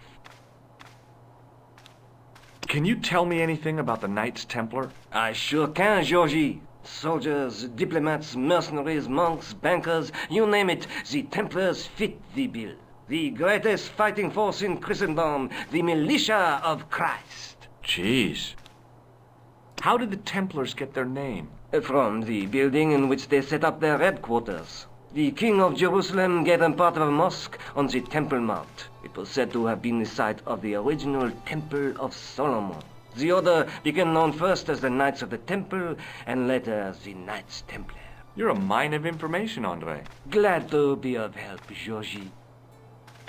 Can you tell me anything about the Knights Templar? I sure can, Georgie. Soldiers, diplomats, mercenaries, monks, bankers, you name it, the Templars fit the bill. The greatest fighting force in Christendom, the militia of Christ. Jeez. How did the Templars get their name? From the building in which they set up their headquarters. The King of Jerusalem gave them part of a mosque on the Temple Mount. It was said to have been the site of the original Temple of Solomon. The order became known first as the Knights of the Temple, and later as the Knights Templar. You're a mine of information, Andre. Glad to be of help, Georgie.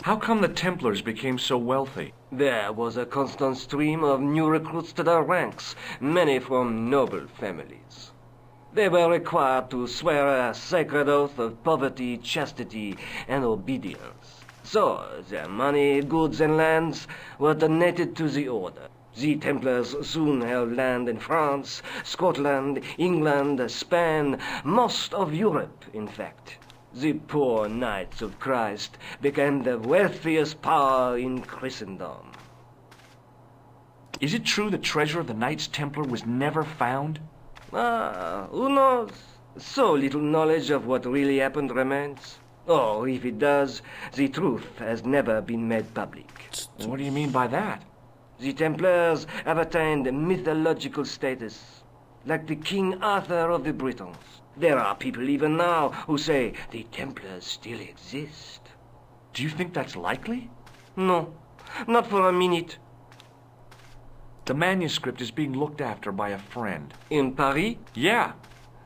How come the Templars became so wealthy? There was a constant stream of new recruits to their ranks, many from noble families. They were required to swear a sacred oath of poverty, chastity, and obedience. So, their money, goods, and lands were donated to the order. The Templars soon held land in France, Scotland, England, Spain, most of Europe, in fact. The poor Knights of Christ became the wealthiest power in Christendom. Is it true the treasure of the Knights Templar was never found? Who knows? So little knowledge of what really happened remains. Oh, if it does, the truth has never been made public. What do you mean by that? The Templars have attained mythological status, like the King Arthur of the Britons. There are people even now who say the Templars still exist. Do you think that's likely? No, not for a minute. The manuscript is being looked after by a friend. In Paris? Yeah.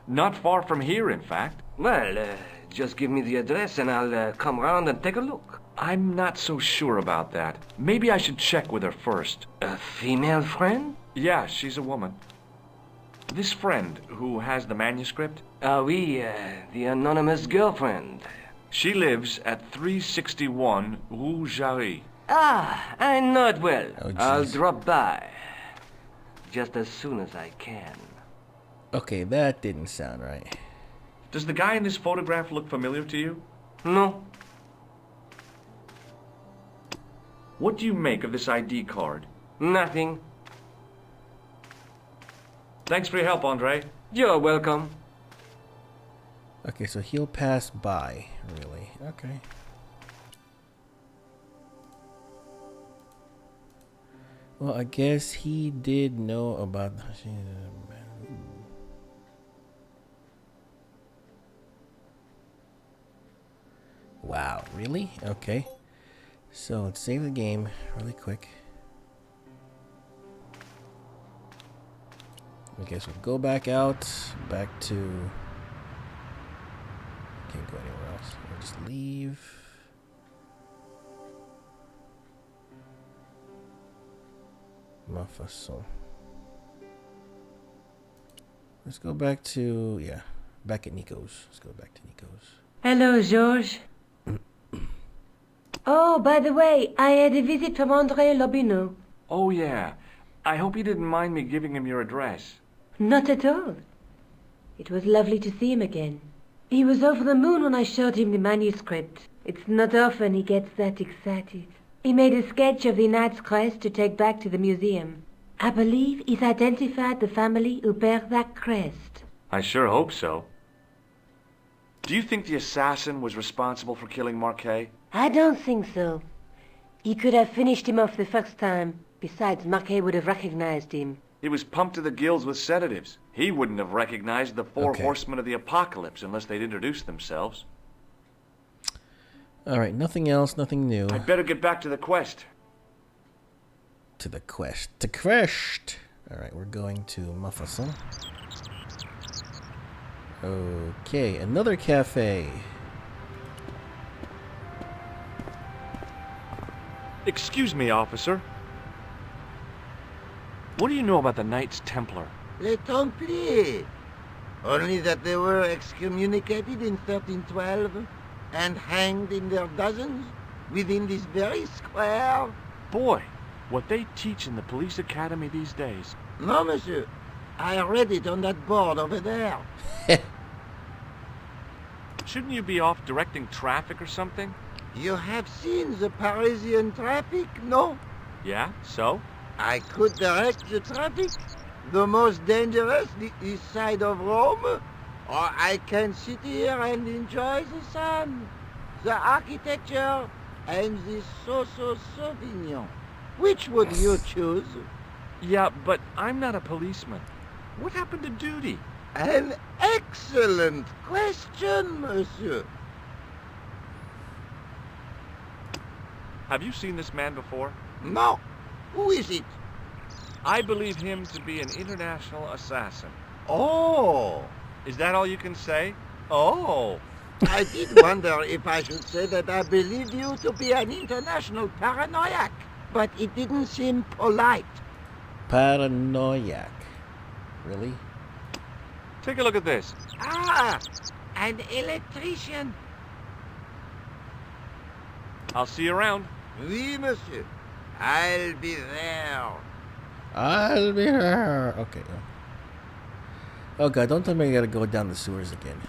Not far from here, in fact. Well, just give me the address and I'll come round and take a look. I'm not so sure about that. Maybe I should check with her first. A female friend? Yeah, she's a woman. This friend who has the manuscript? Oui, the anonymous girlfriend. She lives at 361 Rue Jarry. Ah, I know it well. Oh, I'll drop by. Just as soon as I can. Okay, that didn't sound right. Does the guy in this photograph look familiar to you? No. What do you make of this ID card? Nothing. Thanks for your help, Andre. You're welcome. Okay, so he'll pass by, really. Okay. Well, I guess he did know about... Wow, really? Okay. So let's save the game really quick. Okay, so go back out, back to... Can't go anywhere else. We'll just leave. Ma façon. Let's go back to, yeah, back at Nico's. Let's go back to Nico's. Hello, Georges. Oh, by the way, I had a visit from André Lobineau. Oh, yeah. I hope you didn't mind me giving him your address. Not at all. It was lovely to see him again. He was over the moon when I showed him the manuscript. It's not often he gets that excited. He made a sketch of the knight's crest to take back to the museum. I believe he's identified the family who bear that crest. I sure hope so. Do you think the assassin was responsible for killing Marquet? I don't think so. He could have finished him off the first time. Besides, Marquet would have recognized him. He was pumped to the gills with sedatives. He wouldn't have recognized the four horsemen of the apocalypse unless they'd introduced themselves. Alright, nothing else, nothing new. I'd better get back to the quest. To the quest. To quest! Alright, we're going to Ma façon. Okay, another cafe. Excuse me, officer. What do you know about the Knights Templar? Les Templiers. Only that they were excommunicated in 1312 and hanged in their dozens within this very square. Boy, what they teach in the police academy these days. No, monsieur. I read it on that board over there. Shouldn't you be off directing traffic or something? You have seen the Parisian traffic, no? Yeah, so? I could direct the traffic. The most dangerous, the east side of Rome. Or I can sit here and enjoy the sun, the architecture, and the Sauvignon. Which would you choose? Yeah, but I'm not a policeman. What happened to duty? An excellent question, monsieur. Have you seen this man before? No. Who is it? I believe him to be an international assassin. Oh. Is that all you can say? Oh. I did wonder if I should say that I believe you to be an international paranoiac, but it didn't seem polite. Paranoiac. Really? Take a look at this. Ah, an electrician. I'll see you around. Oui, monsieur. I'll be there. I'll be here. Okay. Oh god, don't tell me I gotta go down the sewers again.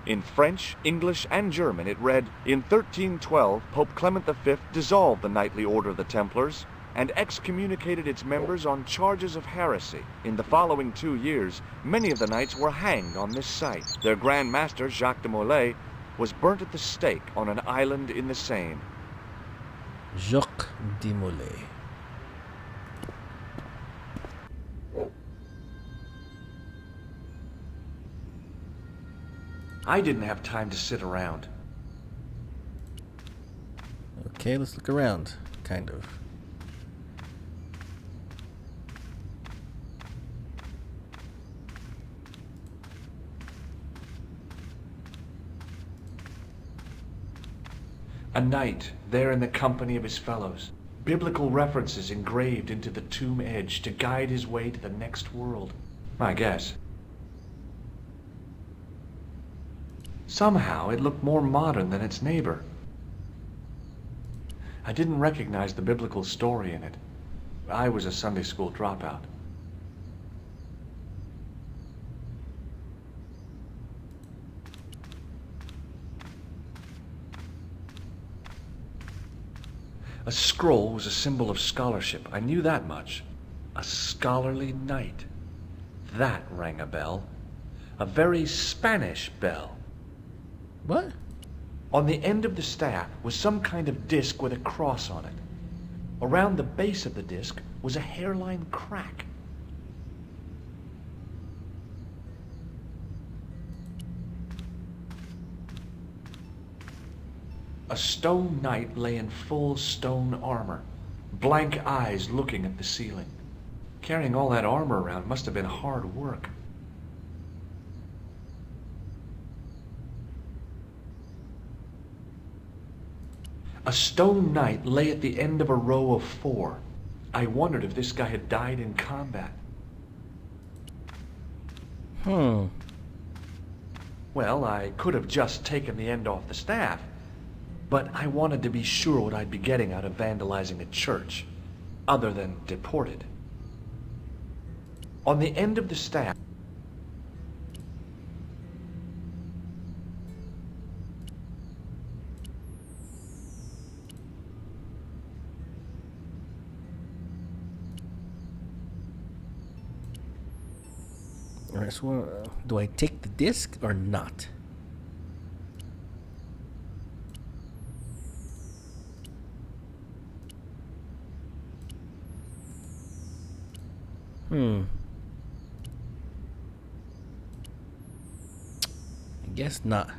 In French, English, and German it read, in 1312, Pope Clement V dissolved the knightly order of the Templars, and excommunicated its members on charges of heresy. In the following 2 years, many of the knights were hanged on this site. Their Grand Master, Jacques de Molay, was burnt at the stake on an island in the Seine. Jacques de Molay. I didn't have time to sit around. Okay, let's look around. Kind of. A knight, there in the company of his fellows. Biblical references engraved into the tomb edge to guide his way to the next world. I guess. Somehow, it looked more modern than its neighbor. I didn't recognize the biblical story in it. I was a Sunday school dropout. A scroll was a symbol of scholarship. I knew that much. A scholarly knight. That rang a bell. A very Spanish bell. What? On the end of the staff was some kind of disc with a cross on it. Around the base of the disc was a hairline crack. A stone knight lay in full stone armor, blank eyes looking at the ceiling. Carrying all that armor around must have been hard work. A stone knight lay at the end of a row of 4. I wondered if this guy had died in combat. Well, I could have just taken the end off the staff, but I wanted to be sure what I'd be getting out of vandalizing a church, other than deported. On the end of the staff, Alright, so do I take the disc or not? I guess not.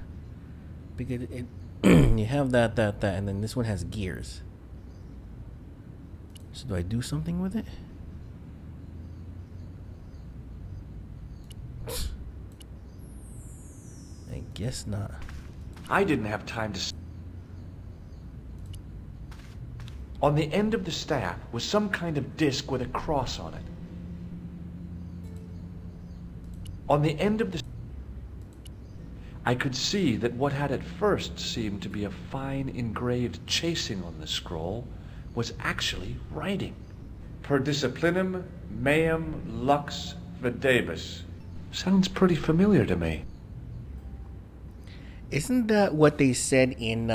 Because it you have that, and then this one has gears. So do I do something with it? I guess not. I didn't have time to... On the end of the staff was some kind of disc with a cross on it. On the end of the... I could see that what had at first seemed to be a fine engraved chasing on the scroll was actually writing. Per disciplinum meum lux videbus. Sounds pretty familiar to me. Isn't that what they said in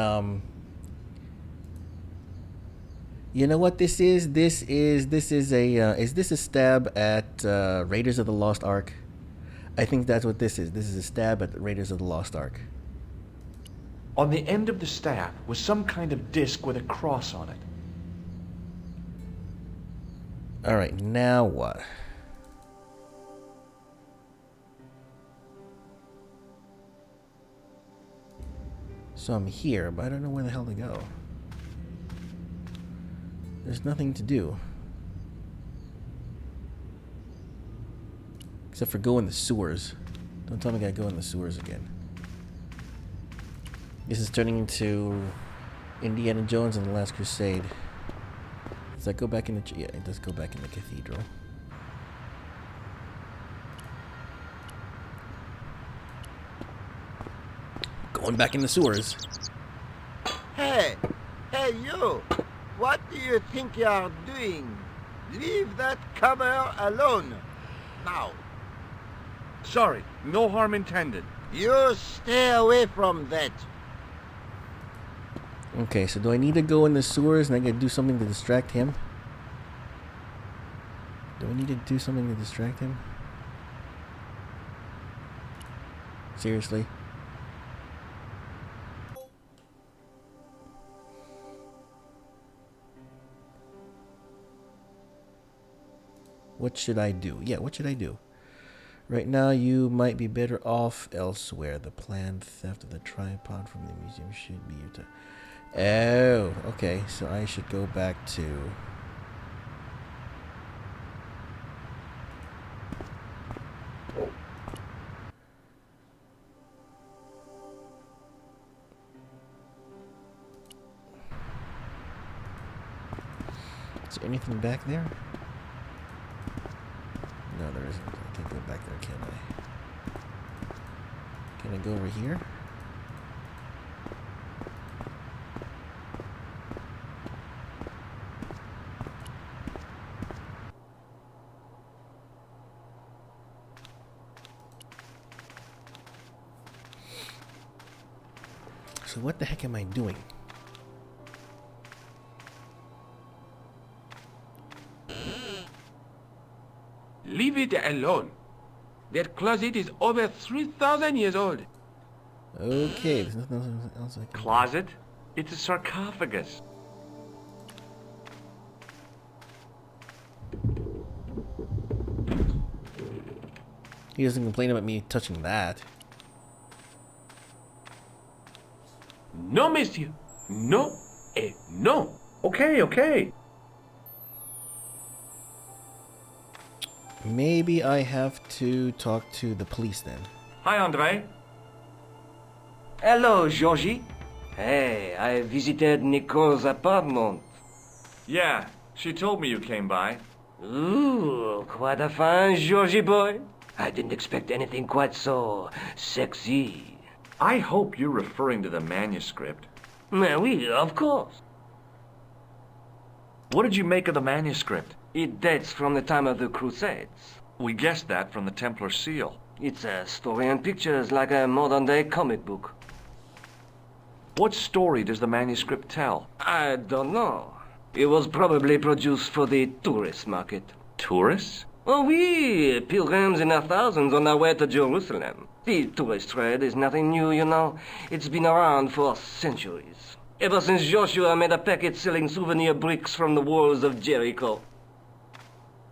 you know what this is? This is a stab at Raiders of the Lost Ark? I think that's what this is. This is a stab at the Raiders of the Lost Ark. On the end of the staff was some kind of disc with a cross on it. Alright, now what? So I'm here, but I don't know where the hell to go. There's nothing to do. Except for go in the sewers. Don't tell me I gotta go in the sewers again. This is turning into Indiana Jones and the Last Crusade. Does that go back in the... Yeah, it does go back in the cathedral. Going back in the sewers. Hey you! What do you think you are doing? Leave that cover alone. Now. Sorry, no harm intended. You stay away from that. Okay, so do I need to go in the sewers and I gotta do something to distract him? I need to do something to distract him? Seriously? What should I do? Yeah, what should I do? Right now, you might be better off elsewhere. The planned theft of the tripod from the museum should be your time. Oh, okay. So I should go back to... Is there anything back there? No, there isn't. I can't go back there, can I? Can I go over here? So what the heck am I doing? Leave it alone. That closet is over 3,000 years old. Okay, there's nothing else I can... Closet? It's a sarcophagus. He doesn't complain about me touching that. No, monsieur. No, et no. Okay, okay. Maybe I have to talk to the police then. Hi, Andre. Hello, Georgie. Hey, I visited Nicole's apartment. Yeah, she told me you came by. Ooh, quite a fine Georgie boy. I didn't expect anything quite so sexy. I hope you're referring to the manuscript. Oui, of course. What did you make of the manuscript? It dates from the time of the Crusades. We guessed that from the Templar seal. It's a story and pictures like a modern-day comic book. What story does the manuscript tell? I don't know. It was probably produced for the tourist market. Tourists? Oh, oui, pilgrims in their thousands on their way to Jerusalem. The tourist trade is nothing new, you know. It's been around for centuries. Ever since Joshua made a packet selling souvenir bricks from the walls of Jericho.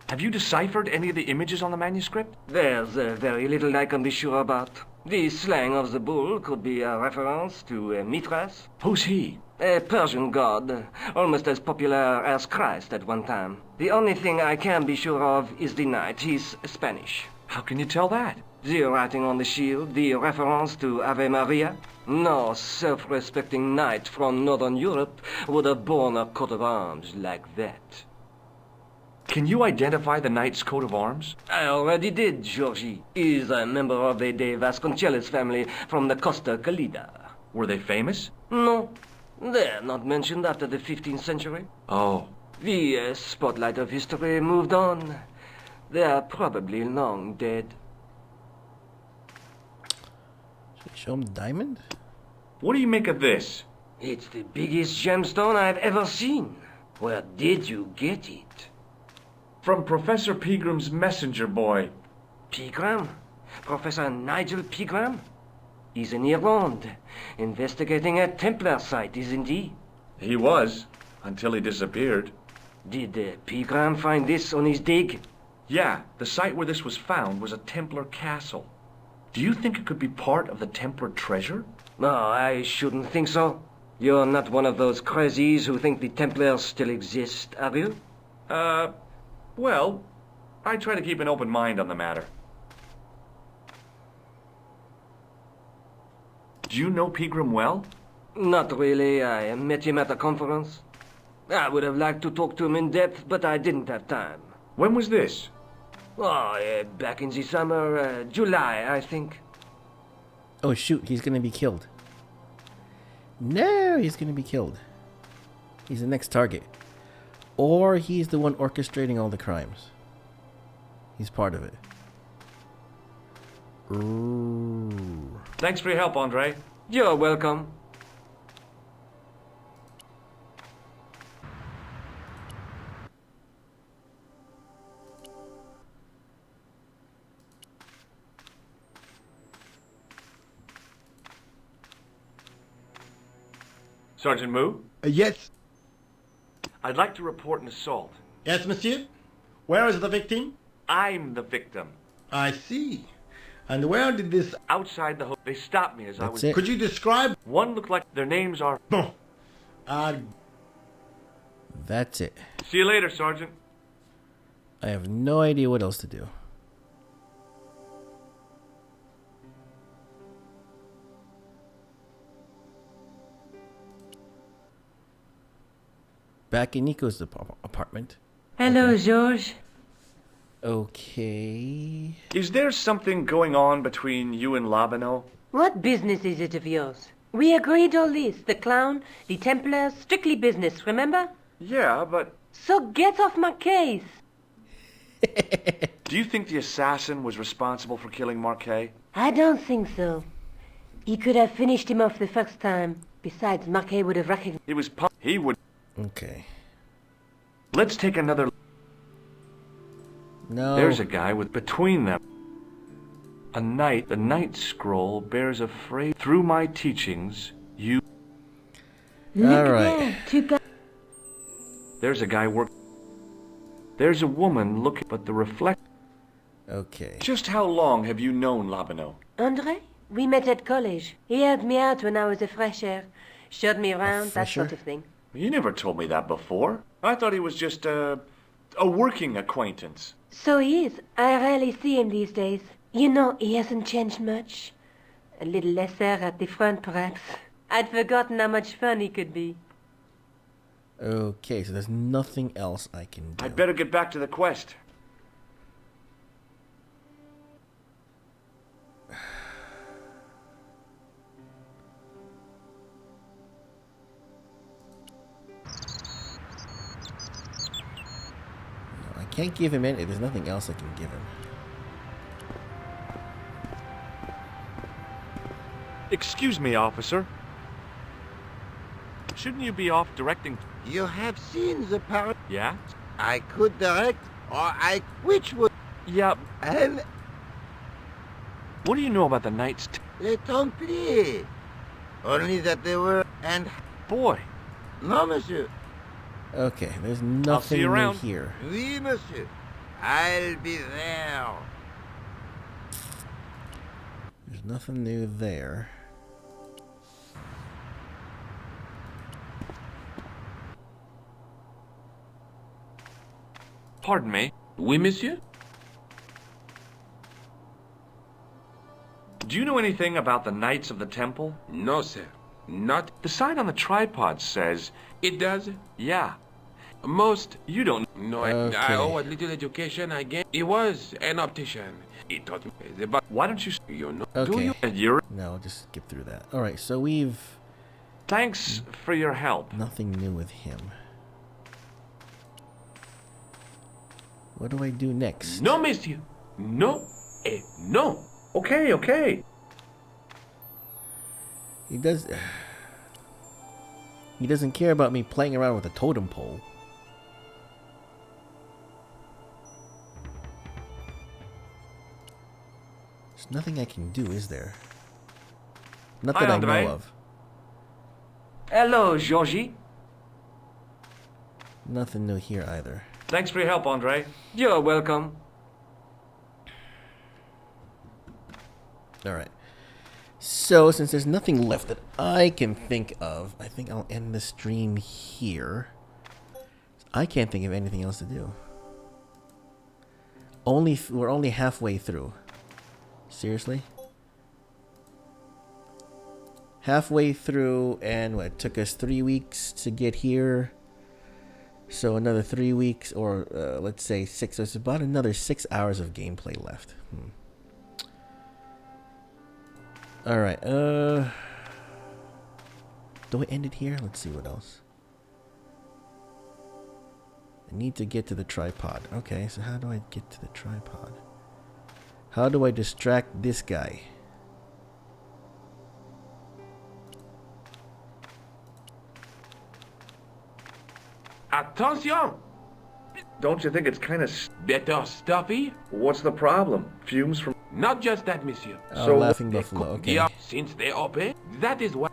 Have you deciphered any of the images on the manuscript? There's very little I can be sure about. The slang of the bull could be a reference to Mithras. Who's he? A Persian god, almost as popular as Christ at one time. The only thing I can be sure of is the knight. He's Spanish. How can you tell that? The writing on the shield, the reference to Ave Maria. No self-respecting knight from Northern Europe would have borne a coat of arms like that. Can you identify the knight's coat of arms? I already did, Georgie. He's a member of the De Vasconcelos family from the Costa Calida. Were they famous? No. They're not mentioned after the 15th century. Oh. The spotlight of history moved on. They're probably long dead. Should I show him the diamond? What do you make of this? It's the biggest gemstone I've ever seen. Where did you get it? From Professor Pegram's messenger boy. Pegram? Professor Nigel Pegram? He's in Ireland, investigating a Templar site, isn't he? He was, until he disappeared. Did Pegram find this on his dig? Yeah, the site where this was found was a Templar castle. Do you think it could be part of the Templar treasure? No, I shouldn't think so. You're not one of those crazies who think the Templars still exist, are you? Well, I try to keep an open mind on the matter. Do you know Pegram well? Not really. I met him at a conference. I would have liked to talk to him in depth, but I didn't have time. When was this? Oh, back in the summer, July, I think. Oh shoot, he's gonna be killed. No, he's gonna be killed. He's the next target. Or he's the one orchestrating all the crimes. He's part of it. Ooh. Thanks for your help, Andre. You're welcome. Sergeant Moo? Yes. I'd like to report an assault. Yes, monsieur. Where is the victim? I'm the victim. I see. And where did this... Outside the They stopped me as I was... Could you describe... One looked like their names are... That's it. See you later, Sergeant. I have no idea what else to do. Back in Nico's apartment. Hello, George. Okay. Is there something going on between you and Labano? What business is it of yours? We agreed all this. The clown, the Templars, strictly business, remember? Yeah, but... So get off my case. Do you think the assassin was responsible for killing Marquet? I don't think so. He could have finished him off the first time. Besides, Marquet would have recognized... He would... Okay. Let's take another... No. There's a guy with between them. A knight. The Night Scroll bears a phrase. Through my teachings, you... All right. There's a guy There's a woman looking, but the reflect... Okay. Just how long have you known Labano? Andre? We met at college. He helped me out when I was a fresher. Showed me around, that sort of thing. You never told me that before. I thought he was just a working acquaintance. So he is. I rarely see him these days. You know, he hasn't changed much. A little lesser at the front, perhaps. I'd forgotten how much fun he could be. Okay, so there's nothing else I can do. I'd better get back to the quest. I can't give him any. There's nothing else I can give him. Excuse me, officer. Shouldn't you be off directing? You have seen the parrot? Yeah? I could direct, or I... Which would... Yeah. And... What do you know about the Knights? Les Templiers. Only that they were... And... Boy. No, monsieur. Okay, there's nothing new here. Oui, monsieur. I'll be there. There's nothing new there. Pardon me. Oui, monsieur? Do you know anything about the Knights of the Temple? No, sir. Not... The sign on the tripod says... It does? Yeah. Most... You don't... No, Okay. I owe a little education again. He was an optician. He taught me about... Why don't you... You know... Okay. Do you... No, just skip through that. Alright, so we've... Thanks for your help. Nothing new with him. What do I do next? No, monsieur. No. No. Okay, okay. He does... He doesn't care about me playing around with a totem pole. There's nothing I can do, is there? Not that I know of. Hello, Georgie. Nothing new here either. Thanks for your help, Andre. You're welcome. Alright. So, since there's nothing left that I can think of, I think I'll end the stream here. I can't think of anything else to do. We're only halfway through. Seriously? Halfway through, and what, it took us 3 weeks to get here. So another 3 weeks, or let's say 6. So it's about another 6 hours of gameplay left. Alright, do I end it here? Let's see what else. I need to get to the tripod. Okay, so how do I get to the tripod? How do I distract this guy? Attention! Don't you think it's kind of... Better stuffy? What's the problem? Fumes from... Not just that, monsieur. Oh, Laughing Buffalo, okay. Yeah, since they obey, that is what...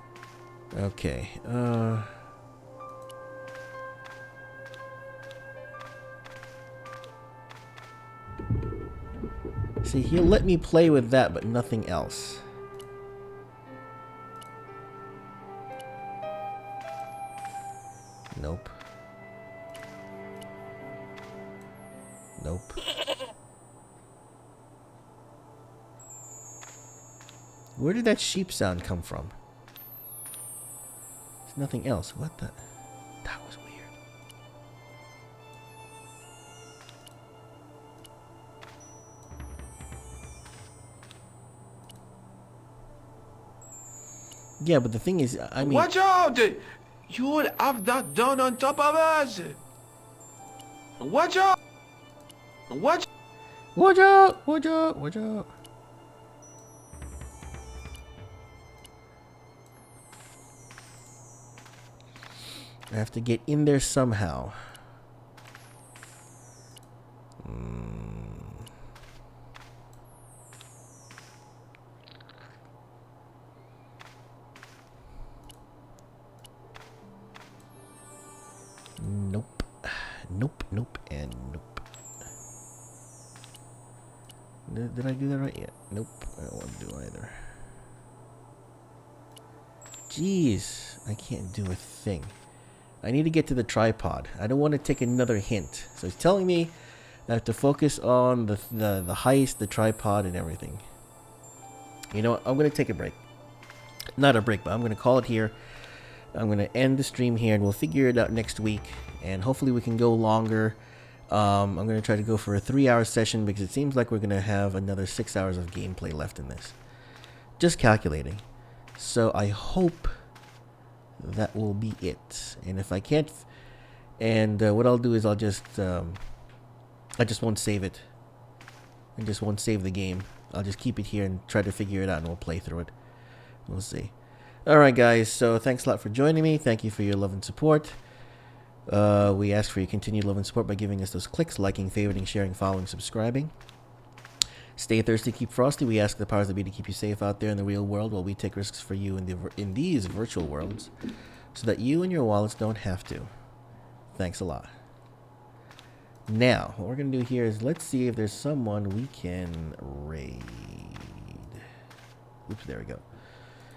Okay, see, he'll let me play with that, but nothing else. Nope. Nope. Where did that sheep sound come from? There's nothing else. What the? That was weird. Yeah, but the thing is, I mean... Watch out! You'll have that done on top of us! Watch out! Watch... Watch out! Watch out! Watch out! I have to get in there somehow. Nope. Nope, nope, and nope. Did I do that right yet? Nope, I don't want to do either. Jeez, I can't do a thing. I need to get to the tripod. I don't want to take another hint. So it's telling me I have to focus on the heist, the tripod, and everything. You know what? I'm going to take a break. Not a break, but I'm going to call it here. I'm going to end the stream here, and we'll figure it out next week. And hopefully we can go longer. I'm going to try to go for a 3-hour session because it seems like we're going to have another 6 hours of gameplay left in this. Just calculating. So I hope that will be it. And if I can't, and what I'll do is I just won't save it. I just won't save the game. I'll just keep it here and try to figure it out, and we'll play through it. We'll see. Alright guys, so thanks a lot for joining me. Thank you for your love and support. We ask for your continued love and support by giving us those clicks, liking, favoriting, sharing, following, subscribing. Stay thirsty, keep frosty. We ask the powers that be to keep you safe out there in the real world while we take risks for you in these virtual worlds so that you and your wallets don't have to. Thanks a lot. Now, what we're going to do here is let's see if there's someone we can raid. Oops, there we go.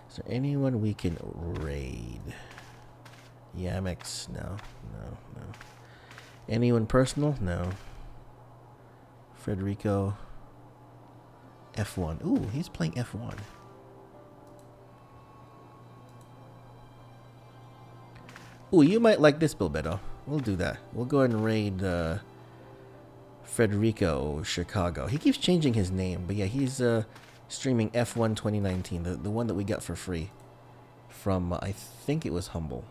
Is there anyone we can raid? Yamex? No. Anyone personal? No. Federico. F1. Ooh, he's playing F1. Ooh, you might like this build better. We'll do that. We'll go ahead and raid Federico Chicago. He keeps changing his name, but yeah, he's streaming F1 2019, the one that we got for free from, I think it was Humble.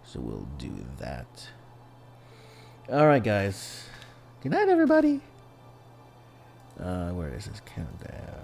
So we'll do that. Alright guys. Good night everybody. Where is this countdown?